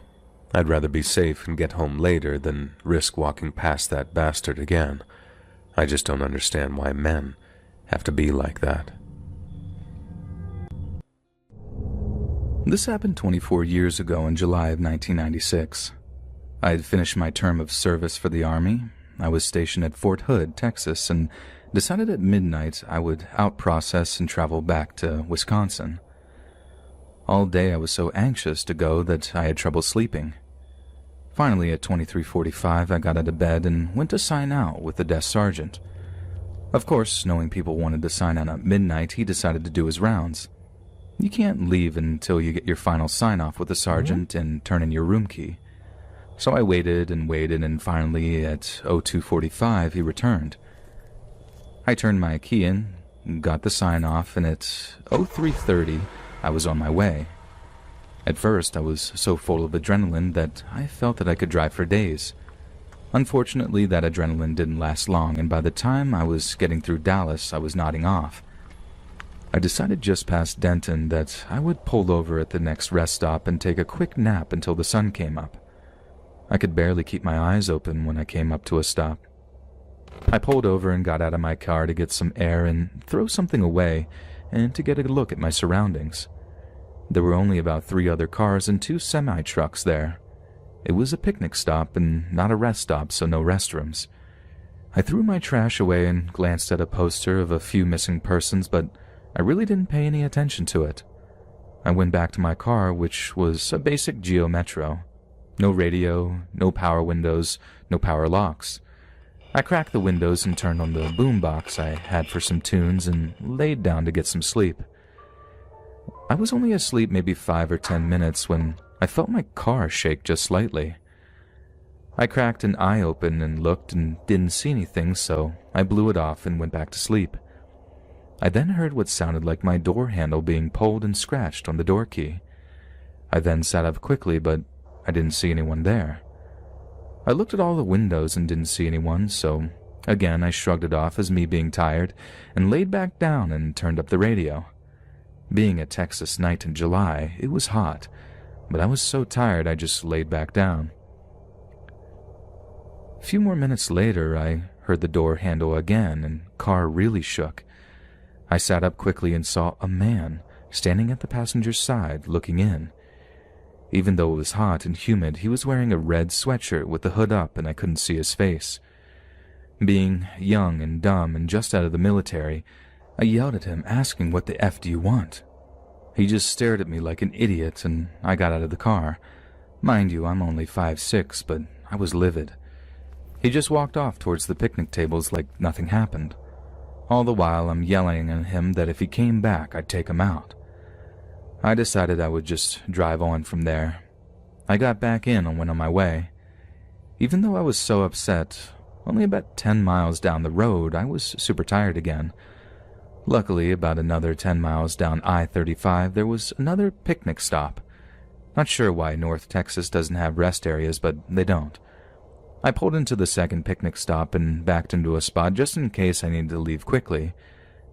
I'd rather be safe and get home later than risk walking past that bastard again. I just don't understand why men have to be like that. This happened 24 years ago in July of 1996. I had finished my term of service for the Army. I was stationed at Fort Hood, Texas, and decided at midnight I would out-process and travel back to Wisconsin. All day I was so anxious to go that I had trouble sleeping. Finally, at 23:45, I got out of bed and went to sign out with the desk sergeant. Of course, knowing people wanted to sign out at midnight, he decided to do his rounds. You can't leave until you get your final sign-off with the sergeant and turn in your room key. So I waited, and finally, at 02:45, he returned. I turned my key in, got the sign-off, and at 03:30, I was on my way. At first, I was so full of adrenaline that I felt that I could drive for days. Unfortunately, that adrenaline didn't last long, and by the time I was getting through Dallas, I was nodding off. I decided just past Denton that I would pull over at the next rest stop and take a quick nap until the sun came up. I could barely keep my eyes open when I came up to a stop. I pulled over and got out of my car to get some air and throw something away, and to get a look at my surroundings. There were only about 3 other cars and 2 semi-trucks there. It was a picnic stop and not a rest stop, so no restrooms. I threw my trash away and glanced at a poster of a few missing persons, but I really didn't pay any attention to it. I went back to my car, which was a basic Geo Metro. No radio, no power windows, no power locks. I cracked the windows and turned on the boombox I had for some tunes and laid down to get some sleep. I was only asleep maybe 5 or 10 minutes when I felt my car shake just slightly. I cracked an eye open and looked and didn't see anything, so I blew it off and went back to sleep. I then heard what sounded like my door handle being pulled and scratched on the door key. I then sat up quickly, but I didn't see anyone there. I looked at all the windows and didn't see anyone, so again I shrugged it off as me being tired and laid back down and turned up the radio. Being a Texas night in July, it was hot, but I was so tired I just laid back down. A few more minutes later, I heard the door handle again and car really shook. I sat up quickly and saw a man standing at the passenger's side looking in. Even though it was hot and humid, he was wearing a red sweatshirt with the hood up and I couldn't see his face. Being young and dumb and just out of the military, I yelled at him asking what the F do you want? He just stared at me like an idiot and I got out of the car. Mind you, I'm only 5'6", but I was livid. He just walked off towards the picnic tables like nothing happened. All the while I'm yelling at him that if he came back, I'd take him out. I decided I would just drive on from there. I got back in and went on my way. Even though I was so upset, only about 10 miles down the road, I was super tired again. Luckily, about another 10 miles down I-35, there was another picnic stop. Not sure why North Texas doesn't have rest areas, but they don't. I pulled into the second picnic stop and backed into a spot just in case I needed to leave quickly.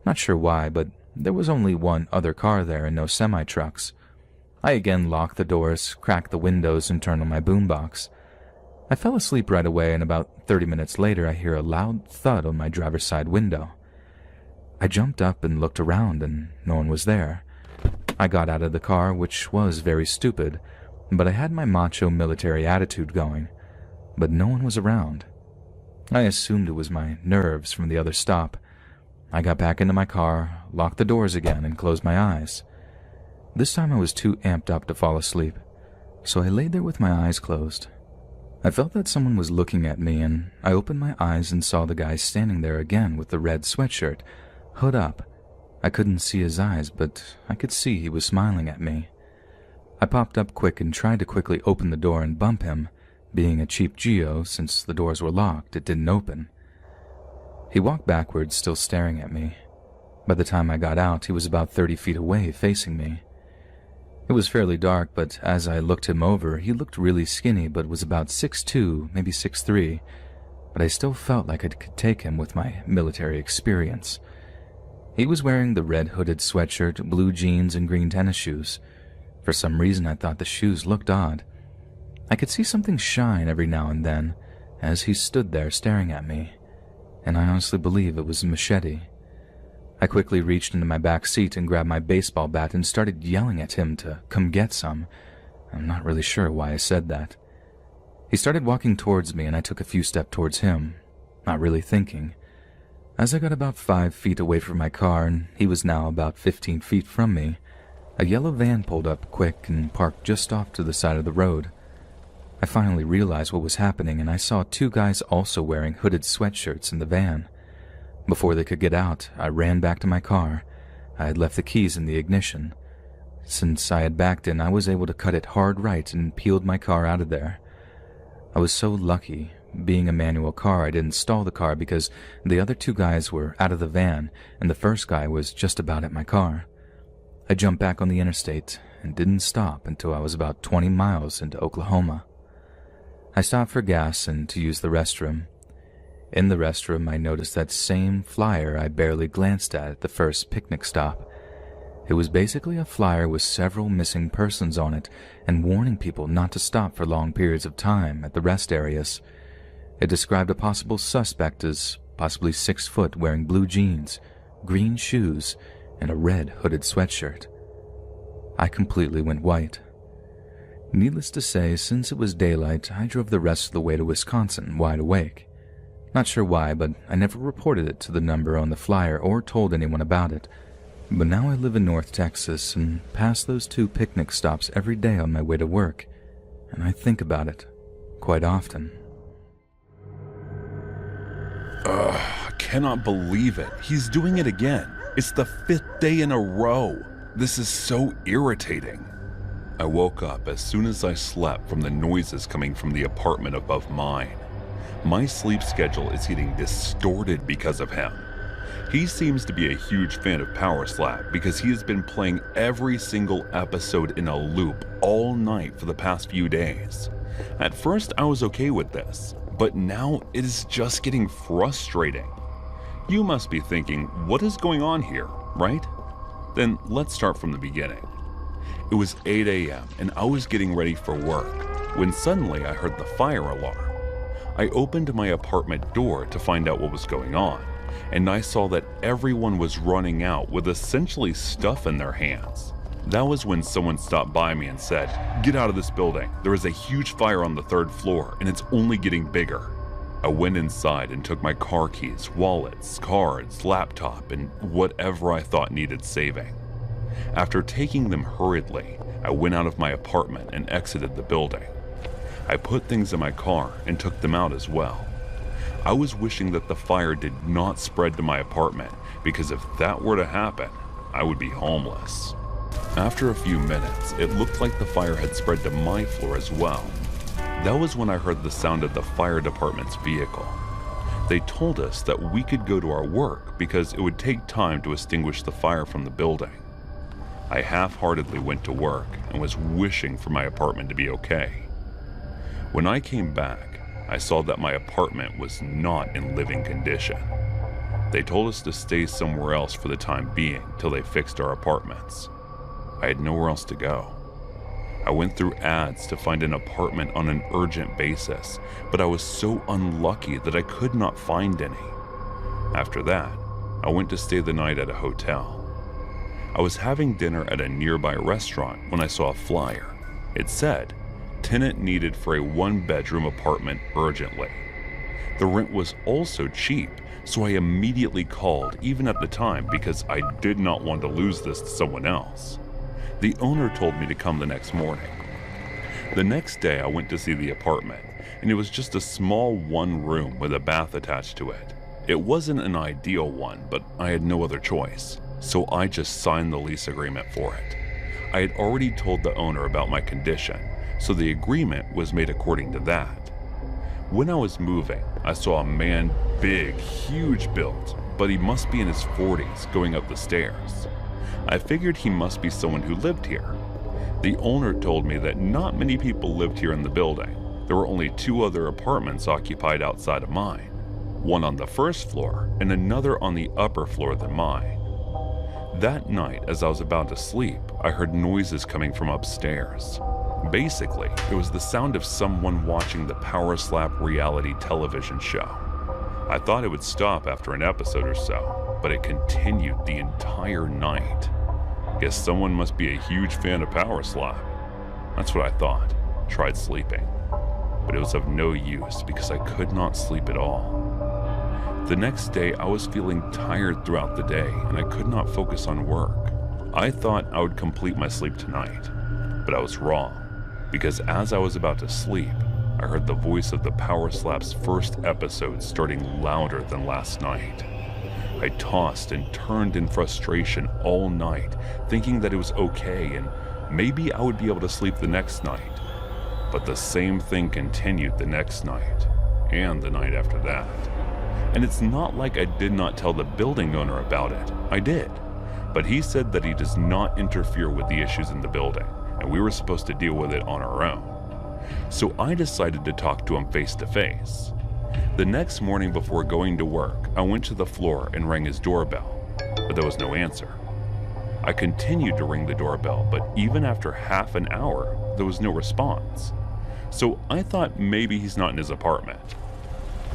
Not sure why, but there was only one other car there and no semi-trucks. I again locked the doors, cracked the windows, and turned on my boombox. I fell asleep right away, and about 30 minutes later I hear a loud thud on my driver's side window. I jumped up and looked around, and no one was there. I got out of the car, which was very stupid, but I had my macho military attitude going. But no one was around. I assumed it was my nerves from the other stop. I got back into my car, locked the doors again, and closed my eyes. This time I was too amped up to fall asleep, so I laid there with my eyes closed. I felt that someone was looking at me, and I opened my eyes and saw the guy standing there again with the red sweatshirt, hood up. I couldn't see his eyes, but I could see he was smiling at me. I popped up quick and tried to quickly open the door and bump him. Being a cheap Geo, since the doors were locked, it didn't open. He walked backwards, still staring at me. By the time I got out, he was about 30 feet away, facing me. It was fairly dark, but as I looked him over, he looked really skinny but was about 6'2", maybe 6'3", but I still felt like I could take him with my military experience. He was wearing the red hooded sweatshirt, blue jeans, and green tennis shoes. For some reason, I thought the shoes looked odd. I could see something shine every now and then as he stood there staring at me, and I honestly believe it was a machete. I quickly reached into my back seat and grabbed my baseball bat and started yelling at him to come get some. I'm not really sure why I said that. He started walking towards me and I took a few steps towards him, not really thinking. As I got about 5 feet away from my car and he was now about 15 feet from me, a yellow van pulled up quick and parked just off to the side of the road. I finally realized what was happening and I saw 2 guys also wearing hooded sweatshirts in the van. Before they could get out, I ran back to my car. I had left the keys in the ignition. Since I had backed in, I was able to cut it hard right and peeled my car out of there. I was so lucky. Being a manual car, I didn't stall the car because the other 2 guys were out of the van and the first guy was just about at my car. I jumped back on the interstate and didn't stop until I was about 20 miles into Oklahoma. I stopped for gas and to use the restroom. In the restroom, I noticed that same flyer I barely glanced at the first picnic stop. It was basically a flyer with several missing persons on it and warning people not to stop for long periods of time at the rest areas. It described a possible suspect as possibly 6 foot, wearing blue jeans, green shoes, and a red hooded sweatshirt. I completely went white. Needless to say, since it was daylight, I drove the rest of the way to Wisconsin wide awake. Not sure why, but I never reported it to the number on the flyer or told anyone about it. But now I live in North Texas and pass those 2 picnic stops every day on my way to work, and I think about it quite often. I cannot believe it. He's doing it again. It's the 5th day in a row. This is so irritating. I woke up as soon as I slept from the noises coming from the apartment above mine. My sleep schedule is getting distorted because of him. He seems to be a huge fan of Power Slap because he has been playing every single episode in a loop all night for the past few days. At first I was okay with this, but now it is just getting frustrating. You must be thinking, what is going on here, right? Then let's start from the beginning. It was 8 a.m. and I was getting ready for work when suddenly I heard the fire alarm. I opened my apartment door to find out what was going on, and I saw that everyone was running out with essentially stuff in their hands. That was when someone stopped by me and said, "Get out of this building. There is a huge fire on the 3rd floor and it's only getting bigger." I went inside and took my car keys, wallets, cards, laptop, and whatever I thought needed saving. After taking them hurriedly, I went out of my apartment and exited the building. I put things in my car and took them out as well. I was wishing that the fire did not spread to my apartment, because if that were to happen, I would be homeless. After a few minutes, it looked like the fire had spread to my floor as well. That was when I heard the sound of the fire department's vehicle. They told us that we could go to our work because it would take time to extinguish the fire from the building. I half-heartedly went to work and was wishing for my apartment to be okay. When I came back, I saw that my apartment was not in living condition. They told us to stay somewhere else for the time being till they fixed our apartments. I had nowhere else to go. I went through ads to find an apartment on an urgent basis, but I was so unlucky that I could not find any. After that, I went to stay the night at a hotel. I was having dinner at a nearby restaurant when I saw a flyer. It said, "Tenant needed for a 1-bedroom apartment urgently." The rent was also cheap, so I immediately called, even at the time, because I did not want to lose this to someone else. The owner told me to come the next morning. The next day I went to see the apartment, and it was just a small 1-room with a bath attached to it. It wasn't an ideal one, but I had no other choice, so I just signed the lease agreement for it. I had already told the owner about my condition, so the agreement was made according to that. When I was moving, I saw a man big, huge build, but he must be in his 40s going up the stairs. I figured he must be someone who lived here. The owner told me that not many people lived here in the building. There were only 2 other apartments occupied outside of mine, one on the first floor and another on the upper floor than mine. That night, as I was about to sleep, I heard noises coming from upstairs. Basically, it was the sound of someone watching the Power Slap reality television show. I thought it would stop after an episode or so, but it continued the entire night. Guess someone must be a huge fan of Power Slap. That's what I thought. Tried sleeping. But it was of no use because I could not sleep at all. The next day, I was feeling tired throughout the day and I could not focus on work. I thought I would complete my sleep tonight, but I was wrong, because as I was about to sleep, I heard the voice of the Power Slap's first episode starting louder than last night. I tossed and turned in frustration all night, thinking that it was okay and maybe I would be able to sleep the next night. But the same thing continued the next night, and the night after that. And it's not like I did not tell the building owner about it. I did. But he said that he does not interfere with the issues in the building, and we were supposed to deal with it on our own. So I decided to talk to him face to face. The next morning before going to work, I went to the floor and rang his doorbell, but there was no answer. I continued to ring the doorbell, but even after half an hour, there was no response. So I thought maybe he's not in his apartment.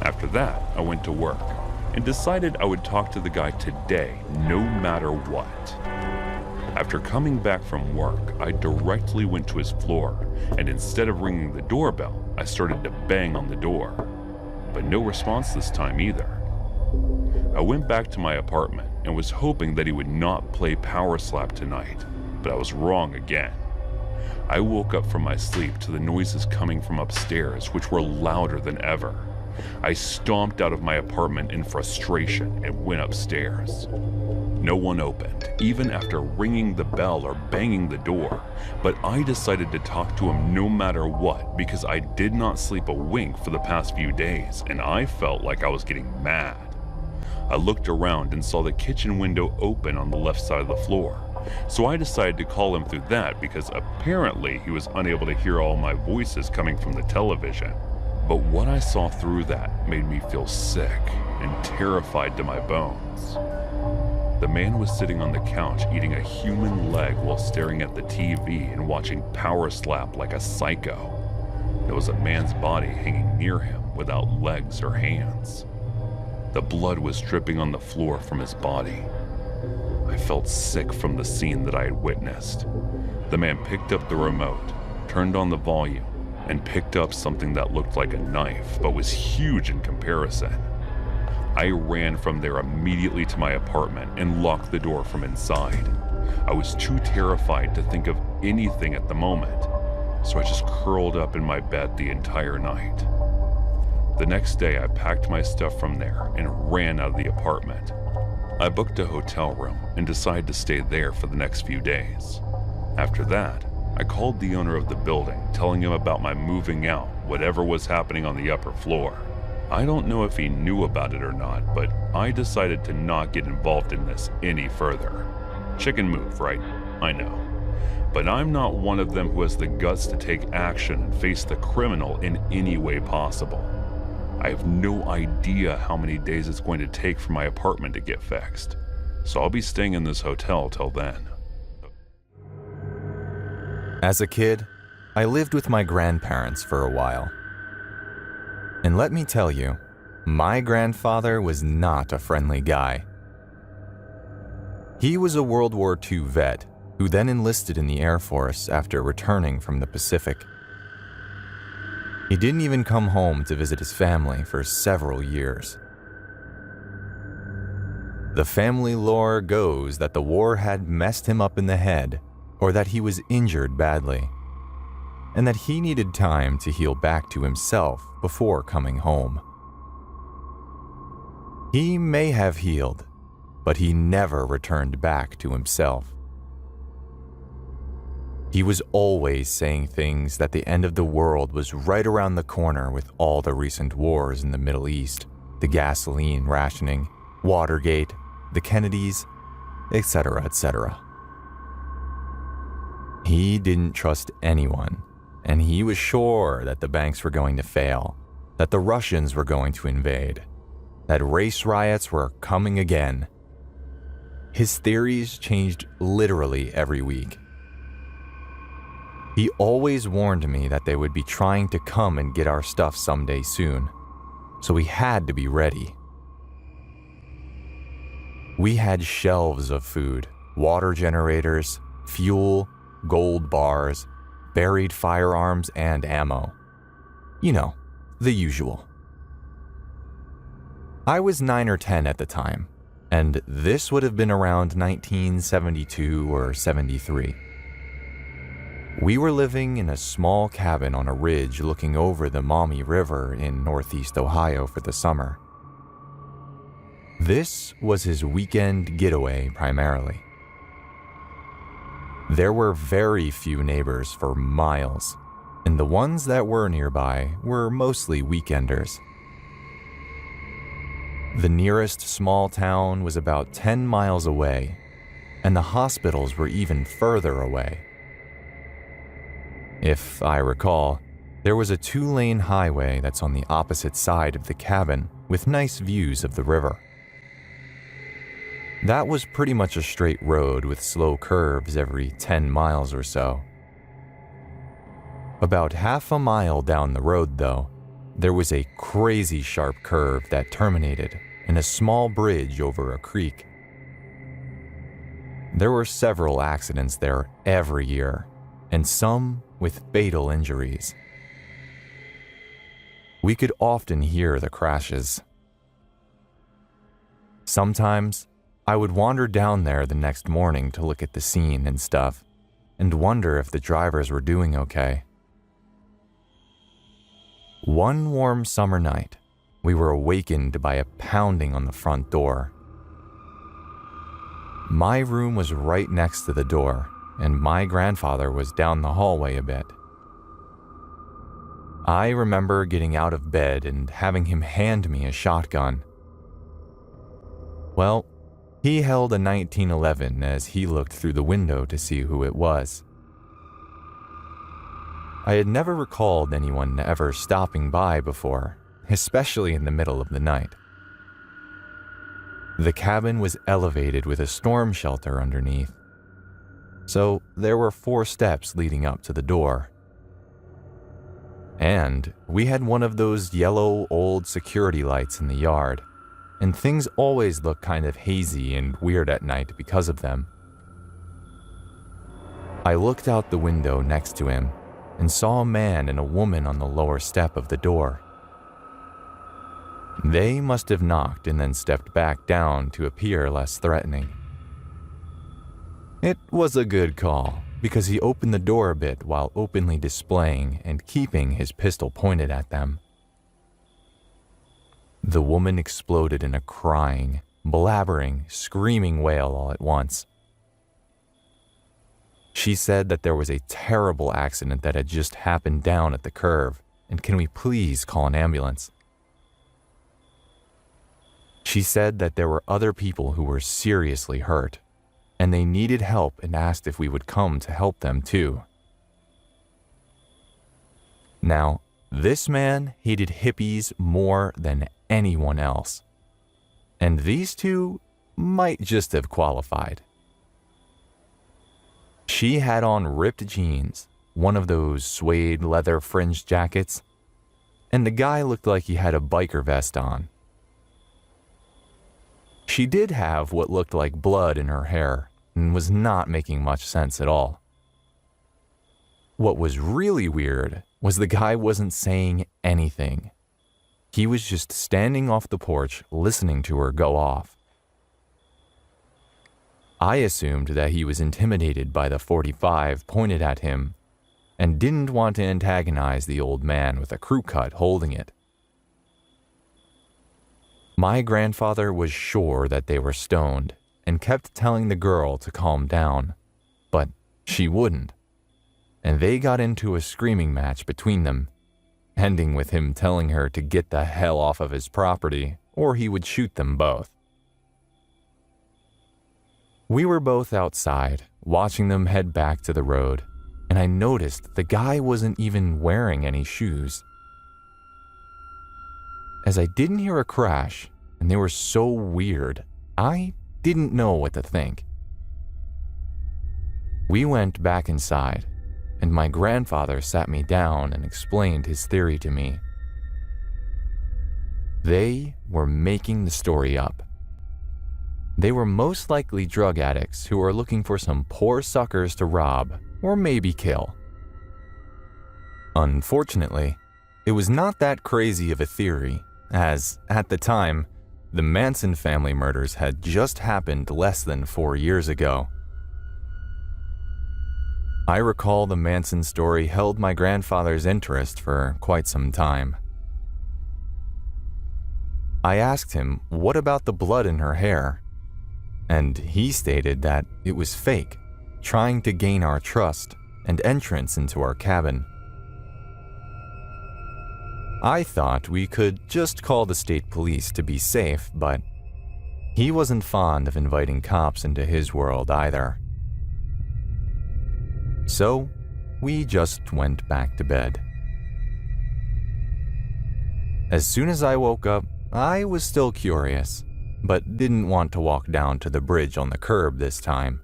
After that, I went to work and decided I would talk to the guy today, no matter what. After coming back from work, I directly went to his floor, and instead of ringing the doorbell, I started to bang on the door. But no response this time either. I went back to my apartment and was hoping that he would not play Power Slap tonight, but I was wrong again. I woke up from my sleep to the noises coming from upstairs, which were louder than ever. I stomped out of my apartment in frustration and went upstairs. No one opened, even after ringing the bell or banging the door, but I decided to talk to him no matter what because I did not sleep a wink for the past few days and I felt like I was getting mad. I looked around and saw the kitchen window open on the left side of the floor, so I decided to call him through that because apparently he was unable to hear all my voices coming from the television. But what I saw through that made me feel sick and terrified to my bones. The man was sitting on the couch eating a human leg while staring at the TV and watching Power Slap like a psycho. There was a man's body hanging near him without legs or hands. The blood was dripping on the floor from his body. I felt sick from the scene that I had witnessed. The man picked up the remote, turned on the volume, and picked up something that looked like a knife, but was huge in comparison. I ran from there immediately to my apartment and locked the door from inside. I was too terrified to think of anything at the moment, so I just curled up in my bed the entire night. The next day, I packed my stuff from there and ran out of the apartment. I booked a hotel room and decided to stay there for the next few days. After that, I called the owner of the building, telling him about my moving out, whatever was happening on the upper floor. I don't know if he knew about it or not, but I decided to not get involved in this any further. Chicken move, right? I know. But I'm not one of them who has the guts to take action and face the criminal in any way possible. I have no idea how many days it's going to take for my apartment to get fixed, so I'll be staying in this hotel till then. As a kid, I lived with my grandparents for a while. And let me tell you, my grandfather was not a friendly guy. He was a World War II vet who then enlisted in the Air Force after returning from the Pacific. He didn't even come home to visit his family for several years. The family lore goes that the war had messed him up in the head, or that he was injured badly, and that he needed time to heal back to himself before coming home. He may have healed, but he never returned back to himself. He was always saying things that the end of the world was right around the corner with all the recent wars in the Middle East, the gasoline rationing, Watergate, the Kennedys, etc., etc. He didn't trust anyone, and he was sure that the banks were going to fail, that the Russians were going to invade, that race riots were coming again. His theories changed literally every week. He always warned me that they would be trying to come and get our stuff someday soon, so we had to be ready. We had shelves of food, water generators, fuel, gold bars, buried firearms, and ammo. You know, the usual. I was 9 or 10 at the time, and this would have been around 1972 or 73. We were living in a small cabin on a ridge looking over the Maumee River in northeast Ohio for the summer. This was his weekend getaway primarily. There were very few neighbors for miles, and the ones that were nearby were mostly weekenders. The nearest small town was about 10 miles away, and the hospitals were even further away. If I recall, there was a 2-lane highway that's on the opposite side of the cabin with nice views of the river. That was pretty much a straight road with slow curves every 10 miles or so. About half a mile down the road, though, there was a crazy sharp curve that terminated in a small bridge over a creek. There were several accidents there every year, and some with fatal injuries. We could often hear the crashes. Sometimes, I would wander down there the next morning to look at the scene and stuff, and wonder if the drivers were doing okay. One warm summer night, we were awakened by a pounding on the front door. My room was right next to the door, and my grandfather was down the hallway a bit. I remember getting out of bed and having him hand me a shotgun. Well, he held a 1911 as he looked through the window to see who it was. I had never recalled anyone ever stopping by before, especially in the middle of the night. The cabin was elevated with a storm shelter underneath, so there were 4 steps leading up to the door. And we had one of those yellow old security lights in the yard, and things always look kind of hazy and weird at night because of them. I looked out the window next to him and saw a man and a woman on the lower step of the door. They must have knocked and then stepped back down to appear less threatening. It was a good call, because he opened the door a bit while openly displaying and keeping his pistol pointed at them. The woman exploded in a crying, blabbering, screaming wail all at once. She said that there was a terrible accident that had just happened down at the curve, and can we please call an ambulance? She said that there were other people who were seriously hurt, and they needed help and asked if we would come to help them too. Now, this man hated hippies more than anyone else, and these two might just have qualified. She had on ripped jeans, one of those suede leather fringed jackets, and the guy looked like he had a biker vest on. She did have what looked like blood in her hair and was not making much sense at all. What was really weird was the guy wasn't saying anything. He was just standing off the porch listening to her go off. I assumed that he was intimidated by the .45 pointed at him and didn't want to antagonize the old man with a crew cut holding it. My grandfather was sure that they were stoned and kept telling the girl to calm down, but she wouldn't, and they got into a screaming match between them, ending with him telling her to get the hell off of his property or he would shoot them both. We were both outside, watching them head back to the road, and I noticed the guy wasn't even wearing any shoes. As I didn't hear a crash, and they were so weird, I didn't know what to think. We went back inside, and my grandfather sat me down and explained his theory to me. They were making the story up. They were most likely drug addicts who were looking for some poor suckers to rob or maybe kill. Unfortunately, it was not that crazy of a theory, as, at the time, the Manson family murders had just happened less than 4 years ago. I recall the Manson story held my grandfather's interest for quite some time. I asked him, what about the blood in her hair? And he stated that it was fake, trying to gain our trust and entrance into our cabin. I thought we could just call the state police to be safe, but he wasn't fond of inviting cops into his world either. So, we just went back to bed. As soon as I woke up, I was still curious, but didn't want to walk down to the bridge on the curb this time.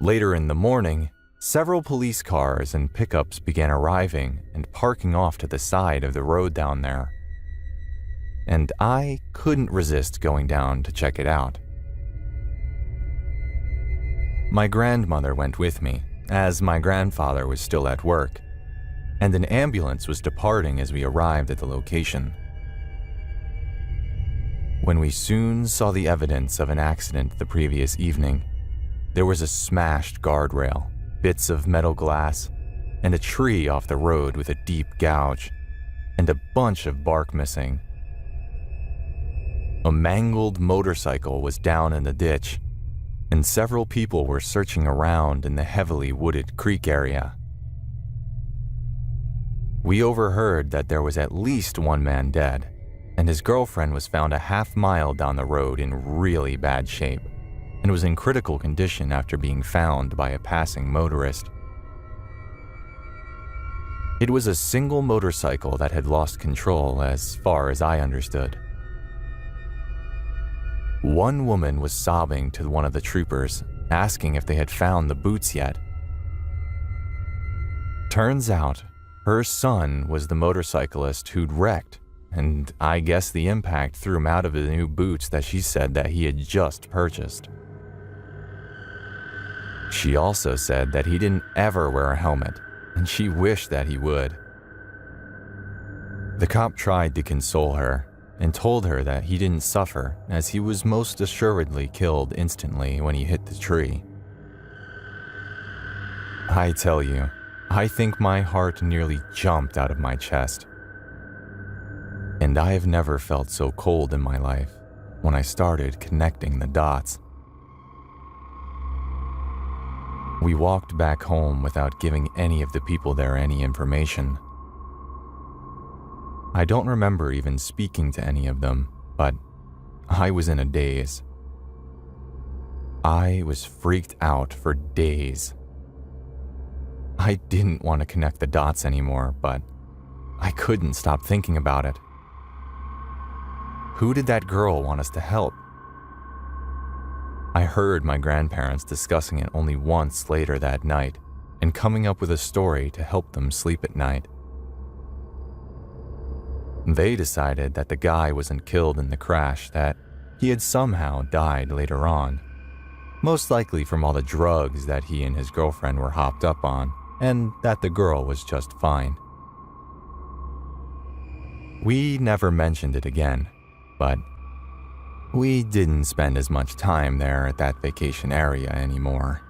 Later in the morning, several police cars and pickups began arriving and parking off to the side of the road down there. And I couldn't resist going down to check it out. My grandmother went with me, as my grandfather was still at work, and an ambulance was departing as we arrived at the location. When we soon saw the evidence of an accident the previous evening, there was a smashed guardrail, bits of metal glass, and a tree off the road with a deep gouge, and a bunch of bark missing. A mangled motorcycle was down in the ditch, and several people were searching around in the heavily wooded creek area. We overheard that there was at least one man dead, and his girlfriend was found a half-mile down the road in really bad shape, and was in critical condition after being found by a passing motorist. It was a single motorcycle that had lost control as far as I understood. One woman was sobbing to one of the troopers, asking if they had found the boots yet. Turns out, her son was the motorcyclist who'd wrecked, and I guess the impact threw him out of the new boots that she said that he had just purchased. She also said that he didn't ever wear a helmet, and she wished that he would. The cop tried to console her and told her that he didn't suffer, as he was most assuredly killed instantly when he hit the tree. I tell you, I think my heart nearly jumped out of my chest. And I have never felt so cold in my life when I started connecting the dots. We walked back home without giving any of the people there any information. I don't remember even speaking to any of them, but I was in a daze. I was freaked out for days. I didn't want to connect the dots anymore, but I couldn't stop thinking about it. Who did that girl want us to help? I heard my grandparents discussing it only once later that night and coming up with a story to help them sleep at night. They decided that the guy wasn't killed in the crash, that he had somehow died later on, most likely from all the drugs that he and his girlfriend were hopped up on, and that the girl was just fine. We never mentioned it again, but we didn't spend as much time there at that vacation area anymore.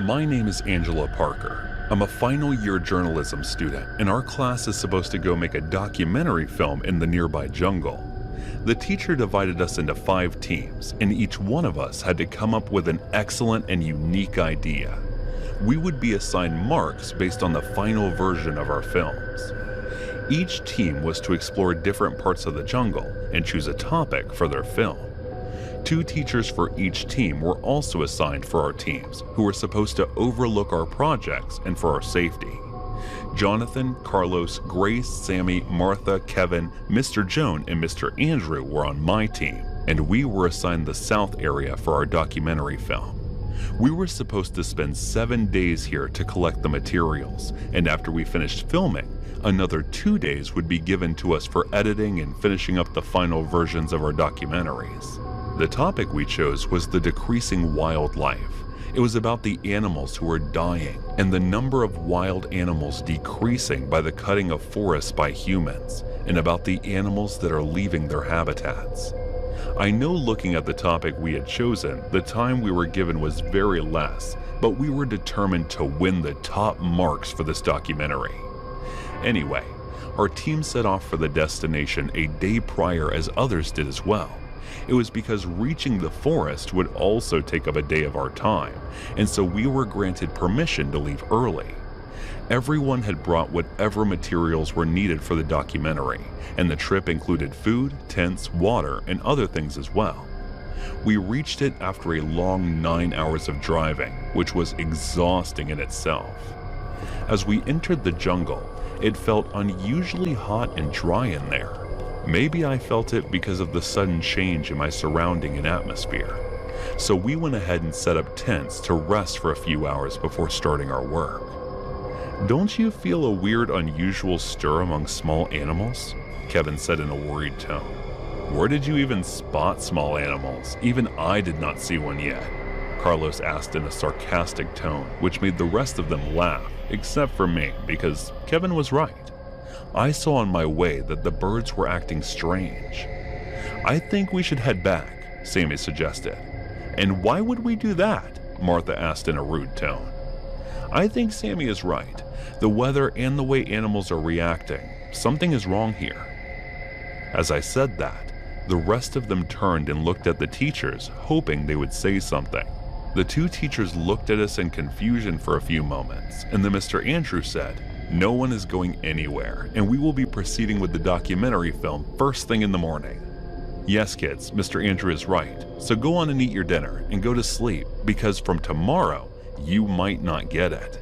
My name is Angela Parker. I'm a final year journalism student, and our class is supposed to go make a documentary film in the nearby jungle. The teacher divided us into 5 teams, and each one of us had to come up with an excellent and unique idea. We would be assigned marks based on the final version of our films. Each team was to explore different parts of the jungle and choose a topic for their film. 2 teachers for each team were also assigned for our teams, who were supposed to overlook our projects and for our safety. Jonathan, Carlos, Grace, Sammy, Martha, Kevin, Mr. Joan, and Mr. Andrew were on my team, and we were assigned the south area for our documentary film. We were supposed to spend 7 days here to collect the materials, and after we finished filming, another 2 days would be given to us for editing and finishing up the final versions of our documentaries. The topic we chose was the decreasing wildlife. It was about the animals who were dying and the number of wild animals decreasing by the cutting of forests by humans, and about the animals that are leaving their habitats. I know looking at the topic we had chosen, the time we were given was very less, but we were determined to win the top marks for this documentary. Anyway, our team set off for the destination a day prior as others did as well. It was because reaching the forest would also take up a day of our time, and so we were granted permission to leave early. Everyone had brought whatever materials were needed for the documentary, and the trip included food, tents, water, and other things as well. We reached it after a long 9 hours of driving, which was exhausting in itself. As we entered the jungle, it felt unusually hot and dry in there. Maybe I felt it because of the sudden change in my surrounding and atmosphere. So we went ahead and set up tents to rest for a few hours before starting our work. "Don't you feel a weird, unusual stir among small animals?" Kevin said in a worried tone. "Where did you even spot small animals? Even I did not see one yet," Carlos asked in a sarcastic tone, which made the rest of them laugh, except for me, because Kevin was right. I saw on my way that the birds were acting strange. "I think we should head back," Sammy suggested. "And why would we do that?" Martha asked in a rude tone. "I think Sammy is right. The weather and the way animals are reacting. Something is wrong here." As I said that, the rest of them turned and looked at the teachers, hoping they would say something. The 2 teachers looked at us in confusion for a few moments, and then Mr. Andrew said, "No one is going anywhere, and we will be proceeding with the documentary film first thing in the morning." "Yes, kids, Mr. Andrew is right. So go on and eat your dinner and go to sleep, because from tomorrow, you might not get it,"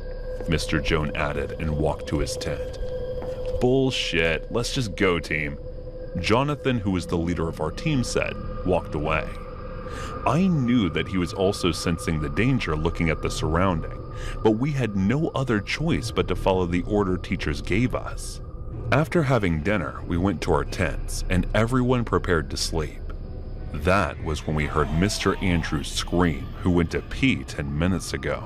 Mr. Joan added and walked to his tent. "Bullshit, let's just go, team," Jonathan, who was the leader of our team, said, walked away. I knew that he was also sensing the danger looking at the surrounding, but we had no other choice but to follow the order teachers gave us. After having dinner, we went to our tents, and everyone prepared to sleep. That was when we heard Mr. Andrew scream, who went to pee 10 minutes ago.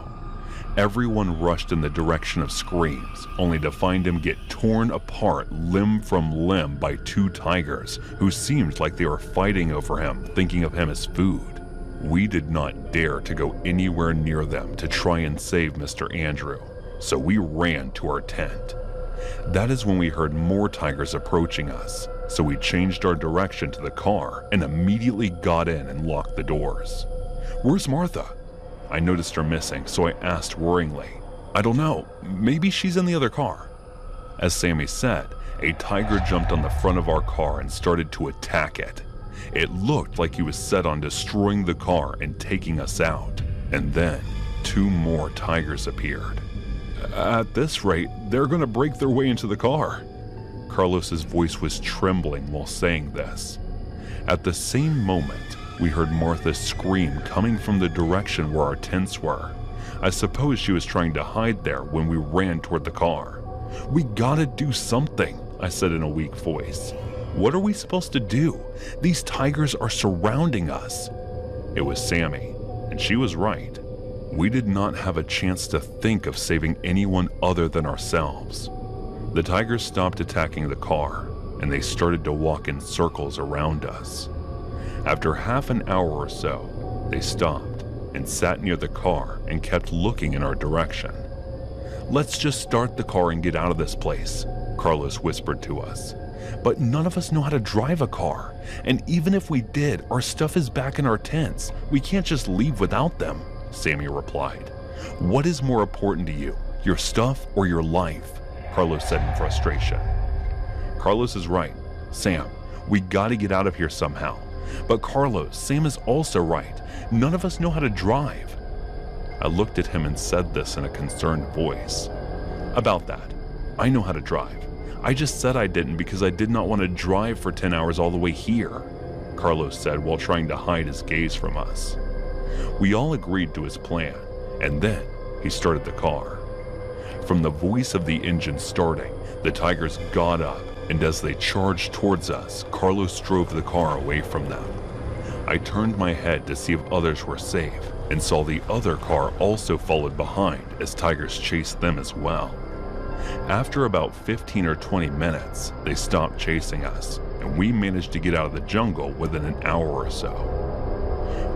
Everyone rushed in the direction of screams, only to find him get torn apart limb from limb by 2 tigers, who seemed like they were fighting over him, thinking of him as food. We did not dare to go anywhere near them to try and save Mr. Andrew, so we ran to our tent. That is when we heard more tigers approaching us, so we changed our direction to the car and immediately got in and locked the doors. "Where's Martha?" I noticed her missing, so I asked worryingly. "I don't know, maybe she's in the other car." As Sammy said, a tiger jumped on the front of our car and started to attack it. It looked like he was set on destroying the car and taking us out. And then 2 more tigers appeared. "At this rate, they're going to break their way into the car." Carlos's voice was trembling while saying this. At the same moment, we heard Martha scream coming from the direction where our tents were. I suppose she was trying to hide there when we ran toward the car. "We gotta do something," I said in a weak voice. "What are we supposed to do? These tigers are surrounding us." It was Sammy, and she was right. We did not have a chance to think of saving anyone other than ourselves. The tigers stopped attacking the car, and they started to walk in circles around us. After half an hour or so, they stopped and sat near the car and kept looking in our direction. "Let's just start the car and get out of this place," Carlos whispered to us. "But none of us know how to drive a car, and even if we did, our stuff is back in our tents. We can't just leave without them," Sammy replied. What is more important to you, your stuff or your life? Carlos said in frustration. Carlos is right. Sam, we gotta get out of here somehow. But Carlos, Sam is also right. None of us know how to drive. I looked at him and said this in a concerned voice. About that, I know how to drive. I just said I didn't because I did not want to drive for 10 hours all the way here, Carlos said while trying to hide his gaze from us. We all agreed to his plan, and then he started the car. From the voice of the engine starting, the Tigers got up, and as they charged towards us, Carlos drove the car away from them. I turned my head to see if others were safe, and saw the other car also followed behind as Tigers chased them as well. After about 15 or 20 minutes, they stopped chasing us, and we managed to get out of the jungle within an hour or so.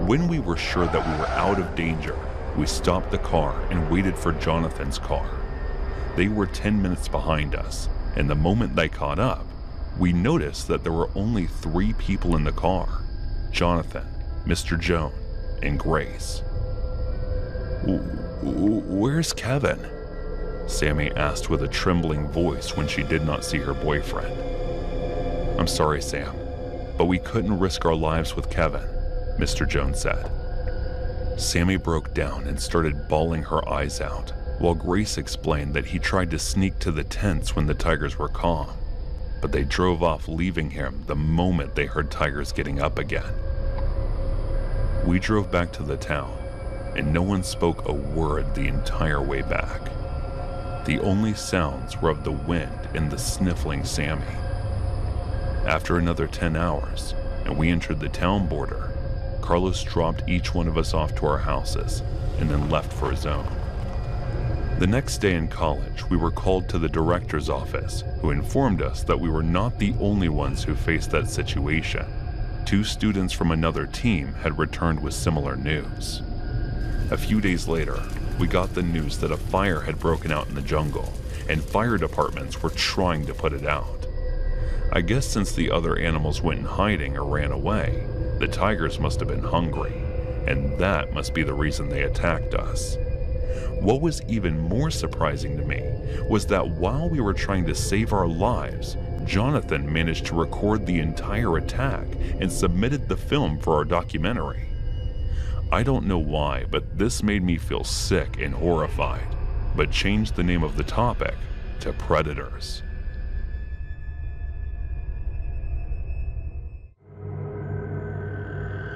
When we were sure that we were out of danger, we stopped the car and waited for Jonathan's car. They were 10 minutes behind us, and the moment they caught up, we noticed that there were only 3 people in the car: Jonathan, Mr. Joan, and Grace. "Where's Kevin?" Sammy asked with a trembling voice when she did not see her boyfriend. "I'm sorry, Sam, but we couldn't risk our lives with Kevin," Mr. Jones said. Sammy broke down and started bawling her eyes out, while Grace explained that he tried to sneak to the tents when the Tigers were calm, but they drove off, leaving him the moment they heard Tigers getting up again. We drove back to the town, and no one spoke a word the entire way back. The only sounds were of the wind and the sniffling Sammy. After another 10 hours, and we entered the town border, Carlos dropped each one of us off to our houses and then left for his own. The next day in college, we were called to the director's office, who informed us that we were not the only ones who faced that situation. 2 students from another team had returned with similar news. A few days later, we got the news that a fire had broken out in the jungle, and fire departments were trying to put it out. I guess since the other animals went in hiding or ran away, the Tigers must have been hungry, and that must be the reason they attacked us. What was even more surprising to me was that while we were trying to save our lives, Jonathan managed to record the entire attack and submitted the film for our documentary. I don't know why, but this made me feel sick and horrified, but changed the name of the topic to Predators.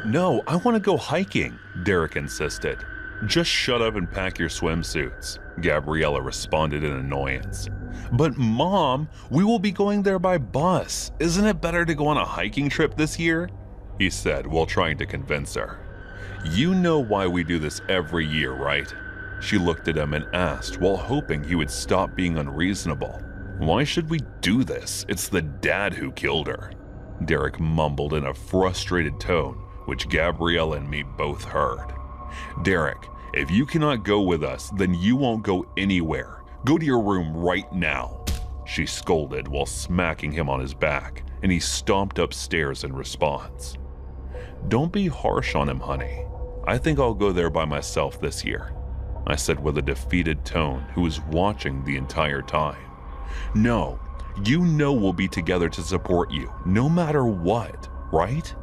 "No, I want to go hiking," Derek insisted. "Just shut up and pack your swimsuits," Gabriella responded in annoyance. "But Mom, we will be going there by bus. Isn't it better to go on a hiking trip this year?" he said while trying to convince her. "You know why we do this every year, right?" She looked at him and asked while hoping he would stop being unreasonable. "Why should we do this? It's the dad who killed her," Derek mumbled in a frustrated tone, which Gabriella and me both heard. "Derek, if you cannot go with us, then you won't go anywhere. Go to your room right now," she scolded while smacking him on his back, and he stomped upstairs in response. "Don't be harsh on him, honey. I think I'll go there by myself this year," I said with a defeated tone, who was watching the entire time. "No, you know we'll be together to support you, no matter what, right?"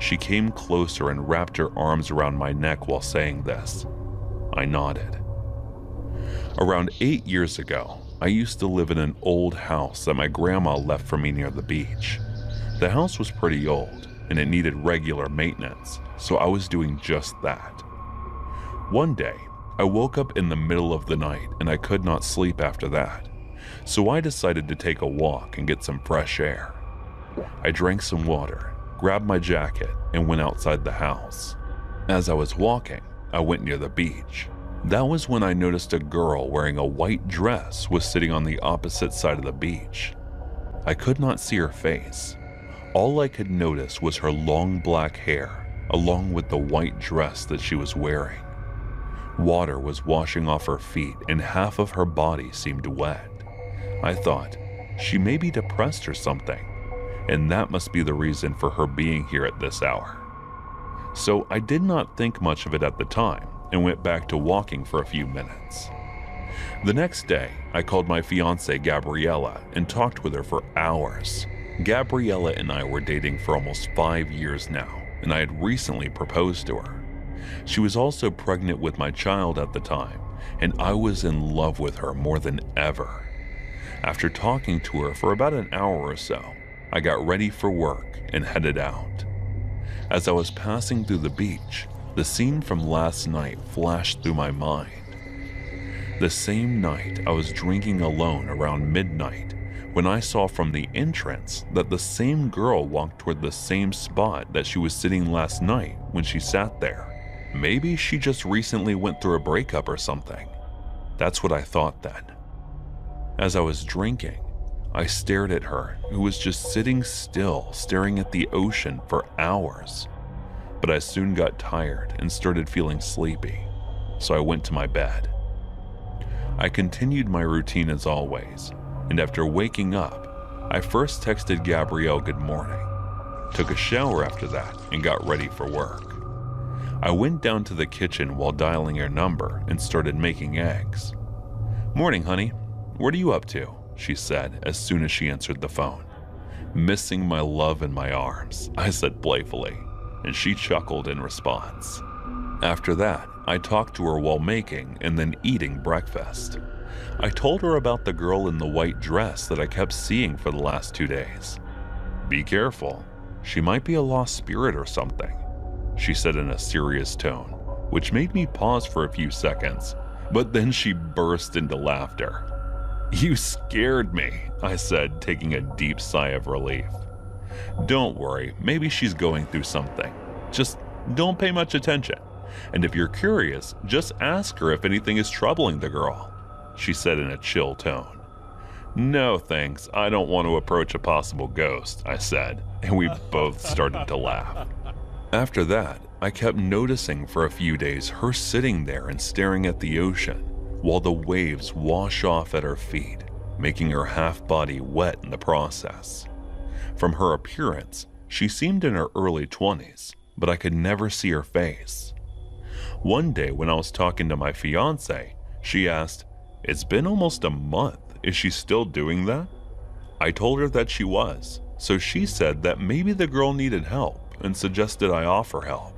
She came closer and wrapped her arms around my neck while saying this. I nodded. Around 8 years ago, I used to live in an old house that my grandma left for me near the beach. The house was pretty old, and it needed regular maintenance, so I was doing just that. One day, I woke up in the middle of the night and I could not sleep after that, so I decided to take a walk and get some fresh air. I drank some water, grabbed my jacket, and went outside the house. As I was walking, I went near the beach. That was when I noticed a girl wearing a white dress was sitting on the opposite side of the beach. I could not see her face. All I could notice was her long black hair, along with the white dress that she was wearing. Water was washing off her feet and half of her body seemed wet. I thought, she may be depressed or something, and that must be the reason for her being here at this hour. So I did not think much of it at the time, and went back to walking for a few minutes. The next day, I called my fiancée Gabriella and talked with her for hours. Gabriella and I were dating for almost 5 years now, and I had recently proposed to her. She was also pregnant with my child at the time, and I was in love with her more than ever. After talking to her for about an hour or so, I got ready for work and headed out. As I was passing through the beach, the scene from last night flashed through my mind. The same night I was drinking alone around midnight when I saw from the entrance that the same girl walked toward the same spot that she was sitting last night when she sat there. Maybe she just recently went through a breakup or something. That's what I thought then. As I was drinking, I stared at her, who was just sitting still, staring at the ocean for hours. But I soon got tired and started feeling sleepy, so I went to my bed. I continued my routine as always, and after waking up, I first texted Gabrielle good morning, took a shower after that, and got ready for work. I went down to the kitchen while dialing her number and started making eggs. "Morning, honey. What are you up to?" she said as soon as she answered the phone. "Missing my love in my arms," I said playfully, and she chuckled in response. After that, I talked to her while making and then eating breakfast. I told her about the girl in the white dress that I kept seeing for the last 2 days. "Be careful. She might be a lost spirit or something," she said in a serious tone, which made me pause for a few seconds, but then she burst into laughter. "You scared me," I said, taking a deep sigh of relief. "Don't worry, maybe she's going through something. Just don't pay much attention. And if you're curious, just ask her if anything is troubling the girl," she said in a chill tone. "No thanks, I don't want to approach a possible ghost," I said, and we both started to laugh. After that, I kept noticing for a few days her sitting there and staring at the ocean while the waves wash off at her feet, making her half-body wet in the process. From her appearance, she seemed in her early 20s, but I could never see her face. One day when I was talking to my fiancé, she asked, "It's been almost a month, is she still doing that?" I told her that she was, so she said that maybe the girl needed help and suggested I offer help.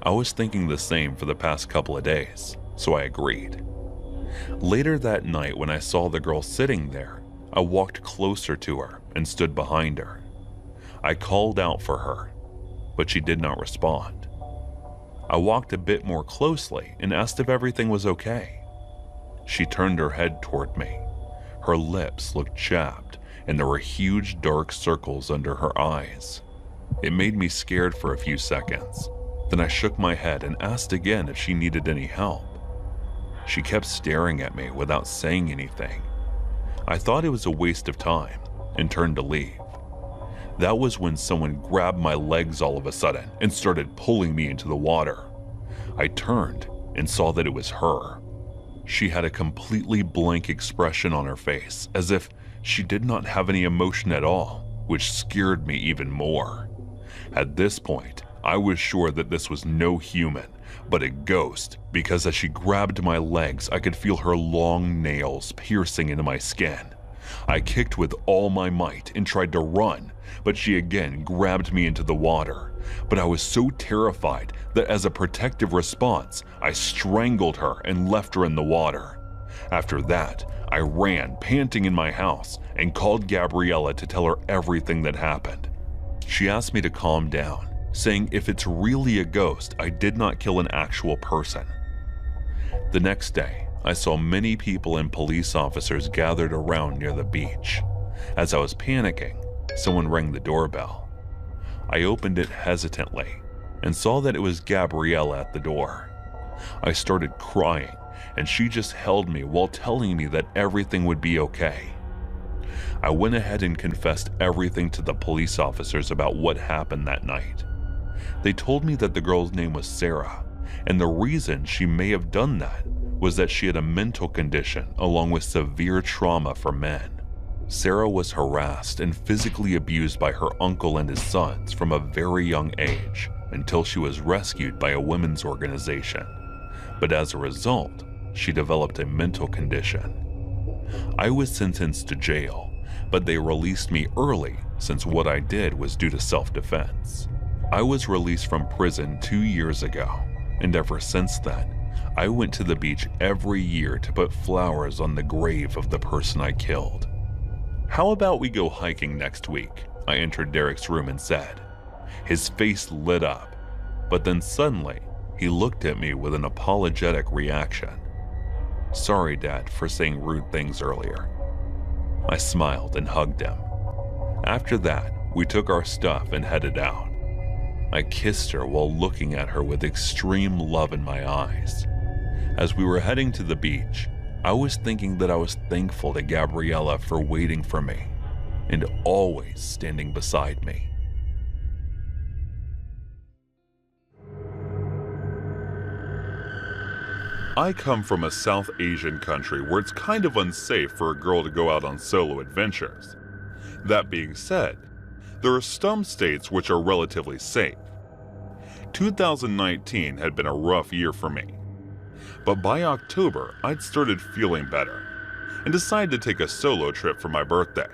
I was thinking the same for the past couple of days, so I agreed. Later that night when I saw the girl sitting there, I walked closer to her and stood behind her. I called out for her, but she did not respond. I walked a bit more closely and asked if everything was okay. She turned her head toward me. Her lips looked chapped and there were huge dark circles under her eyes. It made me scared for a few seconds. Then I shook my head and asked again if she needed any help. She kept staring at me without saying anything. I thought it was a waste of time and turned to leave. That was when someone grabbed my legs all of a sudden and started pulling me into the water. I turned and saw that it was her. She had a completely blank expression on her face, as if she did not have any emotion at all, which scared me even more. At this point, I was sure that this was no human, but a ghost, because as she grabbed my legs, I could feel her long nails piercing into my skin. I kicked with all my might and tried to run, but she again grabbed me into the water. But I was so terrified that as a protective response, I strangled her and left her in the water. After that, I ran, panting, in my house and called Gabriella to tell her everything that happened. She asked me to calm down, saying if it's really a ghost, I did not kill an actual person. The next day, I saw many people and police officers gathered around near the beach. As I was panicking, someone rang the doorbell. I opened it hesitantly and saw that it was Gabriella at the door. I started crying, and she just held me while telling me that everything would be okay. I went ahead and confessed everything to the police officers about what happened that night. They told me that the girl's name was Sarah, and the reason she may have done that was that she had a mental condition along with severe trauma for men. Sarah was harassed and physically abused by her uncle and his sons from a very young age until she was rescued by a women's organization. but as a result, she developed a mental condition. I was sentenced to jail, but they released me early since what I did was due to self-defense. I was released from prison 2 years ago, and ever since then, I went to the beach every year to put flowers on the grave of the person I killed. "How about we go hiking next week?" I entered Derek's room and said. His face lit up, but then suddenly, he looked at me with an apologetic reaction. "Sorry, Dad, for saying rude things earlier." I smiled and hugged him. After that, we took our stuff and headed out. I kissed her while looking at her with extreme love in my eyes. As we were heading to the beach, I was thinking that I was thankful to Gabriella for waiting for me and always standing beside me. I come from a South Asian country where it's kind of unsafe for a girl to go out on solo adventures. That being said, there are some states which are relatively safe. 2019 had been a rough year for me, but by October I'd started feeling better and decided to take a solo trip for my birthday.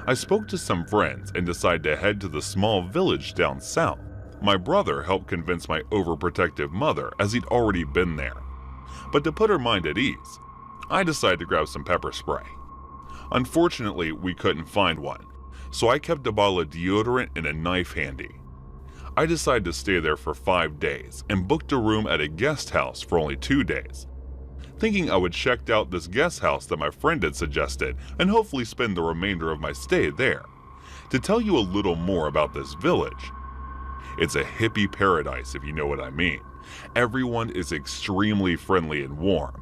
I spoke to some friends and decided to head to the small village down south. My brother helped convince my overprotective mother as he'd already been there. But to put her mind at ease, I decided to grab some pepper spray. Unfortunately, we couldn't find one, so I kept a bottle of deodorant and a knife handy. I decided to stay there for 5 days and booked a room at a guest house for only 2 days, thinking I would check out this guest house that my friend had suggested and hopefully spend the remainder of my stay there. To tell you a little more about this village, it's a hippie paradise if you know what I mean. Everyone is extremely friendly and warm,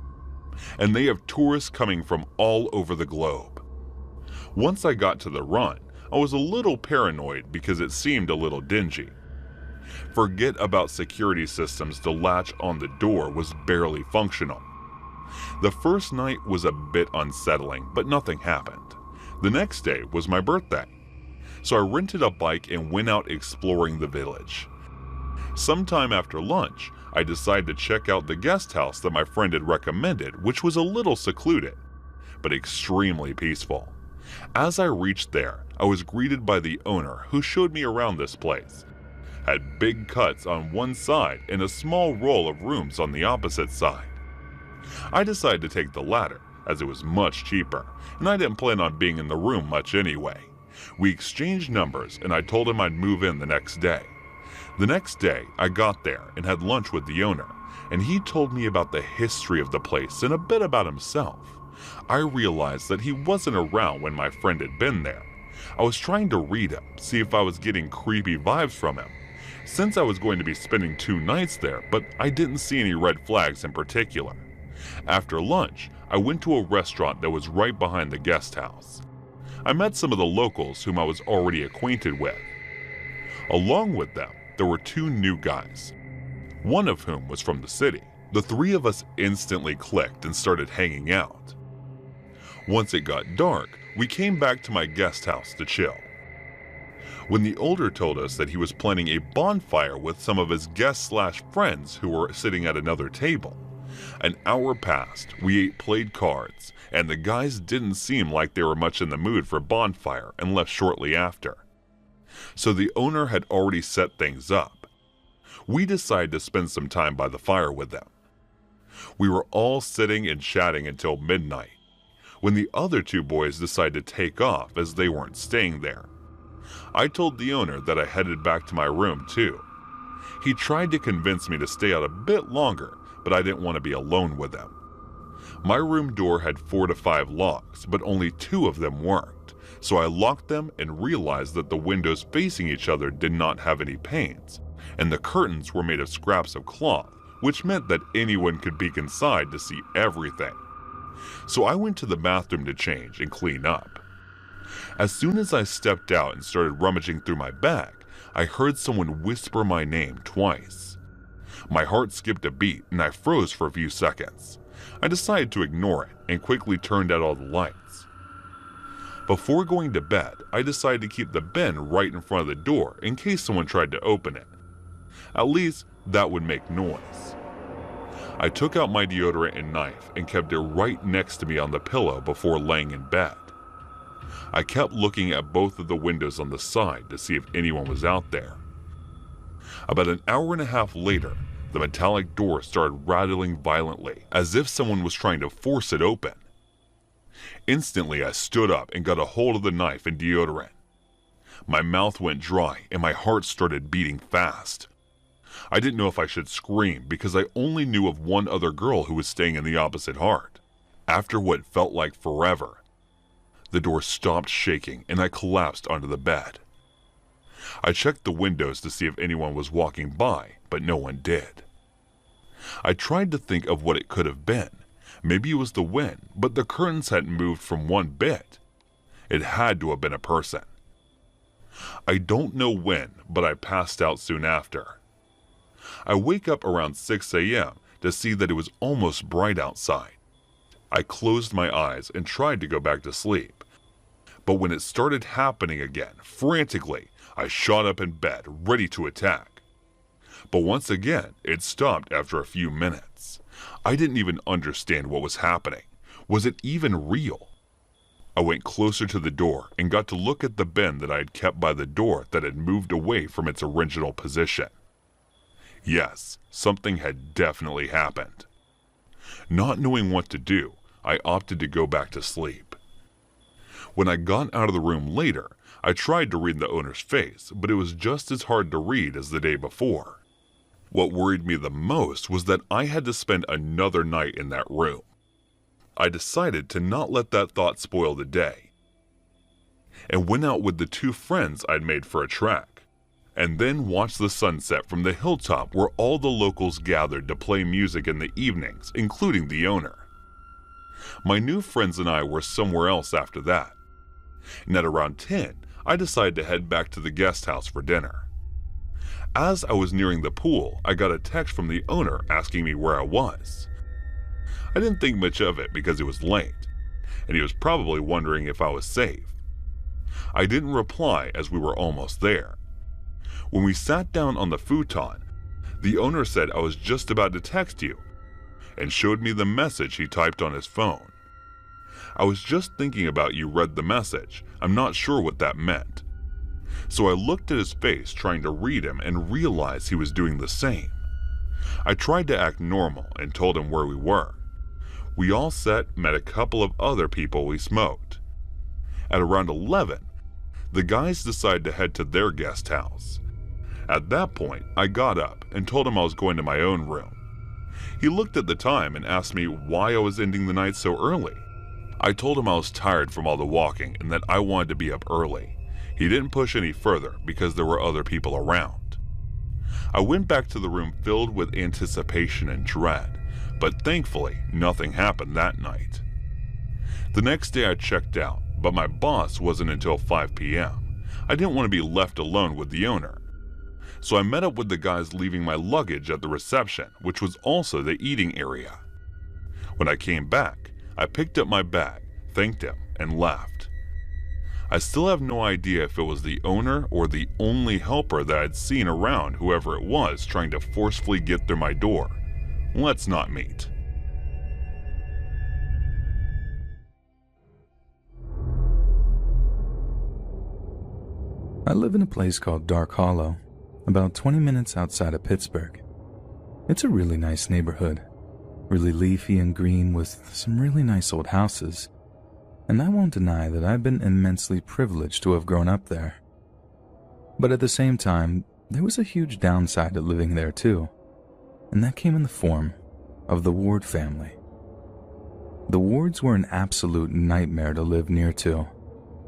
and they have tourists coming from all over the globe. Once I got to the run, I was a little paranoid because it seemed a little dingy. Forget about security systems, the latch on the door was barely functional. The first night was a bit unsettling, but nothing happened. The next day was my birthday, so I rented a bike and went out exploring the village. Sometime after lunch, I decided to check out the guest house that my friend had recommended, which was a little secluded, but extremely peaceful. As I reached there, I was greeted by the owner who showed me around this place. Had big cuts on one side and a small row of rooms on the opposite side. I decided to take the latter, as it was much cheaper, and I didn't plan on being in the room much anyway. We exchanged numbers and I told him I'd move in the next day. The next day, I got there and had lunch with the owner, and he told me about the history of the place and a bit about himself. I realized that he wasn't around when my friend had been there. I was trying to read him, see if I was getting creepy vibes from him, since I was going to be spending 2 nights there, but I didn't see any red flags in particular. After lunch, I went to a restaurant that was right behind the guest house. I met some of the locals whom I was already acquainted with. Along with them, there were 2 new guys, one of whom was from the city. The 3 of us instantly clicked and started hanging out. Once it got dark, we came back to my guest house to chill. When the older told us that he was planning a bonfire with some of his guests/friends who were sitting at another table. An hour passed, we played cards, and the guys didn't seem like they were much in the mood for bonfire and left shortly after. So the owner had already set things up. We decided to spend some time by the fire with them. We were all sitting and chatting until midnight, when the other 2 boys decided to take off as they weren't staying there. I told the owner that I headed back to my room too. He tried to convince me to stay out a bit longer, but I didn't want to be alone with them. My room door had 4 to 5 locks, but only 2 of them worked, so I locked them and realized that the windows facing each other did not have any panes, and the curtains were made of scraps of cloth, which meant that anyone could peek inside to see everything. So I went to the bathroom to change and clean up. As soon as I stepped out and started rummaging through my bag, I heard someone whisper my name twice. My heart skipped a beat and I froze for a few seconds. I decided to ignore it and quickly turned out all the lights. Before going to bed, I decided to keep the bin right in front of the door in case someone tried to open it. At least that would make noise. I took out my deodorant and knife and kept it right next to me on the pillow before laying in bed. I kept looking at both of the windows on the side to see if anyone was out there. About an hour and a half later, the metallic door started rattling violently, as if someone was trying to force it open. Instantly, I stood up and got a hold of the knife and deodorant. My mouth went dry and my heart started beating fast. I didn't know if I should scream because I only knew of one other girl who was staying in the opposite heart. After what felt like forever, the door stopped shaking and I collapsed onto the bed. I checked the windows to see if anyone was walking by, but no one did. I tried to think of what it could have been. Maybe it was the wind, but the curtains hadn't moved from one bit. It had to have been a person. I don't know when, but I passed out soon after. I wake up around 6 a.m. to see that it was almost bright outside. I closed my eyes and tried to go back to sleep. But when it started happening again, frantically, I shot up in bed, ready to attack. But once again, it stopped after a few minutes. I didn't even understand what was happening. Was it even real? I went closer to the door and got to look at the bin that I had kept by the door that had moved away from its original position. Yes, something had definitely happened. Not knowing what to do, I opted to go back to sleep. When I got out of the room later, I tried to read the owner's face, but it was just as hard to read as the day before. What worried me the most was that I had to spend another night in that room. I decided to not let that thought spoil the day, and went out with the 2 friends I'd made for a track, and then watched the sunset from the hilltop where all the locals gathered to play music in the evenings, including the owner. My new friends and I were somewhere else after that, and at around 10, I decided to head back to the guest house for dinner. As I was nearing the pool, I got a text from the owner asking me where I was. I didn't think much of it because it was late, and he was probably wondering if I was safe. I didn't reply as we were almost there. When we sat down on the futon, the owner said I was just about to text you, and showed me the message he typed on his phone. I was just thinking about you read the message. I'm not sure what that meant. So I looked at his face trying to read him and realized he was doing the same. I tried to act normal and told him where we were. We all met a couple of other people we smoked. At around 11, the guys decided to head to their guest house. At that point, I got up and told him I was going to my own room. He looked at the time and asked me why I was ending the night so early. I told him I was tired from all the walking and that I wanted to be up early. He didn't push any further because there were other people around. I went back to the room filled with anticipation and dread, but thankfully nothing happened that night. The next day I checked out, but my boss wasn't until 5 p.m. I didn't want to be left alone with the owner. So I met up with the guys leaving my luggage at the reception, which was also the eating area. When I came back, I picked up my bag, thanked him, and left. I still have no idea if it was the owner or the only helper that I'd seen around whoever it was trying to forcefully get through my door. Let's not meet. I live in a place called Dark Hollow, about 20 minutes outside of Pittsburgh. It's a really nice neighborhood, really leafy and green with some really nice old houses, and I won't deny that I've been immensely privileged to have grown up there. But at the same time, there was a huge downside to living there too, and that came in the form of the Ward family. The Wards were an absolute nightmare to live near to,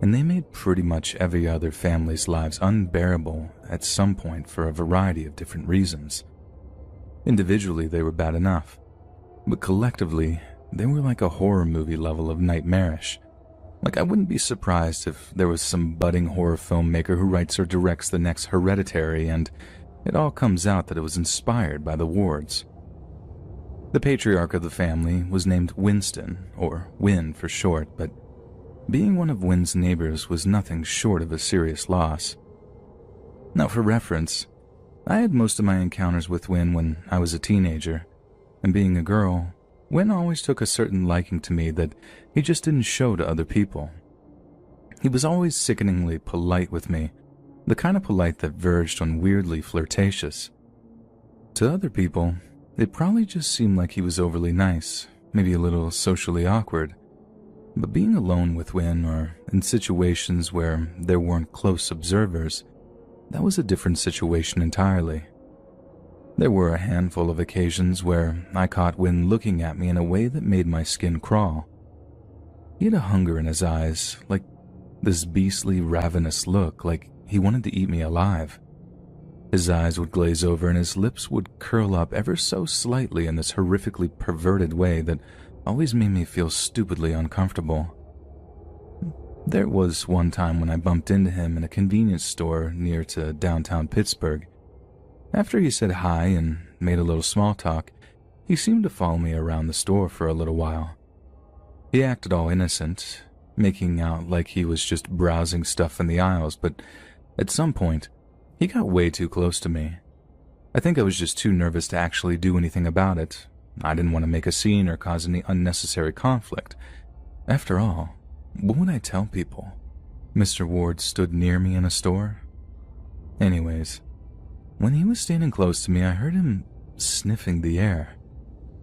and they made pretty much every other family's lives unbearable at some point for a variety of different reasons. Individually, they were bad enough, but collectively, they were like a horror movie level of nightmarish. Like I wouldn't be surprised if there was some budding horror filmmaker who writes or directs the next Hereditary and it all comes out that it was inspired by the Wards. The patriarch of the family was named Winston, or Win for short, but being one of Win's neighbors was nothing short of a serious loss. Now for reference, I had most of my encounters with Win when I was a teenager, and being a girl, Win always took a certain liking to me that he just didn't show to other people. He was always sickeningly polite with me, the kind of polite that verged on weirdly flirtatious. To other people, it probably just seemed like he was overly nice, maybe a little socially awkward. But being alone with Win or in situations where there weren't close observers, that was a different situation entirely. There were a handful of occasions where I caught Win looking at me in a way that made my skin crawl. He had a hunger in his eyes, like this beastly, ravenous look, like he wanted to eat me alive. His eyes would glaze over and his lips would curl up ever so slightly in this horrifically perverted way that always made me feel stupidly uncomfortable. There was one time when I bumped into him in a convenience store near to downtown Pittsburgh. After he said hi and made a little small talk, he seemed to follow me around the store for a little while. He acted all innocent, making out like he was just browsing stuff in the aisles, but at some point, he got way too close to me. I think I was just too nervous to actually do anything about it. I didn't want to make a scene or cause any unnecessary conflict. After all, what would I tell people? Mr. Ward stood near me in a store? Anyways, when he was standing close to me, I heard him sniffing the air,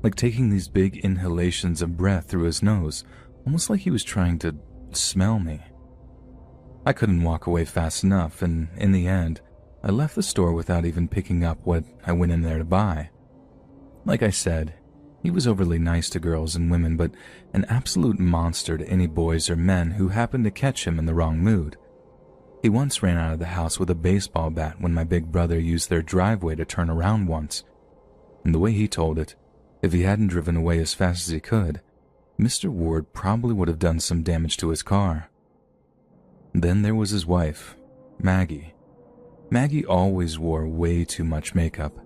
like taking these big inhalations of breath through his nose, almost like he was trying to smell me. I couldn't walk away fast enough, and in the end, I left the store without even picking up what I went in there to buy. Like I said, he was overly nice to girls and women, but an absolute monster to any boys or men who happened to catch him in the wrong mood. He once ran out of the house with a baseball bat when my big brother used their driveway to turn around once. And the way he told it, if he hadn't driven away as fast as he could, Mr. Ward probably would have done some damage to his car. Then there was his wife, Maggie. Maggie always wore way too much makeup.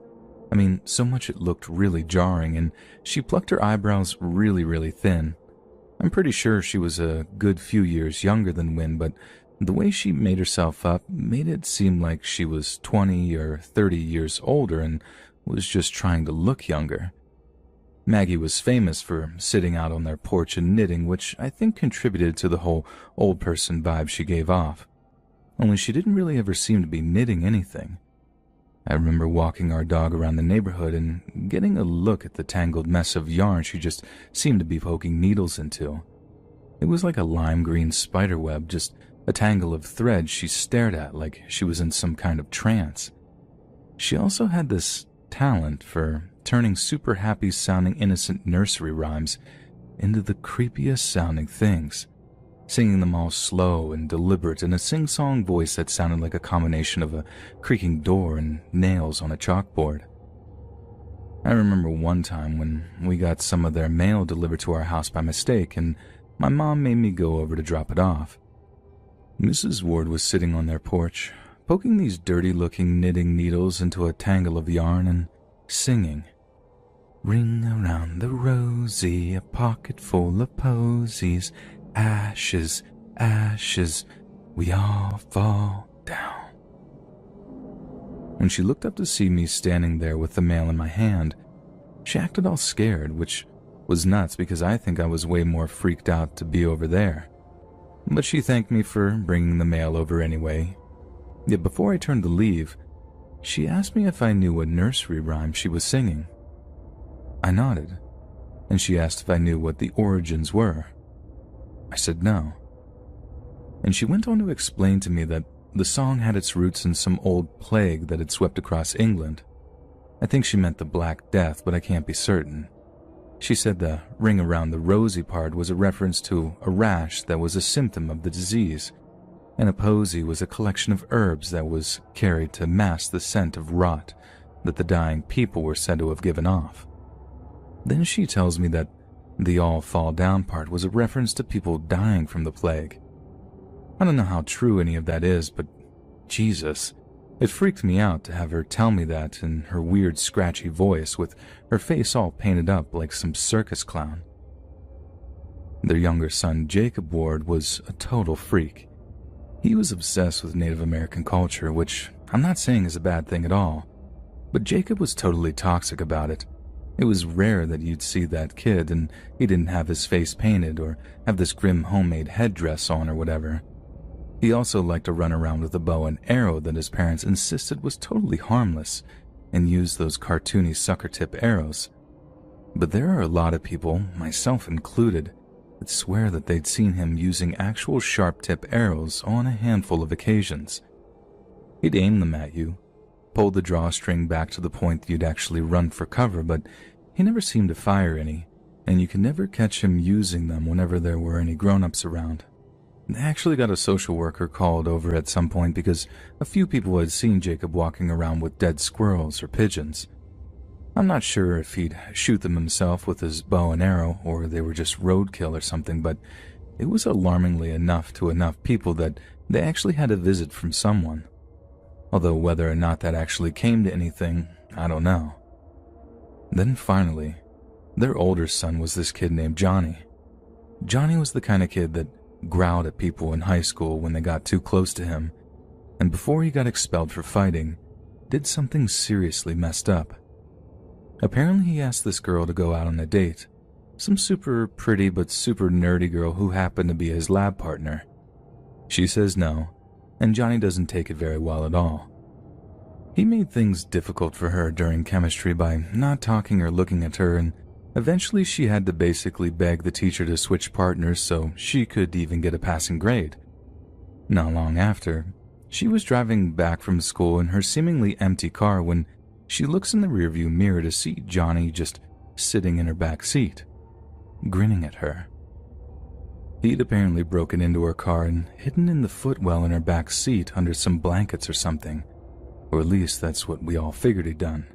I mean, so much it looked really jarring, and she plucked her eyebrows really thin. I'm pretty sure she was a good few years younger than Win, but the way she made herself up made it seem like she was 20 or 30 years older and was just trying to look younger. Maggie was famous for sitting out on their porch and knitting, which I think contributed to the whole old person vibe she gave off. Only she didn't really ever seem to be knitting anything. I remember walking our dog around the neighborhood and getting a look at the tangled mess of yarn she just seemed to be poking needles into. It was like a lime green spider web, just a tangle of thread she stared at like she was in some kind of trance. She also had this talent for turning super happy sounding innocent nursery rhymes into the creepiest sounding things, singing them all slow and deliberate in a sing-song voice that sounded like a combination of a creaking door and nails on a chalkboard. I remember one time when we got some of their mail delivered to our house by mistake, and my mom made me go over to drop it off. Mrs. Ward was sitting on their porch, poking these dirty-looking knitting needles into a tangle of yarn and singing, "Ring around the rosy, a pocket full of posies, ashes, ashes, we all fall down." When she looked up to see me standing there with the mail in my hand, she acted all scared, which was nuts because I think I was way more freaked out to be over there. But she thanked me for bringing the mail over anyway. Yet before I turned to leave, she asked me if I knew what nursery rhyme she was singing. I nodded, and she asked if I knew what the origins were. I said no. And she went on to explain to me that the song had its roots in some old plague that had swept across England. I think she meant the Black Death, but I can't be certain. She said the ring around the rosy part was a reference to a rash that was a symptom of the disease, and a posy was a collection of herbs that was carried to mask the scent of rot that the dying people were said to have given off. Then she tells me that the all fall down part was a reference to people dying from the plague. I don't know how true any of that is, but Jesus, it freaked me out to have her tell me that in her weird scratchy voice with her face all painted up like some circus clown. Their younger son, Jacob Ward, was a total freak. He was obsessed with Native American culture, which I'm not saying is a bad thing at all, but Jacob was totally toxic about it. It was rare that you'd see that kid and he didn't have his face painted or have this grim homemade headdress on or whatever. He also liked to run around with a bow and arrow that his parents insisted was totally harmless and used those cartoony sucker tip arrows. But there are a lot of people, myself included, that swear that they'd seen him using actual sharp tip arrows on a handful of occasions. He'd aim them at you, pull the drawstring back to the point that you'd actually run for cover, but he never seemed to fire any, and you could never catch him using them whenever there were any grown-ups around. They actually got a social worker called over at some point because a few people had seen Jacob walking around with dead squirrels or pigeons. I'm not sure if he'd shoot them himself with his bow and arrow or they were just roadkill or something, but it was alarmingly enough to enough people that they actually had a visit from someone. Although whether or not that actually came to anything, I don't know. Then finally, their older son was this kid named Johnny. Johnny was the kind of kid that growled at people in high school when they got too close to him, and before he got expelled for fighting, did something seriously messed up. Apparently he asked this girl to go out on a date, some super pretty but super nerdy girl who happened to be his lab partner. She says no, and Johnny doesn't take it very well at all. He made things difficult for her during chemistry by not talking or looking at her, and eventually she had to basically beg the teacher to switch partners so she could even get a passing grade. Not long after, she was driving back from school in her seemingly empty car when she looks in the rearview mirror to see Johnny just sitting in her back seat, grinning at her. He'd apparently broken into her car and hidden in the footwell in her back seat under some blankets or something, or at least that's what we all figured he'd done.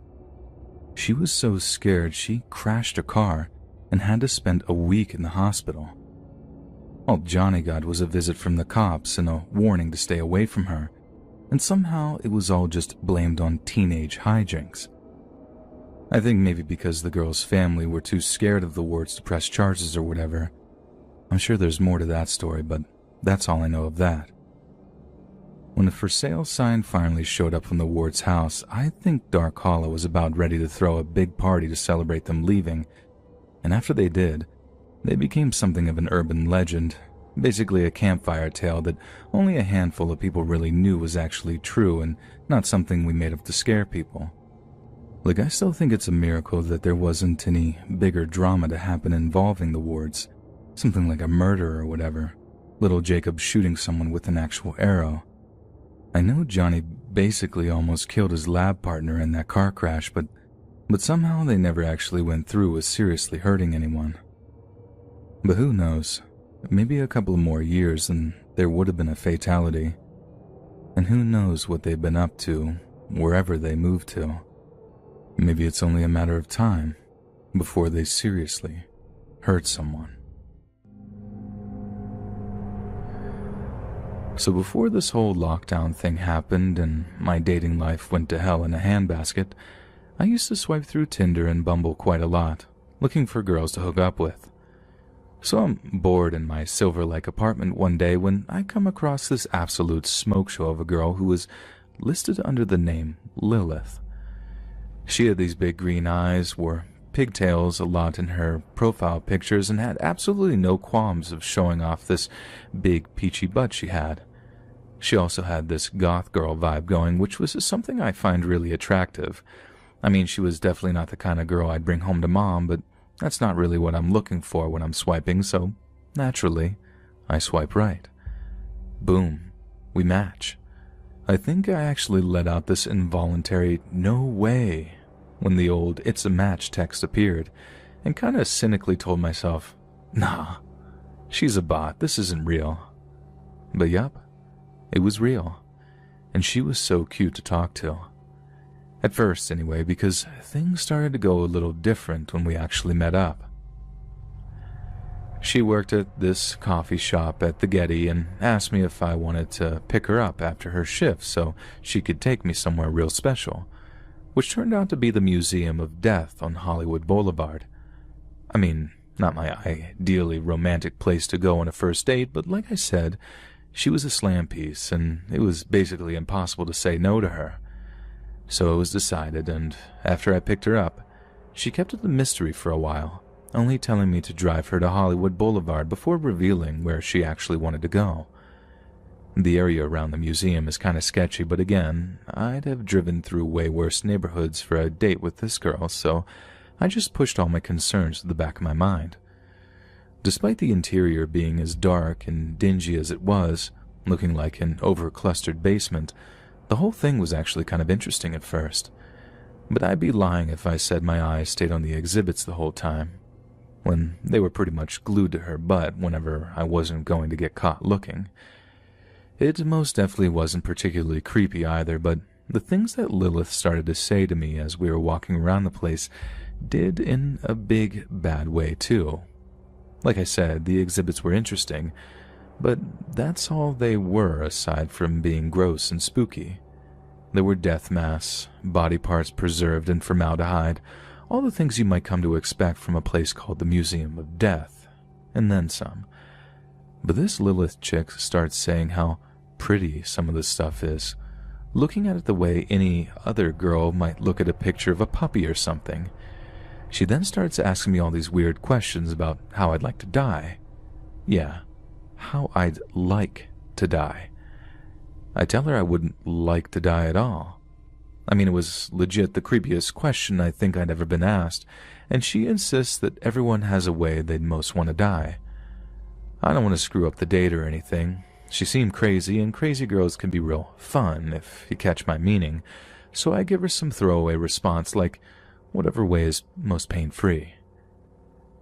She was so scared she crashed her car and had to spend a week in the hospital. All Johnny got was a visit from the cops and a warning to stay away from her, and somehow it was all just blamed on teenage hijinks. I think maybe because the girl's family were too scared of the wards to press charges or whatever. I'm sure there's more to that story, but that's all I know of that. When the for sale sign finally showed up from the ward's house, I think Dark Hollow was about ready to throw a big party to celebrate them leaving, and after they did, they became something of an urban legend, basically a campfire tale that only a handful of people really knew was actually true and not something we made up to scare people. Like, I still think it's a miracle that there wasn't any bigger drama to happen involving the wards, something like a murder or whatever, little Jacob shooting someone with an actual arrow. I know Johnny basically almost killed his lab partner in that car crash, but somehow they never actually went through with seriously hurting anyone. But who knows, maybe a couple more years and there would have been a fatality. And who knows what they've been up to, wherever they moved to. Maybe it's only a matter of time before they seriously hurt someone. So before this whole lockdown thing happened and my dating life went to hell in a handbasket, I used to swipe through Tinder and Bumble quite a lot, looking for girls to hook up with. So I'm bored in my Silver Lake apartment one day when I come across this absolute smoke show of a girl who was listed under the name Lilith. She had these big green eyes, wore pigtails a lot in her profile pictures, and had absolutely no qualms of showing off this big peachy butt she had. She also had this goth girl vibe going, which was something I find really attractive. I mean, she was definitely not the kind of girl I'd bring home to mom, but that's not really what I'm looking for when I'm swiping, so naturally, I swipe right. Boom, we match. I think I actually let out this involuntary "no way" when the old "it's a match" text appeared, and kinda cynically told myself, nah, she's a bot, this isn't real. But yup, it was real, and she was so cute to talk to. At first, anyway, because things started to go a little different when we actually met up. She worked at this coffee shop at the Getty and asked me if I wanted to pick her up after her shift so she could take me somewhere real special, which turned out to be the Museum of Death on Hollywood Boulevard. I mean, not my ideally romantic place to go on a first date, but like I said, she was a slam piece, and it was basically impossible to say no to her. So it was decided, and after I picked her up, She kept it a mystery for a while, only telling me to drive her to Hollywood Boulevard before revealing where she actually wanted to go. The area around the museum is kind of sketchy, but again, I'd have driven through way worse neighborhoods for a date with this girl, so I just pushed all my concerns to the back of my mind. Despite the interior being as dark and dingy as it was, looking like an over-clustered basement, the whole thing was actually kind of interesting at first. But I'd be lying if I said my eyes stayed on the exhibits the whole time, when they were pretty much glued to her butt whenever I wasn't going to get caught looking. It most definitely wasn't particularly creepy either, but the things that Lilith started to say to me as we were walking around the place did in a big, bad way too. Like I said, the exhibits were interesting, but that's all they were aside from being gross and spooky. There were death masks, body parts preserved in formaldehyde, all the things you might come to expect from a place called the Museum of Death, and then some. But this Lilith chick starts saying how pretty some of this stuff is, looking at it the way any other girl might look at a picture of a puppy or something. She then starts asking me all these weird questions about how I'd like to die. Yeah, how I'd like to die. I tell her I wouldn't like to die at all. I mean, it was legit the creepiest question I think I'd ever been asked, and she insists that everyone has a way they'd most want to die. I don't want to screw up the date or anything. She seemed crazy, and crazy girls can be real fun, if you catch my meaning, so I give her some throwaway response like, whatever way is most pain-free.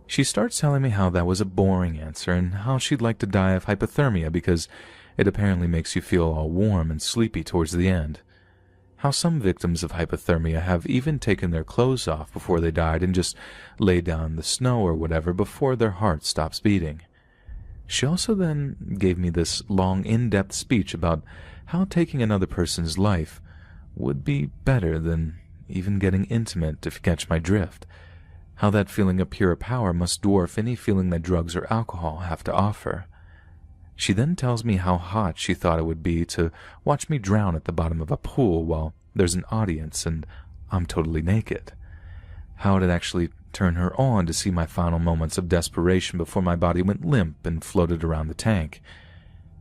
She starts telling me how that was a boring answer, and how she'd like to die of hypothermia because it apparently makes you feel all warm and sleepy towards the end. How some victims of hypothermia have even taken their clothes off before they died and just laid down in the snow or whatever before their heart stops beating. She also then gave me this long, in-depth speech about how taking another person's life would be better than even getting intimate, if you catch my drift. How that feeling of pure power must dwarf any feeling that drugs or alcohol have to offer. She then tells me how hot she thought it would be to watch me drown at the bottom of a pool while there's an audience and I'm totally naked. How it'd actually turn her on to see my final moments of desperation before my body went limp and floated around the tank.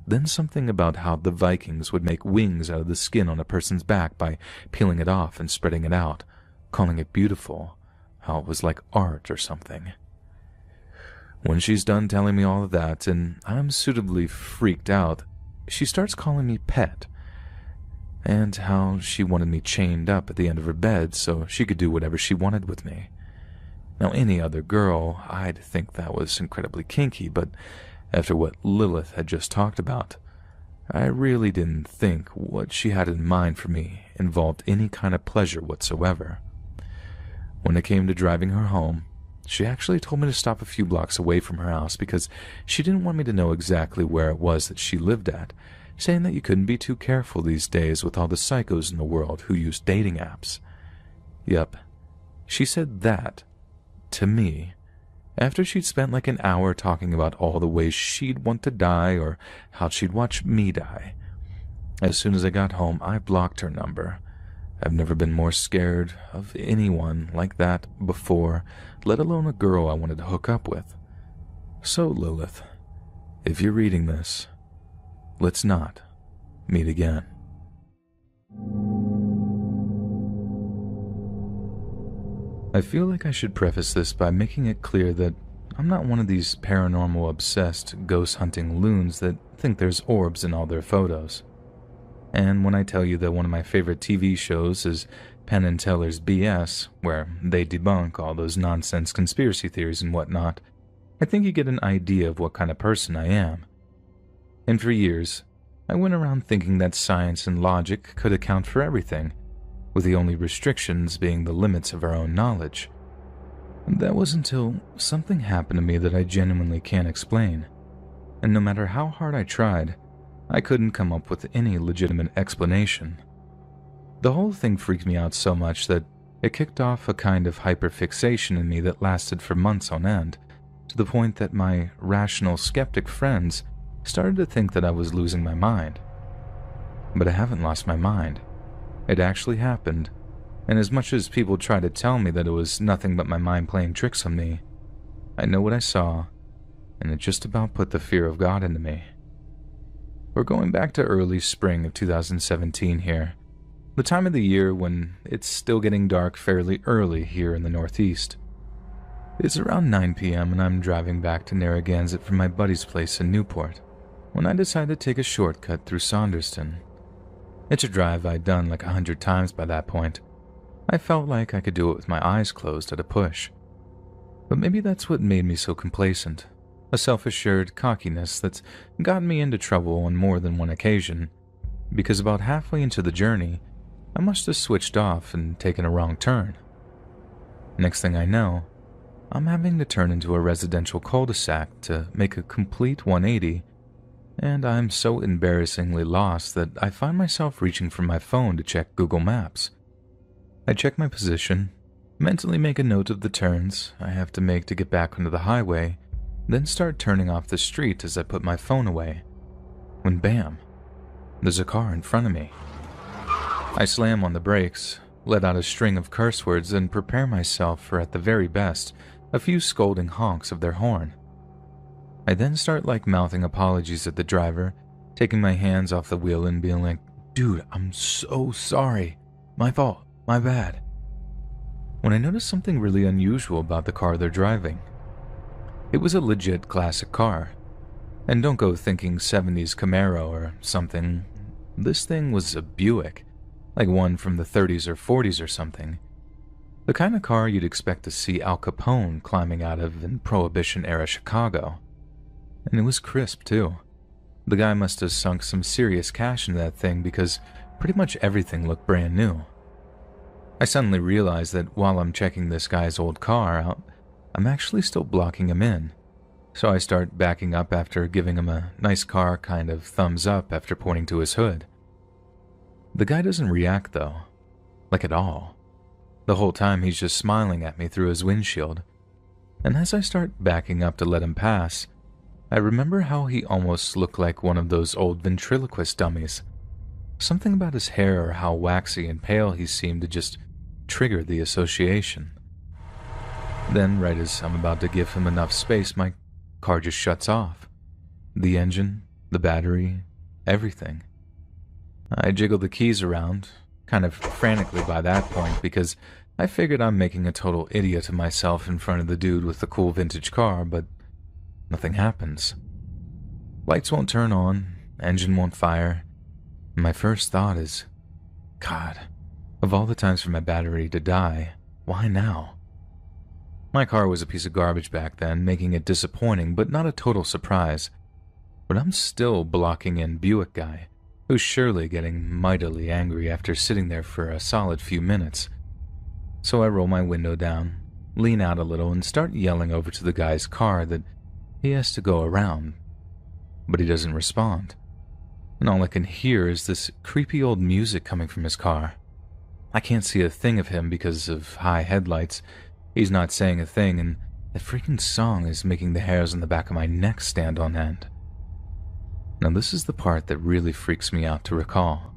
Then something about how the Vikings would make wings out of the skin on a person's back by peeling it off and spreading it out, calling it beautiful, how it was like art or something. When she's done telling me all of that, and I'm suitably freaked out, she starts calling me pet, and how she wanted me chained up at the end of her bed so she could do whatever she wanted with me. Now, any other girl, I'd think that was incredibly kinky, but after what Lilith had just talked about, I really didn't think what she had in mind for me involved any kind of pleasure whatsoever. When it came to driving her home, she actually told me to stop a few blocks away from her house because she didn't want me to know exactly where it was that she lived at, saying that you couldn't be too careful these days with all the psychos in the world who use dating apps. Yep, she said that to me after she'd spent like an hour talking about all the ways she'd want to die or how she'd watch me die. As soon as I got home, I blocked her number. I've never been more scared of anyone like that before, let alone a girl I wanted to hook up with. So, Lilith, if you're reading this, let's not meet again. I feel like I should preface this by making it clear that I'm not one of these paranormal-obsessed, ghost-hunting loons that think there's orbs in all their photos. And when I tell you that one of my favorite TV shows is Penn and Teller's BS, where they debunk all those nonsense conspiracy theories and whatnot, I think you get an idea of what kind of person I am. And for years, I went around thinking that science and logic could account for everything, with the only restrictions being the limits of our own knowledge. That was until something happened to me that I genuinely can't explain, and no matter how hard I tried, I couldn't come up with any legitimate explanation. The whole thing freaked me out so much that it kicked off a kind of hyperfixation in me that lasted for months on end, to the point that my rational skeptic friends started to think that I was losing my mind. But I haven't lost my mind. It actually happened, and as much as people try to tell me that it was nothing but my mind playing tricks on me, I know what I saw, and it just about put the fear of God into me. We're going back to early spring of 2017 here, the time of the year when it's still getting dark fairly early here in the Northeast. It's around 9 p.m. and I'm driving back to Narragansett from my buddy's place in Newport, when I decide to take a shortcut through Saunderston. It's a drive I'd done like 100 times by that point. I felt like I could do it with my eyes closed at a push. But maybe that's what made me so complacent. A self-assured cockiness that's gotten me into trouble on more than one occasion, because about halfway into the journey, I must have switched off and taken a wrong turn. Next thing I know, I'm having to turn into a residential cul-de-sac to make a complete 180, and I'm so embarrassingly lost that I find myself reaching for my phone to check Google Maps. I check my position, mentally make a note of the turns I have to make to get back onto the highway, then start turning off the street as I put my phone away. When bam, there's a car in front of me. I slam on the brakes, let out a string of curse words, and prepare myself for, at the very best, a few scolding honks of their horn. I then start mouthing apologies at the driver, taking my hands off the wheel and being like, "Dude, I'm so sorry. My fault. My bad." When I notice something really unusual about the car they're driving. It was a legit classic car. And don't go thinking 70s Camaro or something. This thing was a Buick, like one from the 30s or 40s or something. The kind of car you'd expect to see Al Capone climbing out of in Prohibition-era Chicago. And it was crisp, too. The guy must have sunk some serious cash into that thing because pretty much everything looked brand new. I suddenly realized that while I'm checking this guy's old car out, I'm actually still blocking him in. So I start backing up after giving him a nice car kind of thumbs up after pointing to his hood. The guy doesn't react though. At all. The whole time he's just smiling at me through his windshield. And as I start backing up to let him pass, I remember how he almost looked like one of those old ventriloquist dummies. Something about his hair or how waxy and pale he seemed to just trigger the association. Then, right as I'm about to give him enough space, my car just shuts off. The engine, the battery, everything. I jiggle the keys around, kind of frantically by that point, because I figured I'm making a total idiot of myself in front of the dude with the cool vintage car, but nothing happens. Lights won't turn on, engine won't fire. My first thought is, God, of all the times for my battery to die, why now? My car was a piece of garbage back then, making it disappointing, but not a total surprise. But I'm still blocking in Buick guy, who's surely getting mightily angry after sitting there for a solid few minutes. So I roll my window down, lean out a little, and start yelling over to the guy's car that he has to go around. But he doesn't respond. And all I can hear is this creepy old music coming from his car. I can't see a thing of him because of high headlights. He's not saying a thing, and the freaking song is making the hairs on the back of my neck stand on end. Now this is the part that really freaks me out to recall.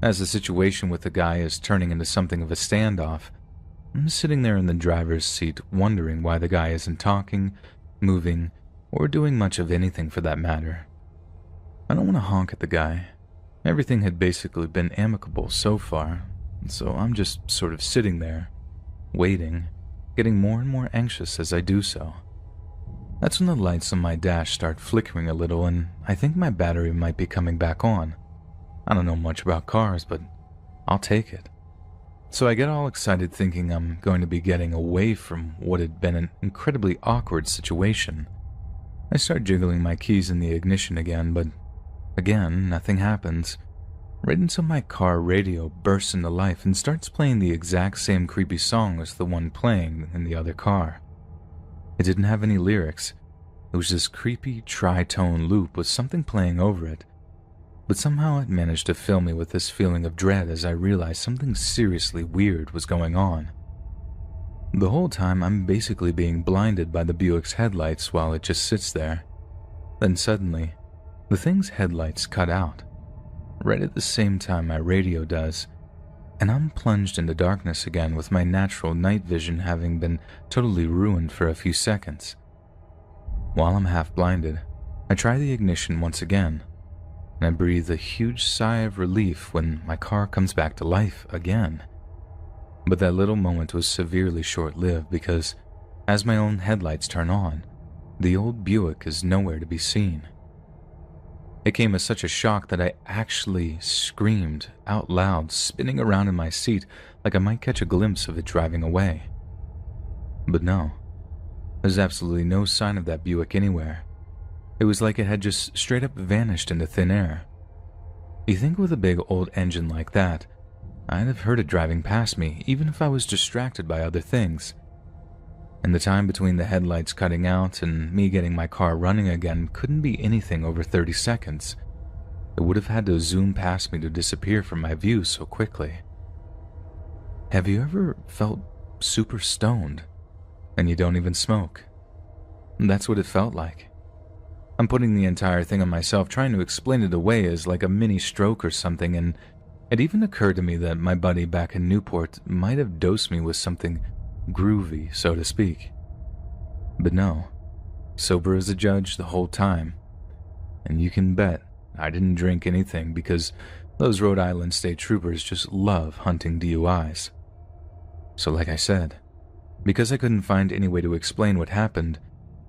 As the situation with the guy is turning into something of a standoff, I'm sitting there in the driver's seat wondering why the guy isn't talking, moving, or doing much of anything for that matter. I don't want to honk at the guy. Everything had basically been amicable so far, so I'm just sort of sitting there, waiting, getting more and more anxious as I do so. That's when the lights on my dash start flickering a little, and I think my battery might be coming back on. I don't know much about cars, but I'll take it. So I get all excited thinking I'm going to be getting away from what had been an incredibly awkward situation. I start jiggling my keys in the ignition again, but again, nothing happens. Right until my car radio bursts into life and starts playing the exact same creepy song as the one playing in the other car. It didn't have any lyrics. It was this creepy tritone loop with something playing over it. But somehow it managed to fill me with this feeling of dread as I realized something seriously weird was going on. The whole time I'm basically being blinded by the Buick's headlights while it just sits there. Then suddenly, the thing's headlights cut out. Right at the same time my radio does. and I'm plunged into darkness again with my natural night vision having been totally ruined for a few seconds. While I'm half blinded, I try the ignition once again, and I breathe a huge sigh of relief when my car comes back to life again. But that little moment was severely short-lived because, as my own headlights turn on, the old Buick is nowhere to be seen. It came as such a shock that I actually screamed out loud, spinning around in my seat like I might catch a glimpse of it driving away. But no, there's absolutely no sign of that Buick anywhere. It was like it had just straight up vanished into thin air. You think with a big old engine like that, I'd have heard it driving past me, even if I was distracted by other things. And the time between the headlights cutting out and me getting my car running again couldn't be anything over 30 seconds. It would have had to zoom past me to disappear from my view so quickly. Have you ever felt super stoned and you don't even smoke? That's what it felt like. I'm putting the entire thing on myself, trying to explain it away as like a mini stroke or something, and it even occurred to me that my buddy back in Newport might have dosed me with something groovy, so to speak. But no, sober as a judge the whole time. And you can bet I didn't drink anything because those Rhode Island state troopers just love hunting DUIs. So like I said, because I couldn't find any way to explain what happened,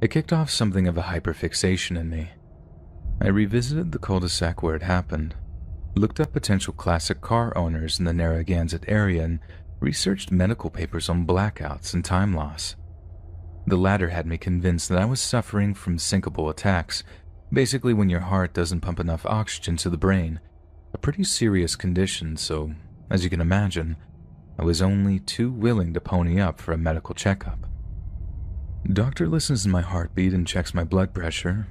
it kicked off something of a hyperfixation in me. I revisited the cul-de-sac where it happened, looked up potential classic car owners in the Narragansett area, and researched medical papers on blackouts and time loss. The latter had me convinced that I was suffering from syncopal attacks, basically when your heart doesn't pump enough oxygen to the brain, a pretty serious condition, so, as you can imagine, I was only too willing to pony up for a medical checkup. Doctor listens to my heartbeat and checks my blood pressure,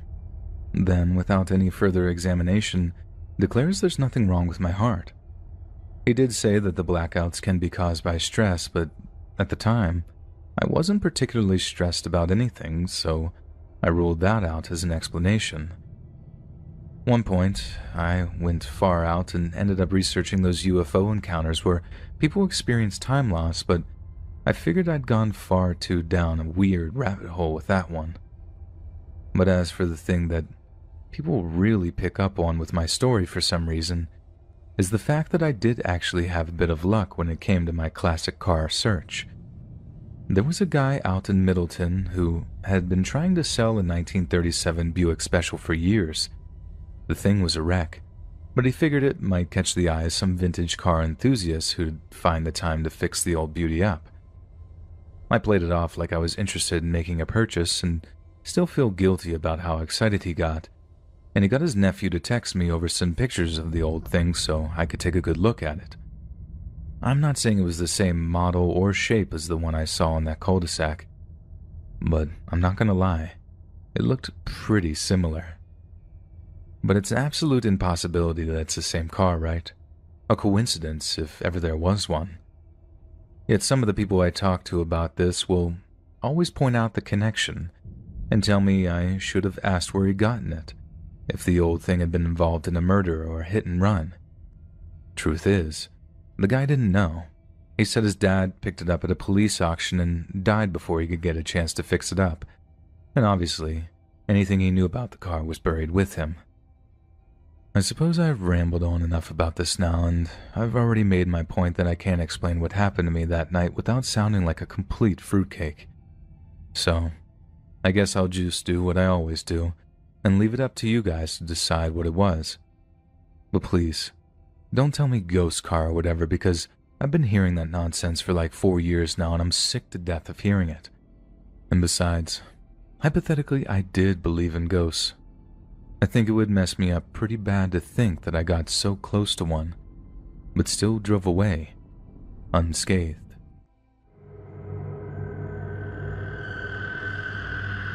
then, without any further examination, declares there's nothing wrong with my heart. He did say that the blackouts can be caused by stress, but at the time, I wasn't particularly stressed about anything, so I ruled that out as an explanation. One point, I went far out and ended up researching those UFO encounters where people experience time loss, but I figured I'd gone far too down a weird rabbit hole with that one. But as for the thing that people really pick up on with my story for some reason, is the fact that I did actually have a bit of luck when it came to my classic car search. There was a guy out in Middleton who had been trying to sell a 1937 Buick Special for years. The thing was a wreck, but he figured it might catch the eye of some vintage car enthusiasts who'd find the time to fix the old beauty up. I played it off like I was interested in making a purchase and still feel guilty about how excited he got, and he got his nephew to text me over some pictures of the old thing so I could take a good look at it. I'm not saying it was the same model or shape as the one I saw in that cul-de-sac, but I'm not gonna lie, it looked pretty similar. But it's an absolute impossibility that it's the same car, right? A coincidence, if ever there was one. Yet some of the people I talk to about this will always point out the connection and tell me I should have asked where he'd gotten it, if the old thing had been involved in a murder or a hit and run. Truth is, the guy didn't know. He said his dad picked it up at a police auction and died before he could get a chance to fix it up, and obviously, anything he knew about the car was buried with him. I suppose I've rambled on enough about this now, and I've already made my point that I can't explain what happened to me that night without sounding like a complete fruitcake. So, I guess I'll just do what I always do, and leave it up to you guys to decide what it was. But please, don't tell me ghost car or whatever, because I've been hearing that nonsense for like 4 years now and I'm sick to death of hearing it. And besides, hypothetically I did believe in ghosts. I think it would mess me up pretty bad to think that I got so close to one, but still drove away, unscathed.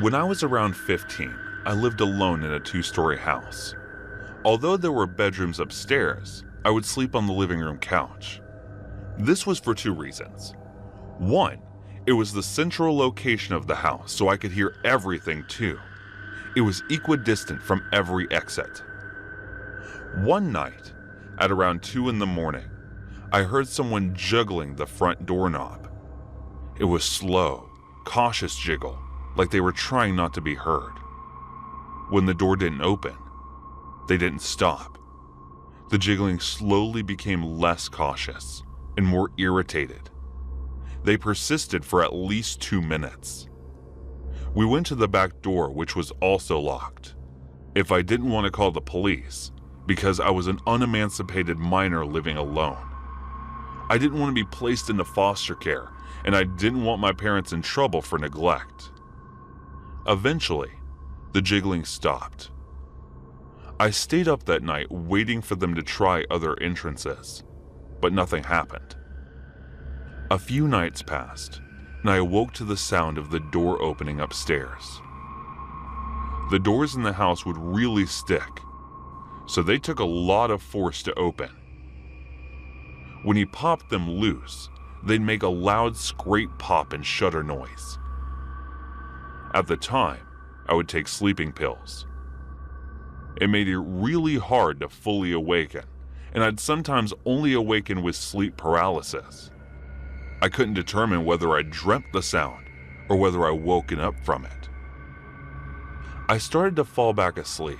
When I was around 15, I lived alone in a 2-story house. Although there were bedrooms upstairs, I would sleep on the living room couch. This was for 2 reasons. One, it was the central location of the house, so I could hear everything too. It was equidistant from every exit. One night, at around 2 in the morning, I heard someone juggling the front doorknob. It was slow, cautious jiggle, like they were trying not to be heard. When the door didn't open, they didn't stop. The jiggling slowly became less cautious and more irritated. They persisted for at least 2 minutes. We went to the back door, which was also locked. If I didn't want to call the police, because I was an unemancipated minor living alone. I didn't want to be placed into foster care, and I didn't want my parents in trouble for neglect. Eventually, the jiggling stopped. I stayed up that night waiting for them to try other entrances, but nothing happened. A few nights passed, and I awoke to the sound of the door opening upstairs. The doors in the house would really stick, so they took a lot of force to open. When he popped them loose, they'd make a loud scrape pop and shutter noise. At the time, I would take sleeping pills. It made it really hard to fully awaken, and I'd sometimes only awaken with sleep paralysis. I couldn't determine whether I dreamt the sound or whether I woken up from it. I started to fall back asleep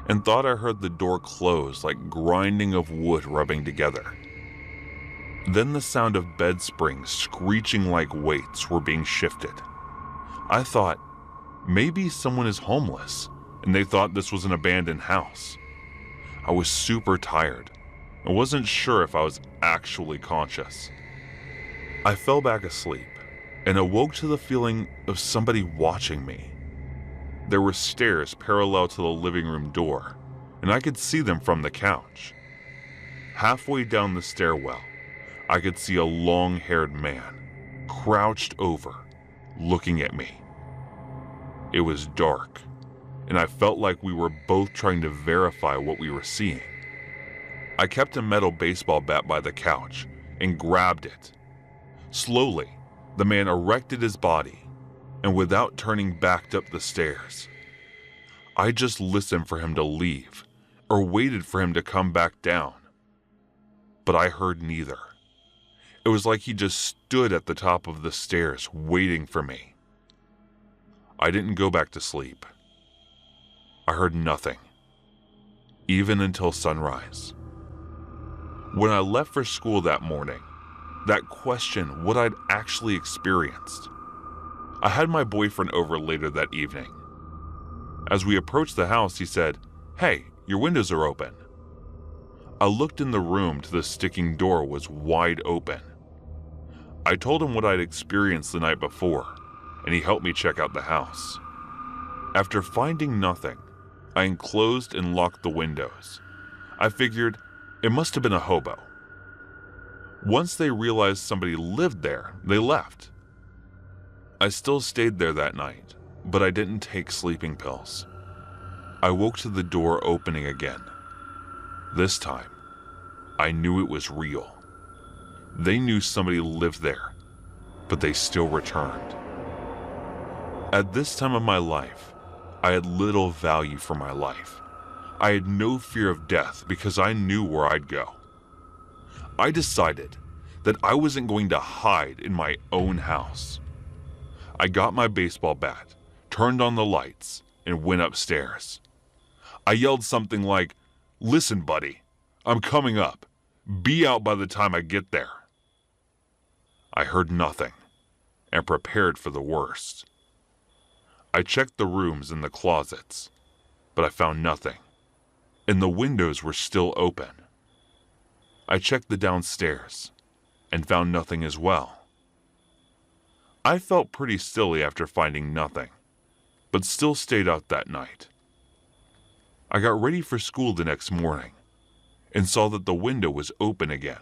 and thought I heard the door close like grinding of wood rubbing together. Then the sound of bed springs screeching like weights were being shifted. I thought, maybe someone is homeless and they thought this was an abandoned house. I was super tired and wasn't sure if I was actually conscious. I fell back asleep and awoke to the feeling of somebody watching me. There were stairs parallel to the living room door, and I could see them from the couch. Halfway down the stairwell, I could see a long-haired man, crouched over, looking at me. It was dark, and I felt like we were both trying to verify what we were seeing. I kept a metal baseball bat by the couch and grabbed it. Slowly, the man erected his body and without turning backed up the stairs. I just listened for him to leave or waited for him to come back down. But I heard neither. It was like he just stood at the top of the stairs waiting for me. I didn't go back to sleep. I heard nothing, even until sunrise. When I left for school that morning, that questioned what I'd actually experienced. I had my boyfriend over later that evening. As we approached the house, he said, "Hey, your windows are open." I looked in the room to the sticking door was wide open. I told him what I'd experienced the night before, and he helped me check out the house. After finding nothing, I enclosed and locked the windows. I figured it must have been a hobo. Once they realized somebody lived there, they left. I still stayed there that night, but I didn't take sleeping pills. I woke to the door opening again. This time, I knew it was real. They knew somebody lived there, but they still returned. At this time of my life, I had little value for my life. I had no fear of death because I knew where I'd go. I decided that I wasn't going to hide in my own house. I got my baseball bat, turned on the lights, and went upstairs. I yelled something like, "Listen, buddy, I'm coming up. Be out by the time I get there." I heard nothing and prepared for the worst. I checked the rooms and the closets, but I found nothing, and the windows were still open. I checked the downstairs and found nothing as well. I felt pretty silly after finding nothing, but still stayed out that night. I got ready for school the next morning and saw that the window was open again.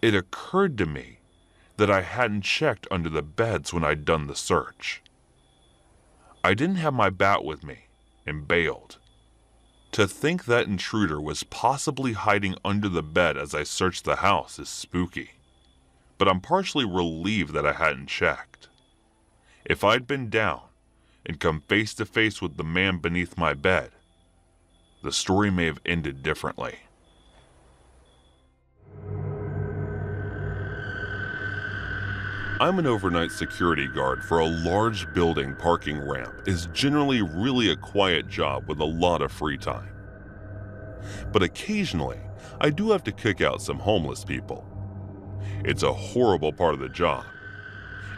It occurred to me that I hadn't checked under the beds when I'd done the search. I didn't have my bat with me and bailed. To think that intruder was possibly hiding under the bed as I searched the house is spooky, but I'm partially relieved that I hadn't checked. If I'd been down and come face to face with the man beneath my bed, the story may have ended differently. I'm an overnight security guard for a large building parking ramp. Is generally really a quiet job with a lot of free time. But occasionally, I do have to kick out some homeless people. It's a horrible part of the job,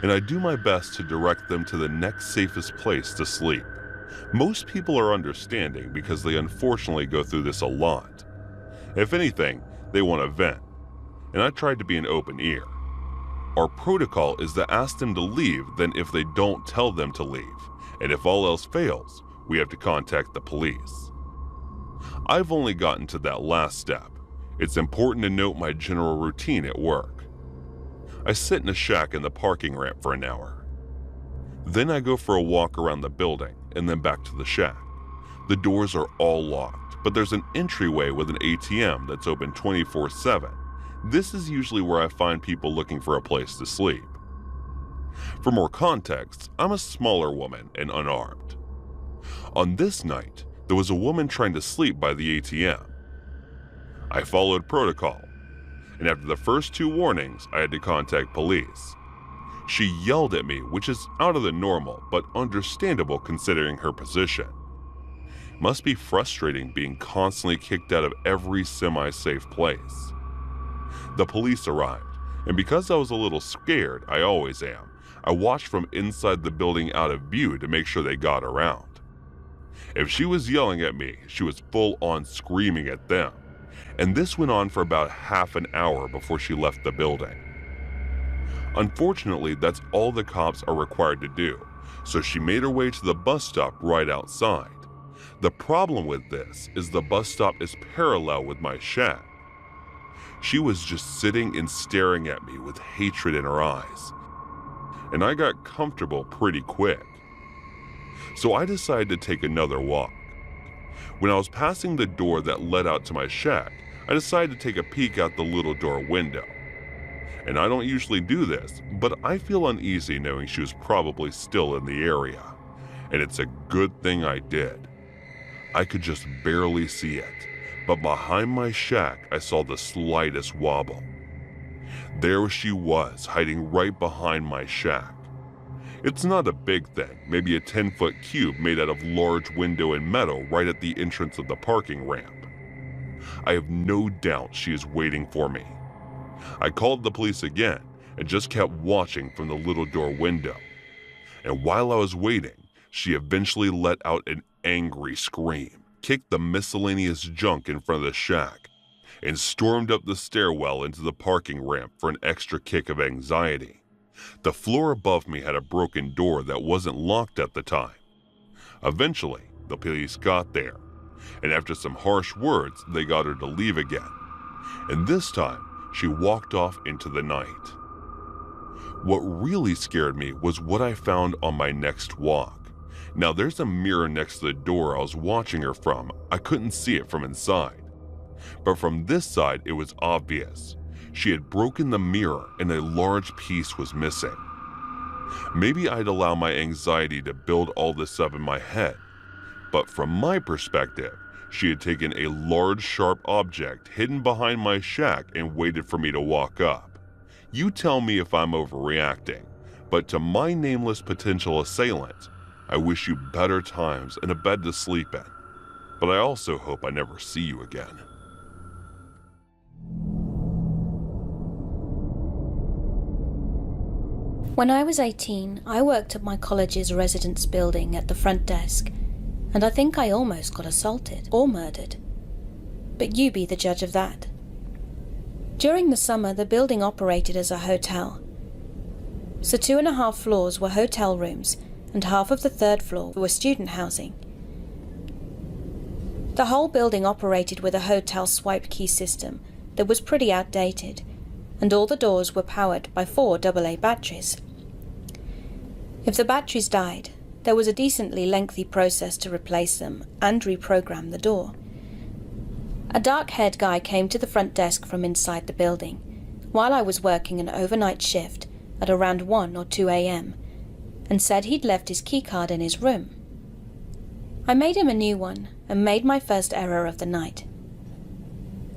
and I do my best to direct them to the next safest place to sleep. Most people are understanding because they unfortunately go through this a lot. If anything, they want to vent, and I tried to be an open ear. Our protocol is to ask them to leave, then if they don't, tell them to leave, and if all else fails, we have to contact the police. I've only gotten to that last step. It's important to note my general routine at work. I sit in a shack in the parking ramp for an hour. Then I go for a walk around the building and then back to the shack. The doors are all locked, but there's an entryway with an ATM that's open 24/7. This is usually where I find people looking for a place to sleep. For more context, I'm a smaller woman and unarmed. On this night, there was a woman trying to sleep by the ATM. I followed protocol, and after the first 2 warnings, I had to contact police. She yelled at me, which is out of the normal, but understandable considering her position. Must be frustrating being constantly kicked out of every semi-safe place. The police arrived, and because I was a little scared, I always am, I watched from inside the building out of view to make sure they got around. If she was yelling at me, she was full on screaming at them, and this went on for about half an hour before she left the building. Unfortunately, that's all the cops are required to do, so she made her way to the bus stop right outside. The problem with this is the bus stop is parallel with my shack. She was just sitting and staring at me with hatred in her eyes, and I got comfortable pretty quick. So I decided to take another walk. When I was passing the door that led out to my shack, I decided to take a peek out the little door window. And I don't usually do this, but I feel uneasy knowing she was probably still in the area, and it's a good thing I did. I could just barely see it, but behind my shack I saw the slightest wobble. There she was, hiding right behind my shack. It's not a big thing, maybe a 10-foot cube made out of large window and metal right at the entrance of the parking ramp. I have no doubt she is waiting for me. I called the police again and just kept watching from the little door window. And while I was waiting, she eventually let out an angry scream, kicked the miscellaneous junk in front of the shack, and stormed up the stairwell into the parking ramp for an extra kick of anxiety. The floor above me had a broken door that wasn't locked at the time. Eventually, the police got there, and after some harsh words, they got her to leave again. And this time, she walked off into the night. What really scared me was what I found on my next walk. Now there's a mirror next to the door I was watching her from. I couldn't see it from inside. But from this side, it was obvious. She had broken the mirror and a large piece was missing. Maybe I'd allow my anxiety to build all this up in my head, but from my perspective, she had taken a large sharp object hidden behind my shack and waited for me to walk up. You tell me if I'm overreacting, but to my nameless potential assailant, I wish you better times and a bed to sleep in, but I also hope I never see you again. When I was 18, I worked at my college's residence building at the front desk, and I think I almost got assaulted or murdered. But you be the judge of that. During the summer, the building operated as a hotel. So 2.5 floors were hotel rooms, and half of the 3rd floor were student housing. The whole building operated with a hotel swipe key system that was pretty outdated, and all the doors were powered by 4 AA batteries. If the batteries died, there was a decently lengthy process to replace them and reprogram the door. A dark-haired guy came to the front desk from inside the building while I was working an overnight shift at around 1 or 2 a.m. and said he'd left his keycard in his room. I made him a new one and made my first error of the night.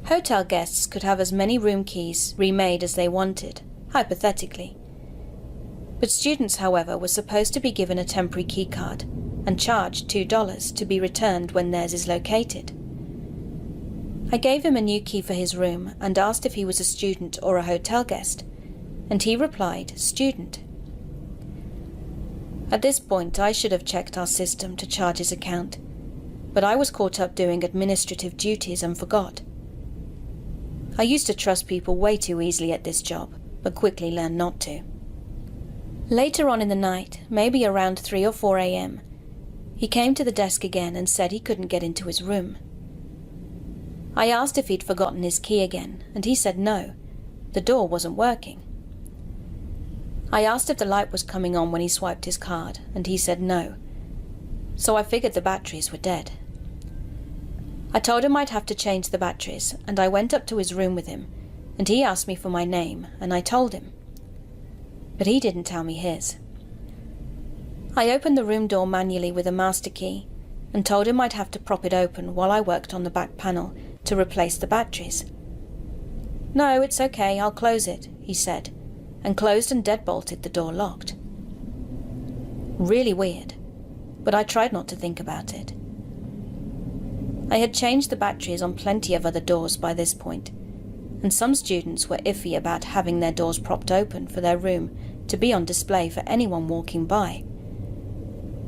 Hotel guests could have as many room keys remade as they wanted, hypothetically. But students, however, were supposed to be given a temporary keycard and charged $2 to be returned when theirs is located. I gave him a new key for his room and asked if he was a student or a hotel guest, and he replied, student. At this point, I should have checked our system to charge his account, but I was caught up doing administrative duties and forgot. I used to trust people way too easily at this job, but quickly learned not to. Later on in the night, maybe around 3 or 4 a.m., he came to the desk again and said he couldn't get into his room. I asked if he'd forgotten his key again, and he said no, the door wasn't working. I asked if the light was coming on when he swiped his card, and he said no, so I figured the batteries were dead. I told him I'd have to change the batteries, and I went up to his room with him, and he asked me for my name, and I told him. But he didn't tell me his. I opened the room door manually with a master key, and told him I'd have to prop it open while I worked on the back panel to replace the batteries. No, it's okay, I'll close it, he said, and closed and deadbolted the door locked. Really weird, but I tried not to think about it. I had changed the batteries on plenty of other doors by this point, and some students were iffy about having their doors propped open for their room to be on display for anyone walking by.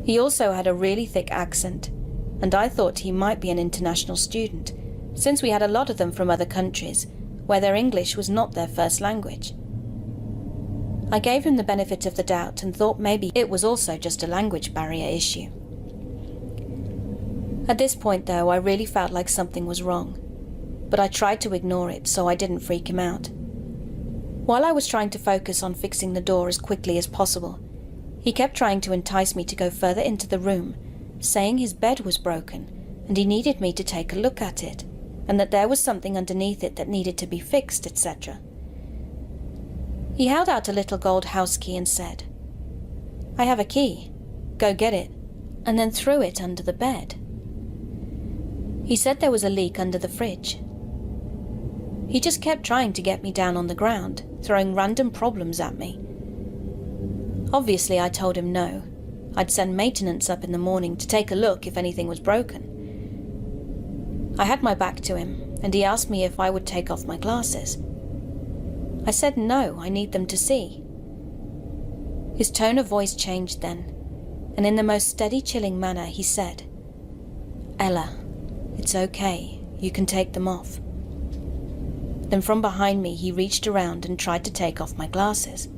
He also had a really thick accent, and I thought he might be an international student, since we had a lot of them from other countries where their English was not their first language. I gave him the benefit of the doubt and thought maybe it was also just a language barrier issue. At this point, though, I really felt like something was wrong, but I tried to ignore it so I didn't freak him out. While I was trying to focus on fixing the door as quickly as possible, he kept trying to entice me to go further into the room, saying his bed was broken and he needed me to take a look at it, and that there was something underneath it that needed to be fixed, etc. He held out a little gold house key and said, "I have a key, go get it," and then threw it under the bed. He said there was a leak under the fridge. He just kept trying to get me down on the ground, throwing random problems at me. Obviously, I told him no. I'd send maintenance up in the morning to take a look if anything was broken. I had my back to him, and he asked me if I would take off my glasses. I said no, I need them to see. His tone of voice changed then, and in the most steady, chilling manner he said, "Ella, it's okay, you can take them off." Then from behind me he reached around and tried to take off my glasses.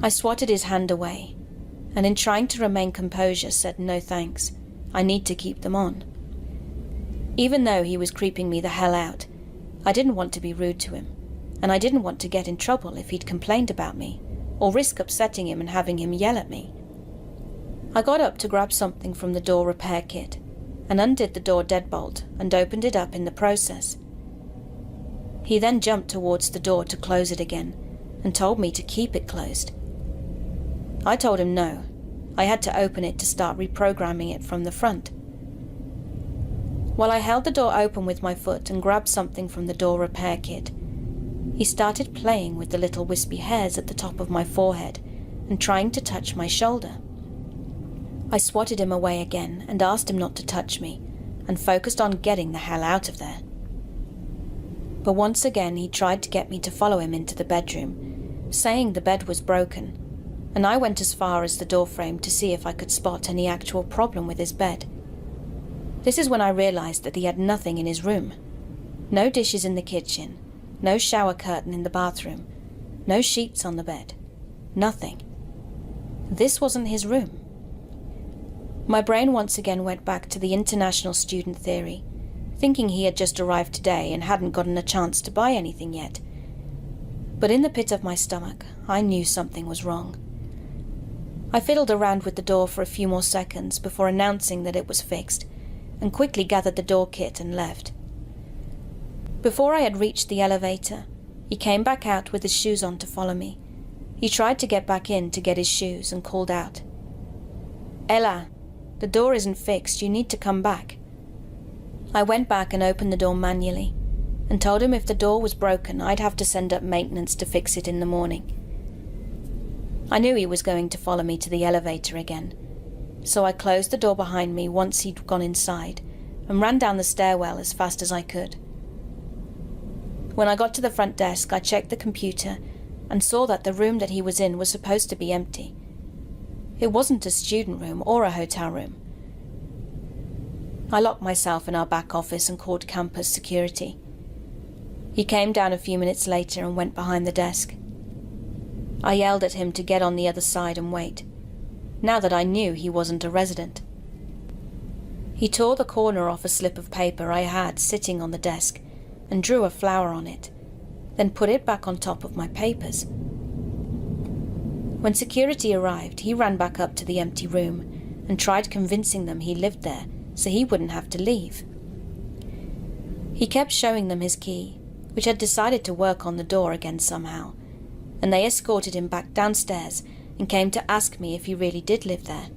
I swatted his hand away, and in trying to remain composure said no thanks, I need to keep them on. Even though he was creeping me the hell out, I didn't want to be rude to him, and I didn't want to get in trouble if he'd complained about me, or risk upsetting him and having him yell at me. I got up to grab something from the door repair kit, and undid the door deadbolt and opened it up in the process. He then jumped towards the door to close it again, and told me to keep it closed. I told him no, I had to open it to start reprogramming it from the front. While I held the door open with my foot and grabbed something from the door repair kit, he started playing with the little wispy hairs at the top of my forehead and trying to touch my shoulder. I swatted him away again and asked him not to touch me, and focused on getting the hell out of there. But once again he tried to get me to follow him into the bedroom, saying the bed was broken, and I went as far as the doorframe to see if I could spot any actual problem with his bed. This is when I realized that he had nothing in his room. No dishes in the kitchen, no shower curtain in the bathroom, no sheets on the bed. Nothing. This wasn't his room. My brain once again went back to the international student theory, thinking he had just arrived today and hadn't gotten a chance to buy anything yet. But in the pit of my stomach, I knew something was wrong. I fiddled around with the door for a few more seconds before announcing that it was fixed, and quickly gathered the door kit and left. Before I had reached the elevator, he came back out with his shoes on to follow me. He tried to get back in to get his shoes and called out, "Ella, the door isn't fixed, you need to come back." I went back and opened the door manually, and told him if the door was broken I'd have to send up maintenance to fix it in the morning. I knew he was going to follow me to the elevator again, so I closed the door behind me once he'd gone inside and ran down the stairwell as fast as I could. When I got to the front desk, I checked the computer and saw that the room that he was in was supposed to be empty. It wasn't a student room or a hotel room. I locked myself in our back office and called campus security. He came down a few minutes later and went behind the desk. I yelled at him to get on the other side and wait, now that I knew he wasn't a resident. He tore the corner off a slip of paper I had sitting on the desk and drew a flower on it, then put it back on top of my papers. When security arrived, he ran back up to the empty room and tried convincing them he lived there so he wouldn't have to leave. He kept showing them his key, which had decided to work on the door again somehow, and they escorted him back downstairs and came to ask me if he really did live there.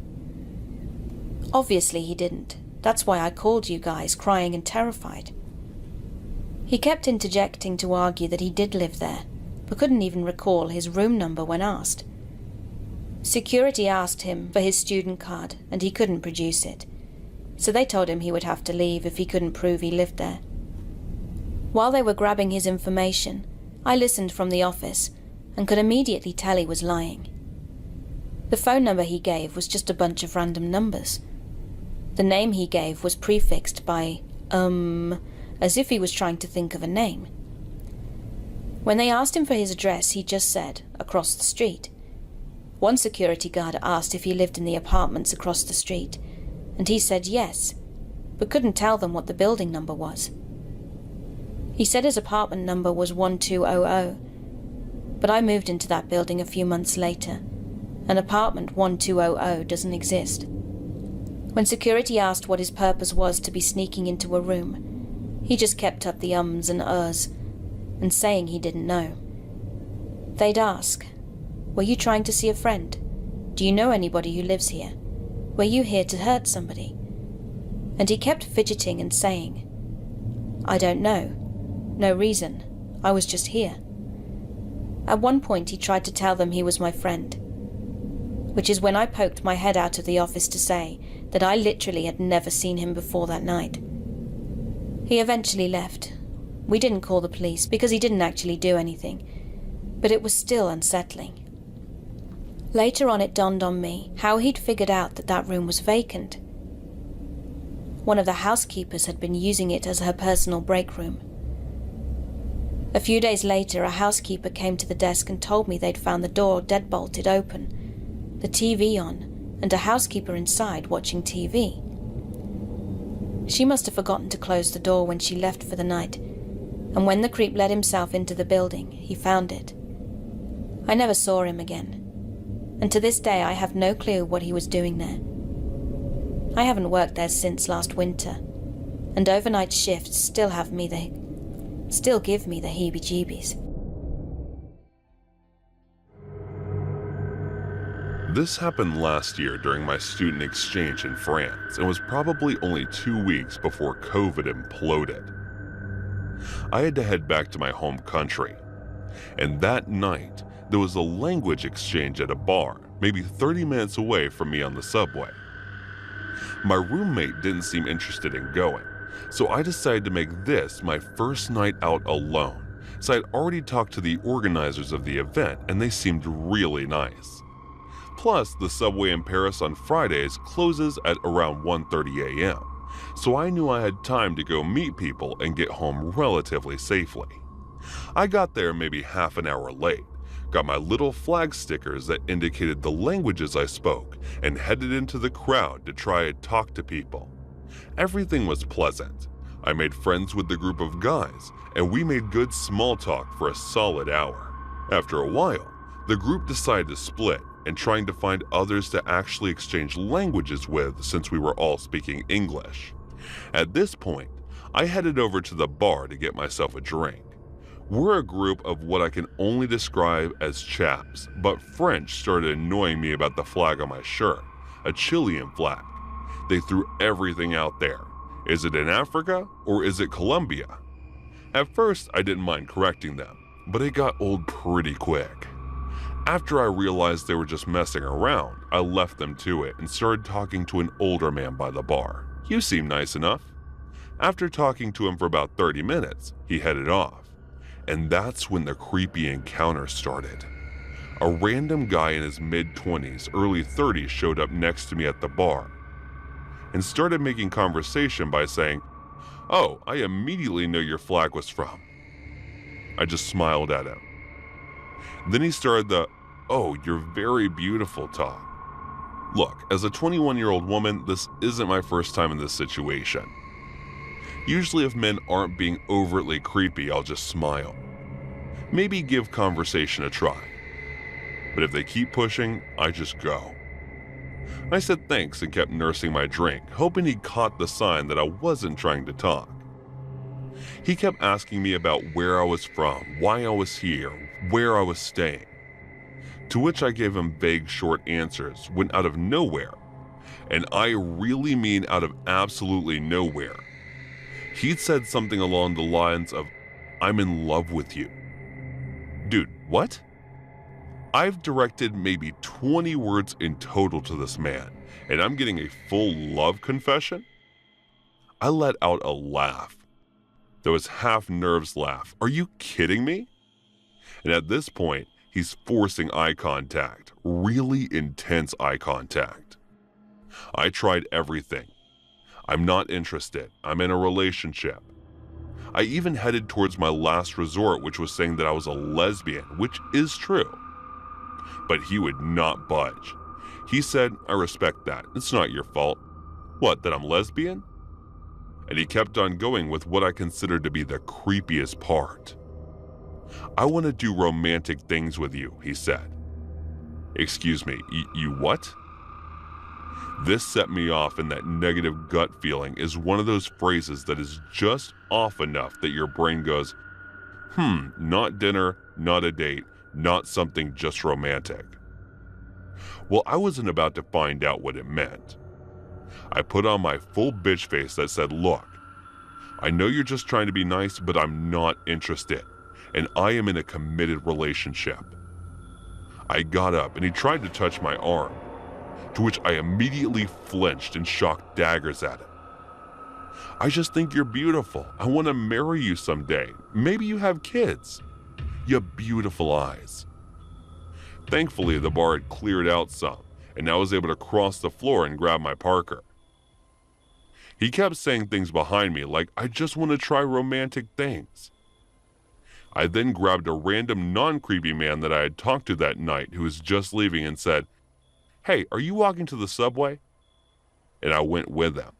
Obviously he didn't. That's why I called you guys, crying and terrified. He kept interjecting to argue that he did live there, but couldn't even recall his room number when asked. Security asked him for his student card, and he couldn't produce it, so they told him he would have to leave if he couldn't prove he lived there. While they were grabbing his information, I listened from the office and could immediately tell he was lying. The phone number he gave was just a bunch of random numbers. The name he gave was prefixed by, as if he was trying to think of a name. When they asked him for his address, he just said, across the street. One security guard asked if he lived in the apartments across the street, and he said yes, but couldn't tell them what the building number was. He said his apartment number was 1200, but I moved into that building a few months later, and apartment 1200 doesn't exist. When security asked what his purpose was to be sneaking into a room, he just kept up the ums and uhs, and saying he didn't know. They'd ask, "Were you trying to see a friend? Do you know anybody who lives here? Were you here to hurt somebody?" And he kept fidgeting and saying, "I don't know. No reason. I was just here." At one point he tried to tell them he was my friend, which is when I poked my head out of the office to say that I literally had never seen him before that night. He eventually left. We didn't call the police because he didn't actually do anything, but it was still unsettling. Later on it dawned on me how he'd figured out that that room was vacant. One of the housekeepers had been using it as her personal break room. A few days later, a housekeeper came to the desk and told me they'd found the door deadbolted open, the TV on, and a housekeeper inside watching TV. She must have forgotten to close the door when she left for the night, and when the creep let himself into the building, he found it. I never saw him again, and to this day I have no clue what he was doing there. I haven't worked there since last winter, and overnight shifts still give me the heebie-jeebies. This happened last year during my student exchange in France and was probably only 2 weeks before COVID imploded. I had to head back to my home country, and that night there was a language exchange at a bar, maybe 30 minutes away from me on the subway. My roommate didn't seem interested in going, so I decided to make this my first night out alone, so I'd already talked to the organizers of the event and they seemed really nice. Plus, the subway in Paris on Fridays closes at around 1:30 a.m., so I knew I had time to go meet people and get home relatively safely. I got there maybe half an hour late, got my little flag stickers that indicated the languages I spoke, and headed into the crowd to try and talk to people. Everything was pleasant. I made friends with the group of guys, and we made good small talk for a solid hour. After a while, the group decided to split, and trying to find others to actually exchange languages with since we were all speaking English. At this point, I headed over to the bar to get myself a drink. We're a group of what I can only describe as chaps, but French started annoying me about the flag on my shirt, a Chilean flag. They threw everything out there. Is it in Africa or is it Colombia? At first, I didn't mind correcting them, but it got old pretty quick. After I realized they were just messing around, I left them to it and started talking to an older man by the bar. "You seem nice enough." After talking to him for about 30 minutes, he headed off. And that's when the creepy encounter started. A random guy in his mid-20s, early 30s showed up next to me at the bar and started making conversation by saying, "Oh, I immediately know your flag was from." I just smiled at him. Then he started the, "Oh, you're very beautiful" talk. Look, as a 21-year-old woman, this isn't my first time in this situation. Usually if men aren't being overtly creepy, I'll just smile. Maybe give conversation a try. But if they keep pushing, I just go. I said thanks and kept nursing my drink, hoping he caught the sign that I wasn't trying to talk. He kept asking me about where I was from, why I was here, where I was staying. To which I gave him vague short answers when out of nowhere, and I really mean out of absolutely nowhere, he'd said something along the lines of, "I'm in love with you." Dude, what? I've directed maybe 20 words in total to this man, and I'm getting a full love confession? I let out a laugh. That was half nerves laugh. Are you kidding me? And at this point, he's forcing eye contact, really intense eye contact. I tried everything. I'm not interested. I'm in a relationship. I even headed towards my last resort, which was saying that I was a lesbian, which is true. But he would not budge. He said, "I respect that. It's not your fault." What, that I'm lesbian? And he kept on going with what I considered to be the creepiest part. "I want to do romantic things with you," he said. Excuse me, you what? This set me off, and that negative gut feeling is one of those phrases that is just off enough that your brain goes, not dinner, not a date, not something just romantic. Well, I wasn't about to find out what it meant. I put on my full bitch face that said, "Look, I know you're just trying to be nice, but I'm not interested, and I am in a committed relationship." I got up and he tried to touch my arm, to which I immediately flinched and shocked daggers at him. "I just think you're beautiful. I want to marry you someday. Maybe you have kids. You have beautiful eyes." Thankfully, the bar had cleared out some, and I was able to cross the floor and grab my Parker. He kept saying things behind me like, "I just want to try romantic things." I then grabbed a random non-creepy man that I had talked to that night who was just leaving and said, "Hey, are you walking to the subway?" And I went with him.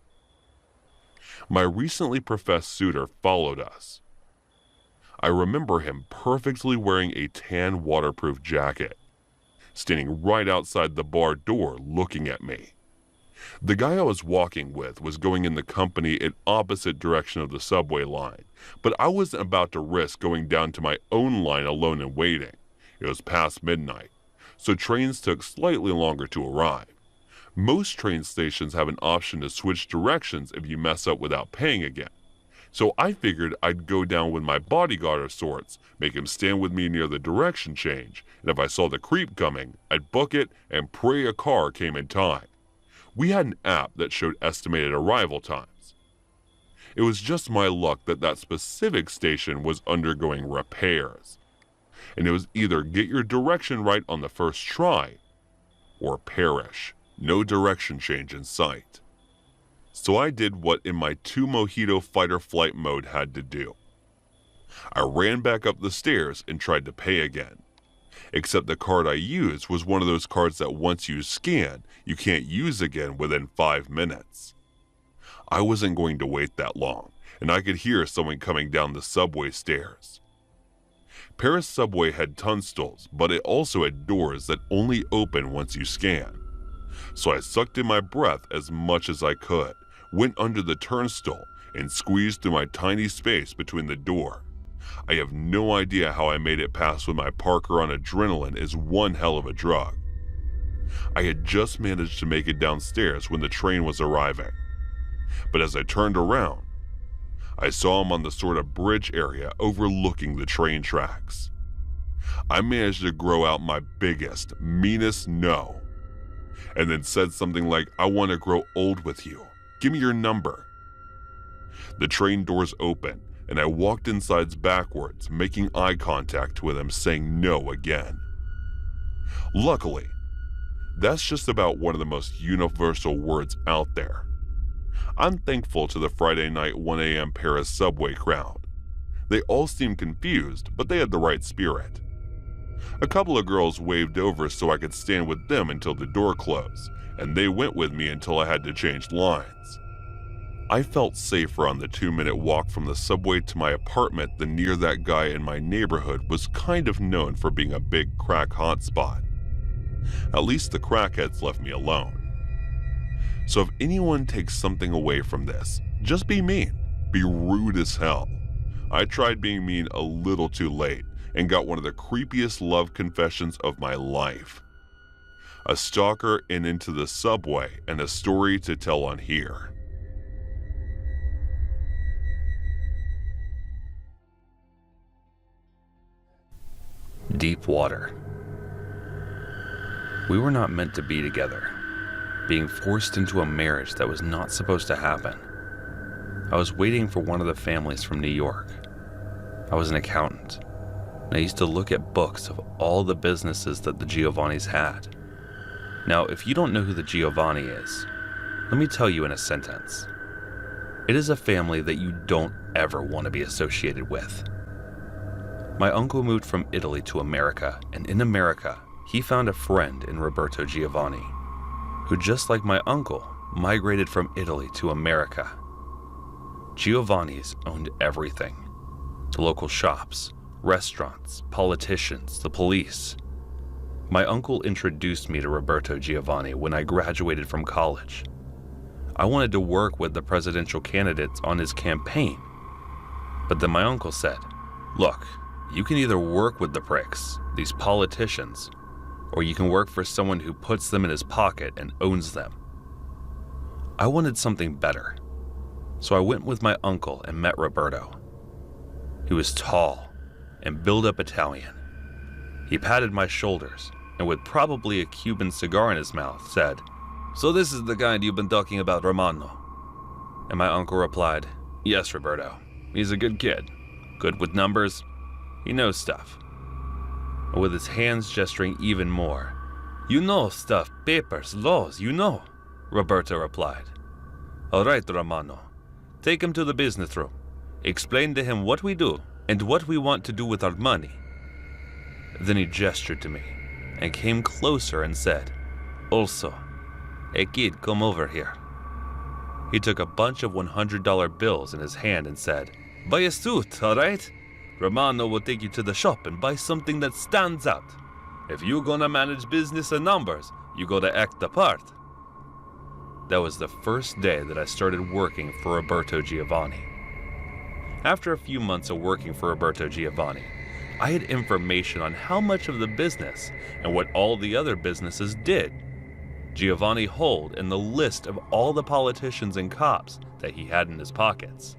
My recently professed suitor followed us. I remember him perfectly wearing a tan waterproof jacket, standing right outside the bar door looking at me. The guy I was walking with was going in the company in opposite direction of the subway line, but I wasn't about to risk going down to my own line alone and waiting. It was past midnight, so trains took slightly longer to arrive. Most train stations have an option to switch directions if you mess up without paying again. So I figured I'd go down with my bodyguard of sorts, make him stand with me near the direction change, and if I saw the creep coming, I'd book it and pray a car came in time. We had an app that showed estimated arrival times. It was just my luck that that specific station was undergoing repairs, and it was either get your direction right on the first try, or perish. No direction change in sight. So I did what in my 2 mojito fight or flight mode had to do. I ran back up the stairs and tried to pay again. Except the card I used was one of those cards that once you scan, you can't use again within 5 minutes. I wasn't going to wait that long, and I could hear someone coming down the subway stairs. Paris subway had turnstiles, but it also had doors that only open once you scan. So I sucked in my breath as much as I could, went under the turnstile, and squeezed through my tiny space between the door. I have no idea how I made it past when my Parker on adrenaline is one hell of a drug. I had just managed to make it downstairs when the train was arriving. But as I turned around, I saw him on the sort of bridge area overlooking the train tracks. I managed to grow out my biggest, meanest no, and then said something like, "I want to grow old with you. Give me your number." The train doors opened, and I walked inside backwards, making eye contact with him, saying no again. Luckily, that's just about one of the most universal words out there. I'm thankful to the Friday night 1 a.m. Paris subway crowd. They all seemed confused, but they had the right spirit. A couple of girls waved over so I could stand with them until the door closed, and they went with me until I had to change lines. I felt safer on the 2-minute walk from the subway to my apartment than near that guy in my neighborhood was kind of known for being a big crack hotspot. At least the crackheads left me alone. So if anyone takes something away from this, just be mean. Be rude as hell. I tried being mean a little too late and got one of the creepiest love confessions of my life. A stalker and into the subway, and a story to tell on here. Deep water. We were not meant to be together, being forced into a marriage that was not supposed to happen. I was waiting for one of the families from New York. I was an accountant, and I used to look at books of all the businesses that the Giovannis had. Now, if you don't know who the Giovanni is, let me tell you in a sentence. It is a family that you don't ever want to be associated with. My uncle moved from Italy to America, and in America, he found a friend in Roberto Giovanni, who, just like my uncle, migrated from Italy to America. Giovanni's owned everything: the local shops, restaurants, politicians, the police. My uncle introduced me to Roberto Giovanni when I graduated from college. I wanted to work with the presidential candidates on his campaign, but then my uncle said, "Look, you can either work with the pricks, these politicians, or you can work for someone who puts them in his pocket and owns them." I wanted something better, so I went with my uncle and met Roberto. He was tall and built-up Italian. He patted my shoulders and, with probably a Cuban cigar in his mouth, said, "So this is the kind you've been talking about, Romano?" And my uncle replied, "Yes, Roberto. He's a good kid. Good with numbers. He knows stuff." And with his hands gesturing even more, "You know stuff, papers, laws, you know," Roberto replied. "All right, Romano. Take him to the business room. Explain to him what we do and what we want to do with our money." Then he gestured to me and came closer and said, "Also, hey kid, come over here." He took a bunch of $100 bills in his hand and said, "Buy a suit, all right? Romano will take you to the shop and buy something that stands out. If you're gonna manage business and numbers, you gotta act the part." That was the first day that I started working for Roberto Giovanni. After a few months of working for Roberto Giovanni, I had information on how much of the business and what all the other businesses did Giovanni hold in the list of all the politicians and cops that he had in his pockets.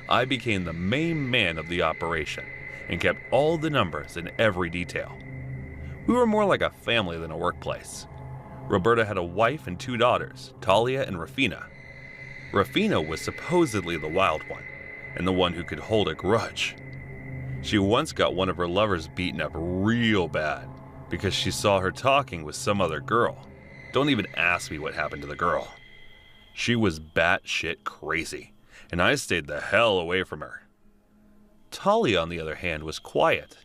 I became the main man of the operation and kept all the numbers in every detail. We were more like a family than a workplace. Roberto had a wife and 2 daughters, Talia and Rafina. Rafina was supposedly the wild one, and the one who could hold a grudge. She once got one of her lovers beaten up real bad because she saw her talking with some other girl. Don't even ask me what happened to the girl. She was batshit crazy, and I stayed the hell away from her. Talia, on the other hand, was quiet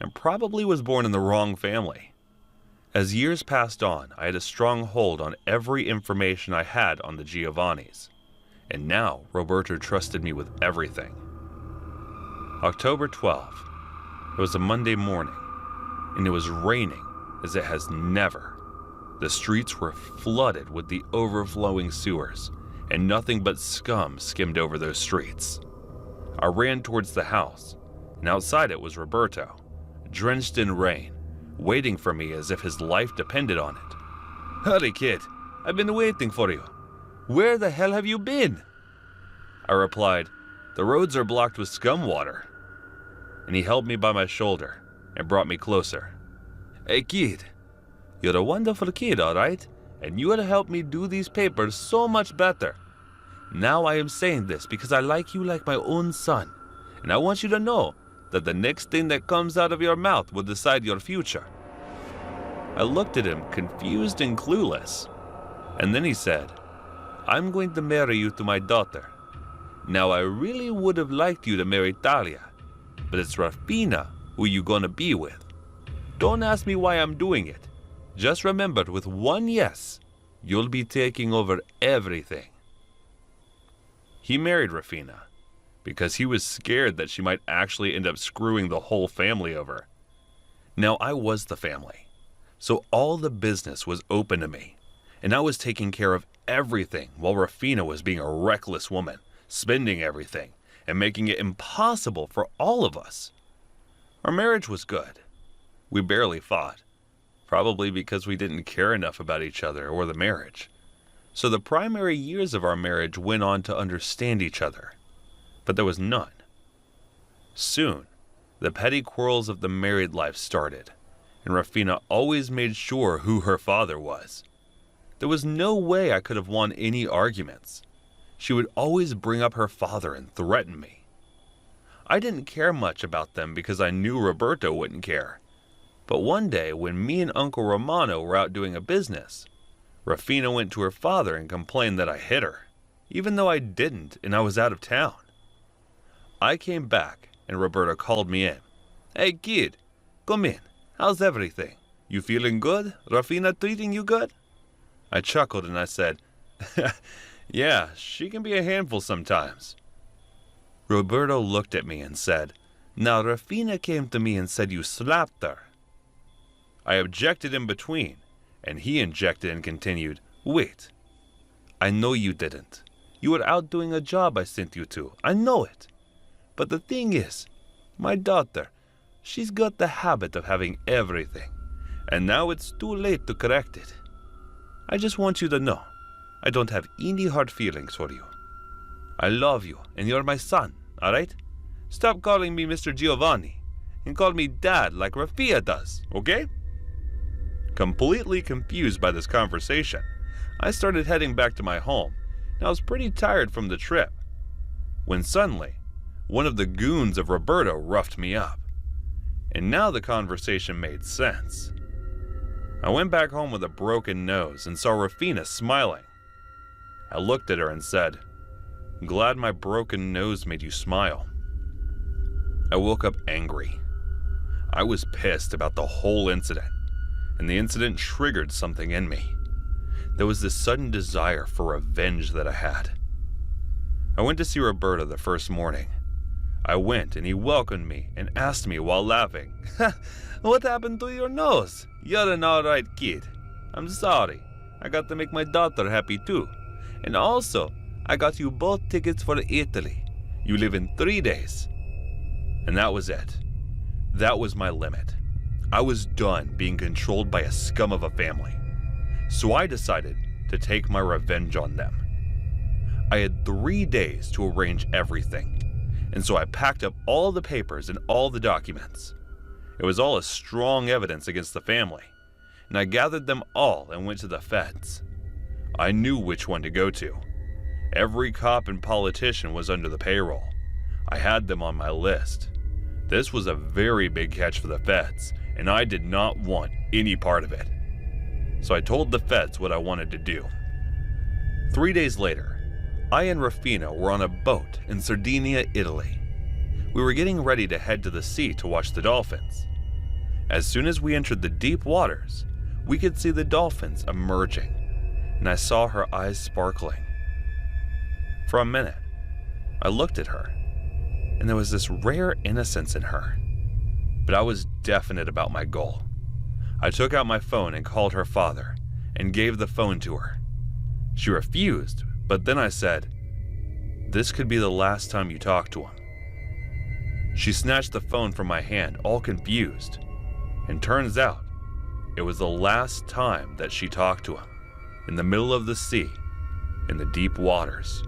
and probably was born in the wrong family. As years passed on, I had a strong hold on every information I had on the Giovannis, and now Roberto trusted me with everything. October 12th. It was a Monday morning, and it was raining as it has never. The streets were flooded with the overflowing sewers, and nothing but scum skimmed over those streets. I ran towards the house, and outside it was Roberto, drenched in rain, waiting for me as if his life depended on it. "Hurry, kid, I've been waiting for you. Where the hell have you been?" I replied, "The roads are blocked with scum water." And he held me by my shoulder and brought me closer. "Hey kid, you're a wonderful kid, alright? And you will help me do these papers so much better. Now I am saying this because I like you like my own son, and I want you to know that the next thing that comes out of your mouth will decide your future." I looked at him, confused and clueless, and then he said, "I'm going to marry you to my daughter. Now I really would have liked you to marry Talia, but it's Rafina who you gonna be with. Don't ask me why I'm doing it. Just remember, with one yes, you'll be taking over everything." He married Rafina because he was scared that she might actually end up screwing the whole family over. Now I was the family, so all the business was open to me, and I was taking care of everything while Rafina was being a reckless woman, spending everything, and making it impossible for all of us. Our marriage was good. We barely fought, probably because we didn't care enough about each other or the marriage. So the primary years of our marriage went on to understand each other, but there was none. Soon, the petty quarrels of the married life started, and Rafina always made sure who her father was. There was no way I could have won any arguments. She would always bring up her father and threaten me. I didn't care much about them because I knew Roberto wouldn't care. But one day, when me and Uncle Romano were out doing a business, Rafina went to her father and complained that I hit her, even though I didn't and I was out of town. I came back and Roberto called me in. "Hey kid, come in. How's everything? You feeling good? Rafina treating you good?" I chuckled and I said, "Yeah, she can be a handful sometimes." Roberto looked at me and said, "Now Rafina came to me and said you slapped her." I objected in between, and he injected and continued, "Wait, I know you didn't. You were out doing a job I sent you to. I know it. But the thing is, my daughter, she's got the habit of having everything, and now it's too late to correct it. I just want you to know, I don't have any hard feelings for you. I love you, and you're my son, alright? Stop calling me Mr. Giovanni, and call me Dad like Rafia does, okay?" Completely confused by this conversation, I started heading back to my home, and I was pretty tired from the trip, when suddenly, one of the goons of Roberto roughed me up. And now the conversation made sense. I went back home with a broken nose and saw Rafina smiling. I looked at her and said, "Glad my broken nose made you smile." I woke up angry. I was pissed about the whole incident, and the incident triggered something in me. There was this sudden desire for revenge that I had. I went to see Roberto the first morning. I went and he welcomed me and asked me while laughing, "What happened to your nose? You're an alright kid. I'm sorry. I got to make my daughter happy too. And also, I got you both tickets for Italy. You leave in 3 days." And that was it. That was my limit. I was done being controlled by a scum of a family. So I decided to take my revenge on them. I had 3 days to arrange everything, and so I packed up all the papers and all the documents. It was all a strong evidence against the family, and I gathered them all and went to the feds. I knew which one to go to. Every cop and politician was under the payroll. I had them on my list. This was a very big catch for the feds, and I did not want any part of it. So I told the feds what I wanted to do. 3 days later, I and Rafina were on a boat in Sardinia, Italy. We were getting ready to head to the sea to watch the dolphins. As soon as we entered the deep waters, we could see the dolphins emerging, and I saw her eyes sparkling. For a minute, I looked at her, and there was this rare innocence in her. But I was definite about my goal. I took out my phone and called her father, and gave the phone to her. She refused, but then I said, "This could be the last time you talk to him." She snatched the phone from my hand, all confused, and turns out it was the last time that she talked to him, in the middle of the sea, in the deep waters.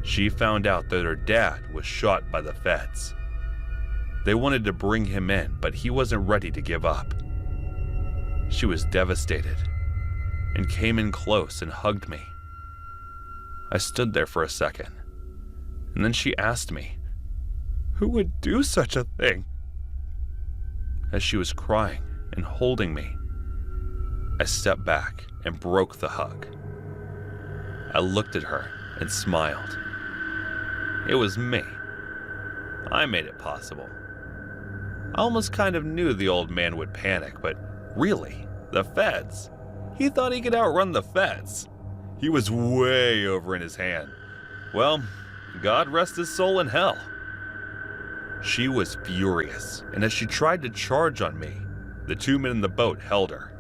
She found out that her dad was shot by the feds. They wanted to bring him in, but he wasn't ready to give up. She was devastated and came in close and hugged me. I stood there for a second, and then she asked me, "Who would do such a thing?" As she was crying and holding me, I stepped back and broke the hug. I looked at her and smiled. It was me. I made it possible. I almost kind of knew the old man would panic, but really, the feds? He thought he could outrun the feds. He was way over in his hand. Well, God rest his soul in hell. She was furious, and as she tried to charge on me, the 2 men in the boat held her.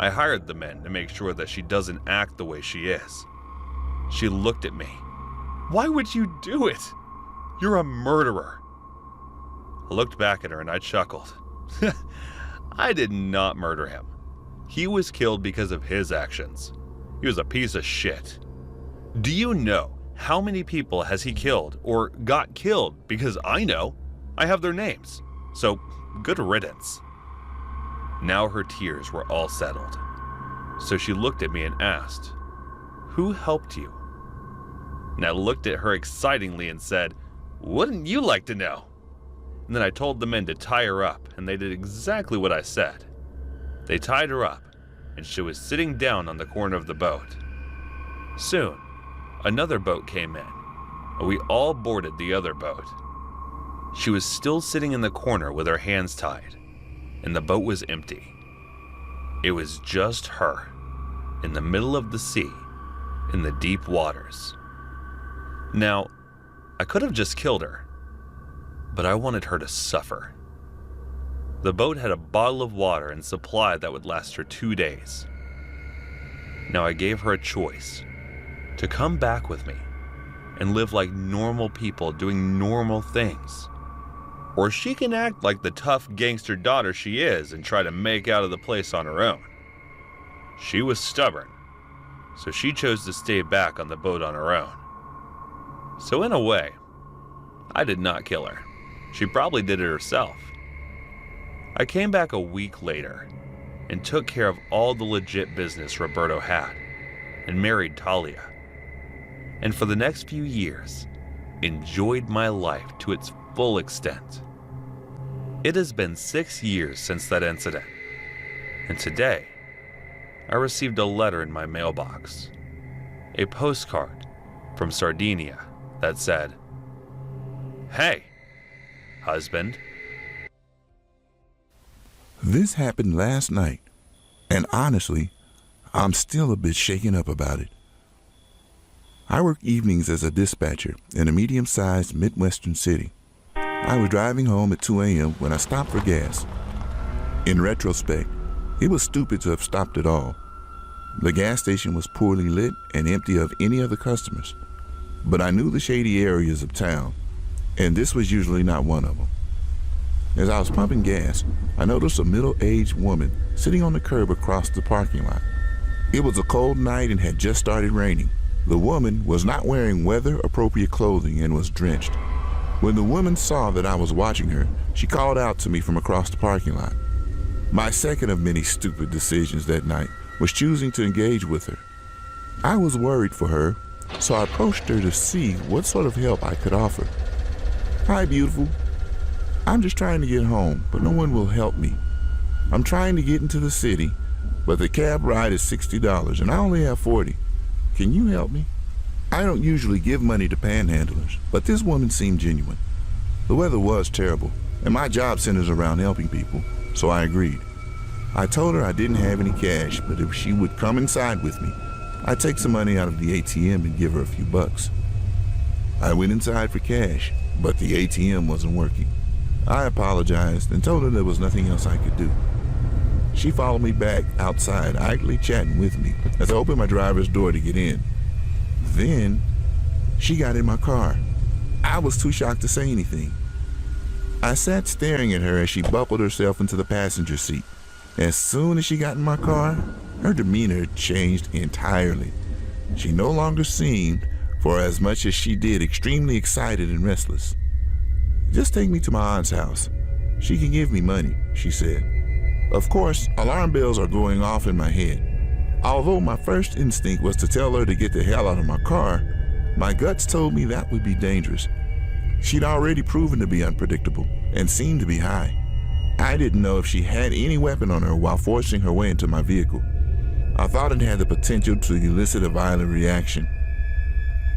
I hired the men to make sure that she doesn't act the way she is. She looked at me. "Why would you do it? You're a murderer." I looked back at her and I chuckled. I did not murder him. He was killed because of his actions. He was a piece of shit. Do you know how many people has he killed or got killed? Because I know. I have their names. So, good riddance. Now her tears were all settled. So she looked at me and asked, "Who helped you?" And I looked at her excitingly and said, "Wouldn't you like to know?" And then I told the men to tie her up, and they did exactly what I said. They tied her up, and she was sitting down on the corner of the boat. Soon, another boat came in, and we all boarded the other boat. She was still sitting in the corner with her hands tied, and the boat was empty. It was just her, in the middle of the sea, in the deep waters. Now, I could have just killed her, but I wanted her to suffer. The boat had a bottle of water and supply that would last her 2 days. Now I gave her a choice, to come back with me and live like normal people doing normal things. Or she can act like the tough gangster daughter she is and try to make out of the place on her own. She was stubborn, so she chose to stay back on the boat on her own. So in a way, I did not kill her. She probably did it herself. I came back a week later and took care of all the legit business Roberto had and married Talia. And for the next few years, enjoyed my life to its full extent. It has been 6 years since that incident, and today, I received a letter in my mailbox, a postcard from Sardinia that said, "Hey, husband." This happened last night, and honestly, I'm still a bit shaken up about it. I work evenings as a dispatcher in a medium-sized Midwestern city. I was driving home at 2 a.m. when I stopped for gas. In retrospect, it was stupid to have stopped at all. The gas station was poorly lit and empty of any other customers, but I knew the shady areas of town, and this was usually not one of them. As I was pumping gas, I noticed a middle-aged woman sitting on the curb across the parking lot. It was a cold night and had just started raining. The woman was not wearing weather-appropriate clothing and was drenched. When the woman saw that I was watching her, she called out to me from across the parking lot. My second of many stupid decisions that night was choosing to engage with her. I was worried for her, so I approached her to see what sort of help I could offer. "Hi, beautiful. I'm just trying to get home, but no one will help me. I'm trying to get into the city, but the cab ride is $60 and I only have $40. Can you help me?" I don't usually give money to panhandlers, but this woman seemed genuine. The weather was terrible, and my job centers around helping people, so I agreed. I told her I didn't have any cash, but if she would come inside with me, I'd take some money out of the ATM and give her a few bucks. I went inside for cash, but the ATM wasn't working. I apologized and told her there was nothing else I could do. She followed me back outside, idly chatting with me as I opened my driver's door to get in. Then, she got in my car. I was too shocked to say anything. I sat staring at her as she buckled herself into the passenger seat. As soon as she got in my car, her demeanor changed entirely. She no longer seemed, for as much as she did, extremely excited and restless. Just take me to my aunt's house. She can give me money, she said. Of course, alarm bells are going off in my head. Although my first instinct was to tell her to get the hell out of my car, my guts told me that would be dangerous. She'd already proven to be unpredictable and seemed to be high. I didn't know if she had any weapon on her while forcing her way into my vehicle. I thought it had the potential to elicit a violent reaction.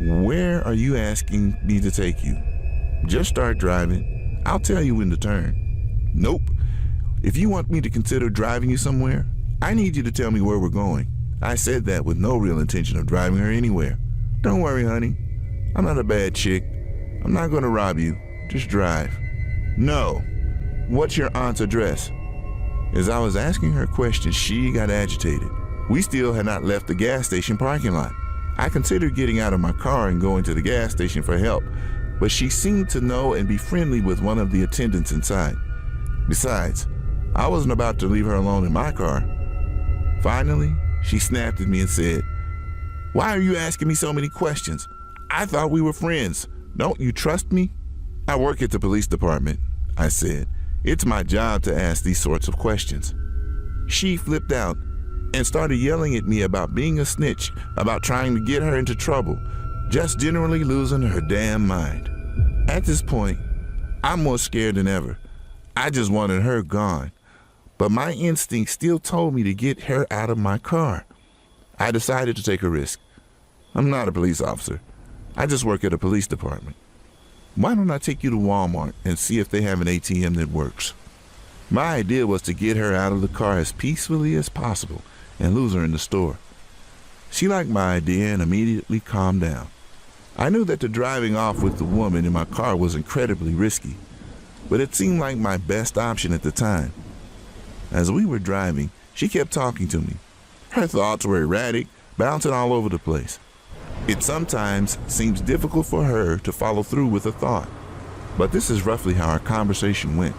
Where are you asking me to take you? Just start driving. I'll tell you when to turn. Nope. If you want me to consider driving you somewhere, I need you to tell me where we're going. I said that with no real intention of driving her anywhere. Don't worry, honey. I'm not a bad chick. I'm not going to rob you. Just drive. No. What's your aunt's address? As I was asking her questions, she got agitated. We still had not left the gas station parking lot. I considered getting out of my car and going to the gas station for help, but she seemed to know and be friendly with one of the attendants inside. Besides, I wasn't about to leave her alone in my car. Finally, she snapped at me and said, "Why are you asking me so many questions? I thought we were friends. Don't you trust me?" "I work at the police department," I said. "It's my job to ask these sorts of questions." She flipped out and started yelling at me about being a snitch, about trying to get her into trouble, just generally losing her damn mind. At this point, I'm more scared than ever. I just wanted her gone, but my instinct still told me to get her out of my car. I decided to take a risk. I'm not a police officer. I just work at a police department. Why don't I take you to Walmart and see if they have an ATM that works? My idea was to get her out of the car as peacefully as possible and lose her in the store. She liked my idea and immediately calmed down. I knew that the driving off with the woman in my car was incredibly risky, but it seemed like my best option at the time. As we were driving, she kept talking to me. Her thoughts were erratic, bouncing all over the place. It sometimes seems difficult for her to follow through with a thought, but this is roughly how our conversation went.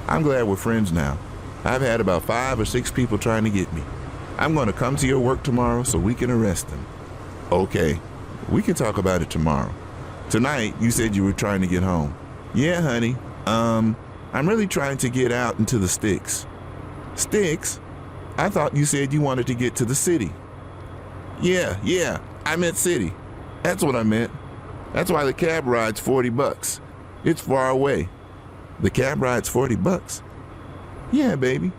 "I'm glad we're friends now. I've had about 5 or 6 people trying to get me. I'm going to come to your work tomorrow so we can arrest them." "Okay, we can talk about it tomorrow. Tonight, you said you were trying to get home." "Yeah, honey. I'm really trying to get out into the sticks." "Sticks? I thought you said you wanted to get to the city." Yeah, I meant city. That's what I meant. That's why the cab ride's $40. It's far away." "The cab ride's $40? "Yeah, baby.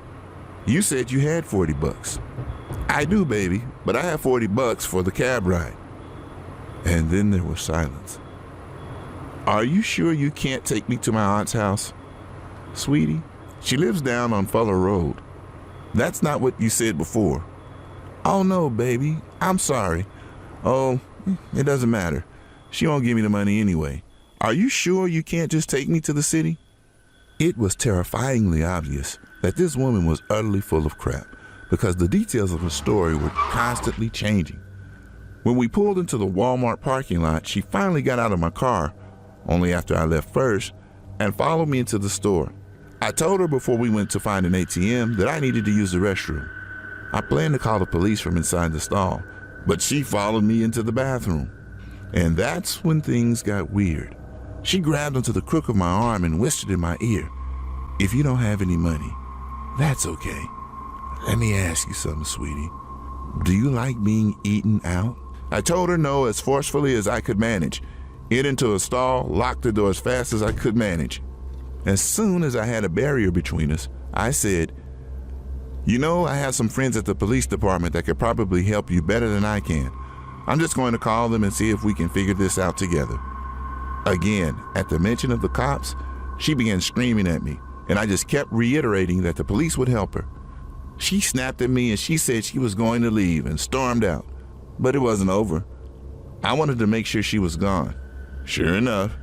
You said you had $40. "I do, baby, but I have $40 for the cab ride." And then there was silence. "Are you sure you can't take me to my aunt's house?" "Sweetie, she lives down on Fuller Road." "That's not what you said before." "Oh no, baby, I'm sorry." "Oh, it doesn't matter. She won't give me the money anyway. Are you sure you can't just take me to the city?" It was terrifyingly obvious that this woman was utterly full of crap, because the details of her story were constantly changing. When we pulled into the Walmart parking lot, she finally got out of my car, only after I left first, and followed me into the store. I told her before we went to find an ATM that I needed to use the restroom. I planned to call the police from inside the stall, but she followed me into the bathroom. And that's when things got weird. She grabbed onto the crook of my arm and whispered in my ear, "If you don't have any money, that's okay. Let me ask you something, sweetie. Do you like being eaten out?" I told her no as forcefully as I could manage. Get into a stall, locked the door as fast as I could manage. As soon as I had a barrier between us, I said, "You know, I have some friends at the police department that could probably help you better than I can. I'm just going to call them and see if we can figure this out together." Again, at the mention of the cops, she began screaming at me, and I just kept reiterating that the police would help her. She snapped at me and she said she was going to leave and stormed out, but it wasn't over. I wanted to make sure she was gone. Sure enough,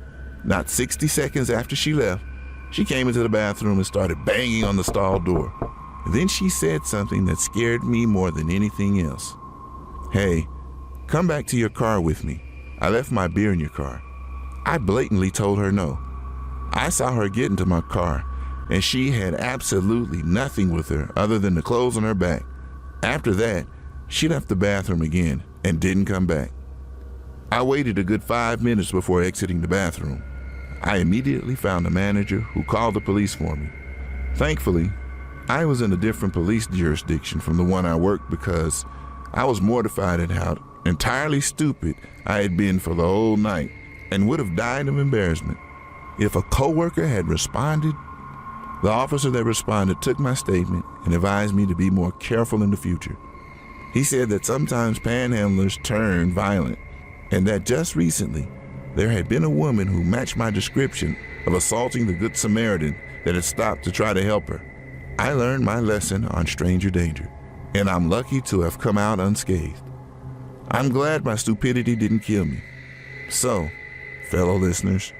not 60 seconds after she left, she came into the bathroom and started banging on the stall door. Then she said something that scared me more than anything else. "Hey, come back to your car with me. I left my beer in your car." I blatantly told her no. I saw her get into my car, and she had absolutely nothing with her other than the clothes on her back. After that, she left the bathroom again and didn't come back. I waited a good 5 minutes before exiting the bathroom. I immediately found a manager who called the police for me. Thankfully, I was in a different police jurisdiction from the one I worked because I was mortified at how entirely stupid I had been for the whole night and would have died of embarrassment. If a coworker had responded, the officer that responded took my statement and advised me to be more careful in the future. He said that sometimes panhandlers turn violent and that just recently there had been a woman who matched my description of assaulting the Good Samaritan that had stopped to try to help her. I learned my lesson on stranger danger, and I'm lucky to have come out unscathed. I'm glad my stupidity didn't kill me. So, fellow listeners,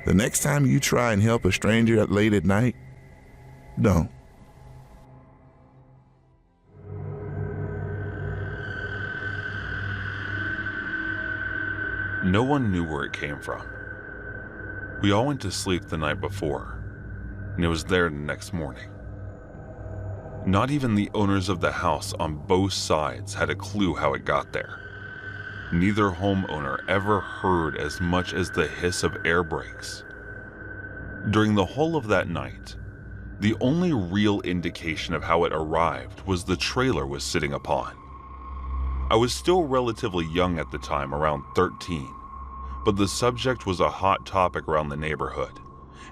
the next time you try and help a stranger late at night, don't. No one knew where it came from. We all went to sleep the night before, and it was there the next morning. Not even the owners of the house on both sides had a clue how it got there. Neither homeowner ever heard as much as the hiss of air brakes. During the whole of that night, the only real indication of how it arrived was the trailer was sitting upon. I was still relatively young at the time, around 13, but the subject was a hot topic around the neighborhood,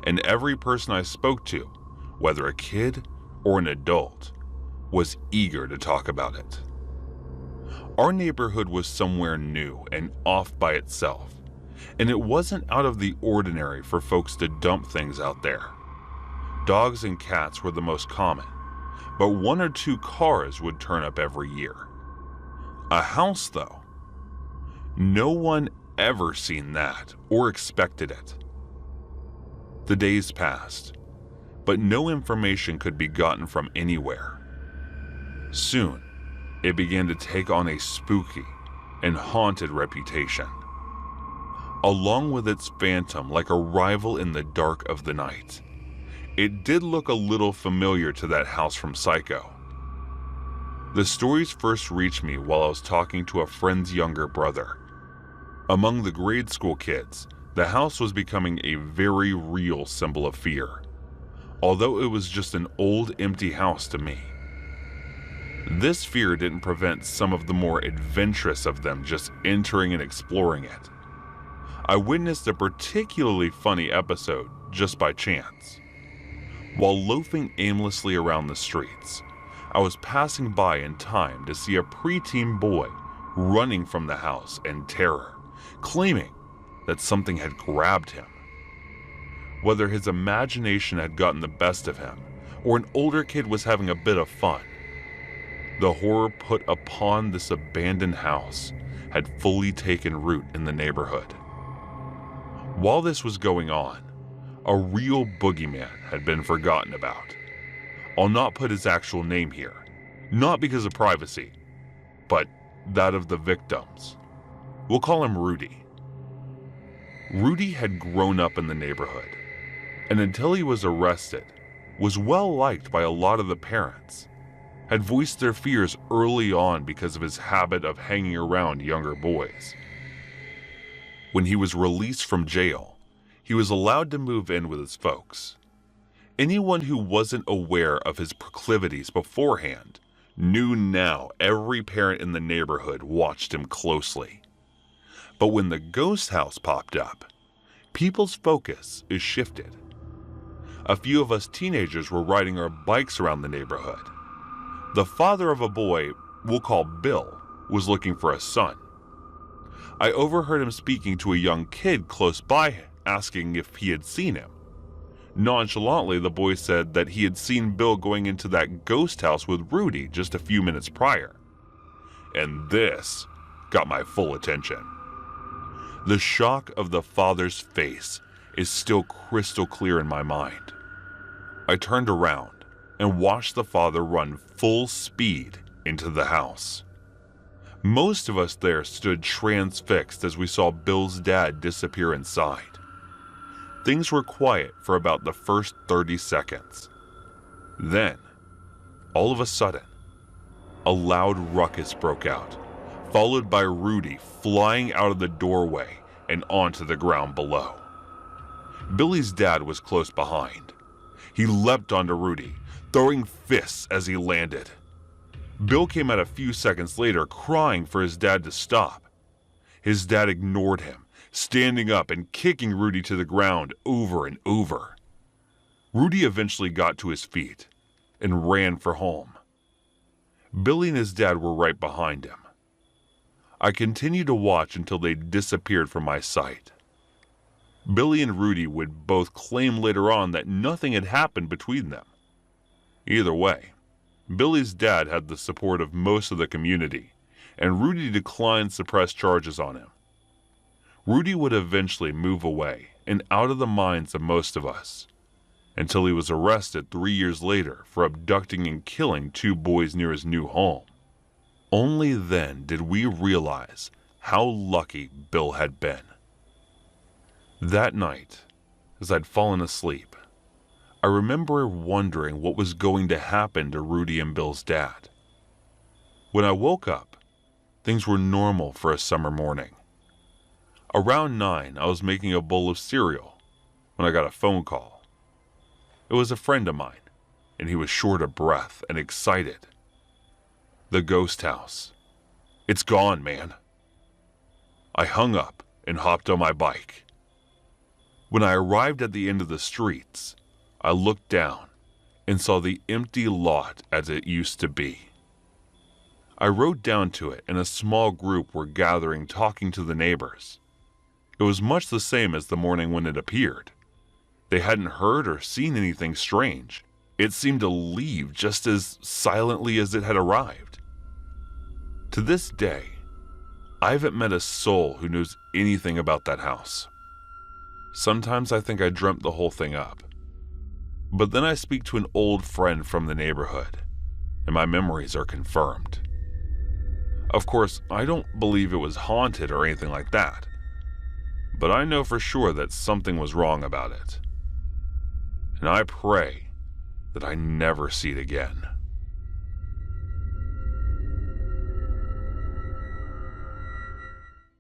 and every person I spoke to, whether a kid or an adult, was eager to talk about it. Our neighborhood was somewhere new and off by itself, and it wasn't out of the ordinary for folks to dump things out there. Dogs and cats were the most common, but 1 or 2 cars would turn up every year. A house, though, no one ever seen that or expected it. The days passed, but no information could be gotten from anywhere. Soon, it began to take on a spooky and haunted reputation. Along with its phantom like a rival in the dark of the night, it did look a little familiar to that house from Psycho. The stories first reached me while I was talking to a friend's younger brother. Among the grade school kids, the house was becoming a very real symbol of fear, although it was just an old empty house to me. This fear didn't prevent some of the more adventurous of them just entering and exploring it. I witnessed a particularly funny episode just by chance. While loafing aimlessly around the streets, I was passing by in time to see a preteen boy running from the house in terror, claiming that something had grabbed him. Whether his imagination had gotten the best of him, or an older kid was having a bit of fun, the horror put upon this abandoned house had fully taken root in the neighborhood. While this was going on, a real boogeyman had been forgotten about. I'll not put his actual name here, not because of privacy, but that of the victims. We'll call him Rudy. Rudy had grown up in the neighborhood, and until he was arrested, was well liked by a lot of the parents, had voiced their fears early on because of his habit of hanging around younger boys. When he was released from jail, he was allowed to move in with his folks. Anyone who wasn't aware of his proclivities beforehand knew now every parent in the neighborhood watched him closely. But when the ghost house popped up, people's focus is shifted. A few of us teenagers were riding our bikes around the neighborhood. The father of a boy we'll call Bill was looking for a son. I overheard him speaking to a young kid close by, asking if he had seen him. Nonchalantly, the boy said that he had seen Bill going into that ghost house with Rudy just a few minutes prior. And this got my full attention. The shock of the father's face is still crystal clear in my mind. I turned around and watched the father run full speed into the house. Most of us there stood transfixed as we saw Bill's dad disappear inside. Things were quiet for about the first 30 seconds. Then, all of a sudden, a loud ruckus broke out, followed by Rudy flying out of the doorway and onto the ground below. Billy's dad was close behind. He leapt onto Rudy, throwing fists as he landed. Bill came out a few seconds later crying for his dad to stop. His dad ignored him, standing up and kicking Rudy to the ground over and over. Rudy eventually got to his feet and ran for home. Billy and his dad were right behind him. I continued to watch until they disappeared from my sight. Billy and Rudy would both claim later on that nothing had happened between them. Either way, Billy's dad had the support of most of the community, and Rudy declined to press charges on him. Rudy would eventually move away and out of the minds of most of us, until he was arrested 3 years later for abducting and killing 2 boys near his new home. Only then did we realize how lucky Bill had been. That night, as I'd fallen asleep, I remember wondering what was going to happen to Rudy and Bill's dad. When I woke up, things were normal for a summer morning. Around 9, I was making a bowl of cereal when I got a phone call. It was a friend of mine, and he was short of breath and excited. The ghost house. It's gone, man. I hung up and hopped on my bike. When I arrived at the end of the streets, I looked down and saw the empty lot as it used to be. I rode down to it, and a small group were gathering, talking to the neighbors. It was much the same as the morning when it appeared. They hadn't heard or seen anything strange. It seemed to leave just as silently as it had arrived. To this day, I haven't met a soul who knows anything about that house. Sometimes I think I dreamt the whole thing up. But then I speak to an old friend from the neighborhood, and my memories are confirmed. Of course, I don't believe it was haunted or anything like that, but I know for sure that something was wrong about it. And I pray that I never see it again.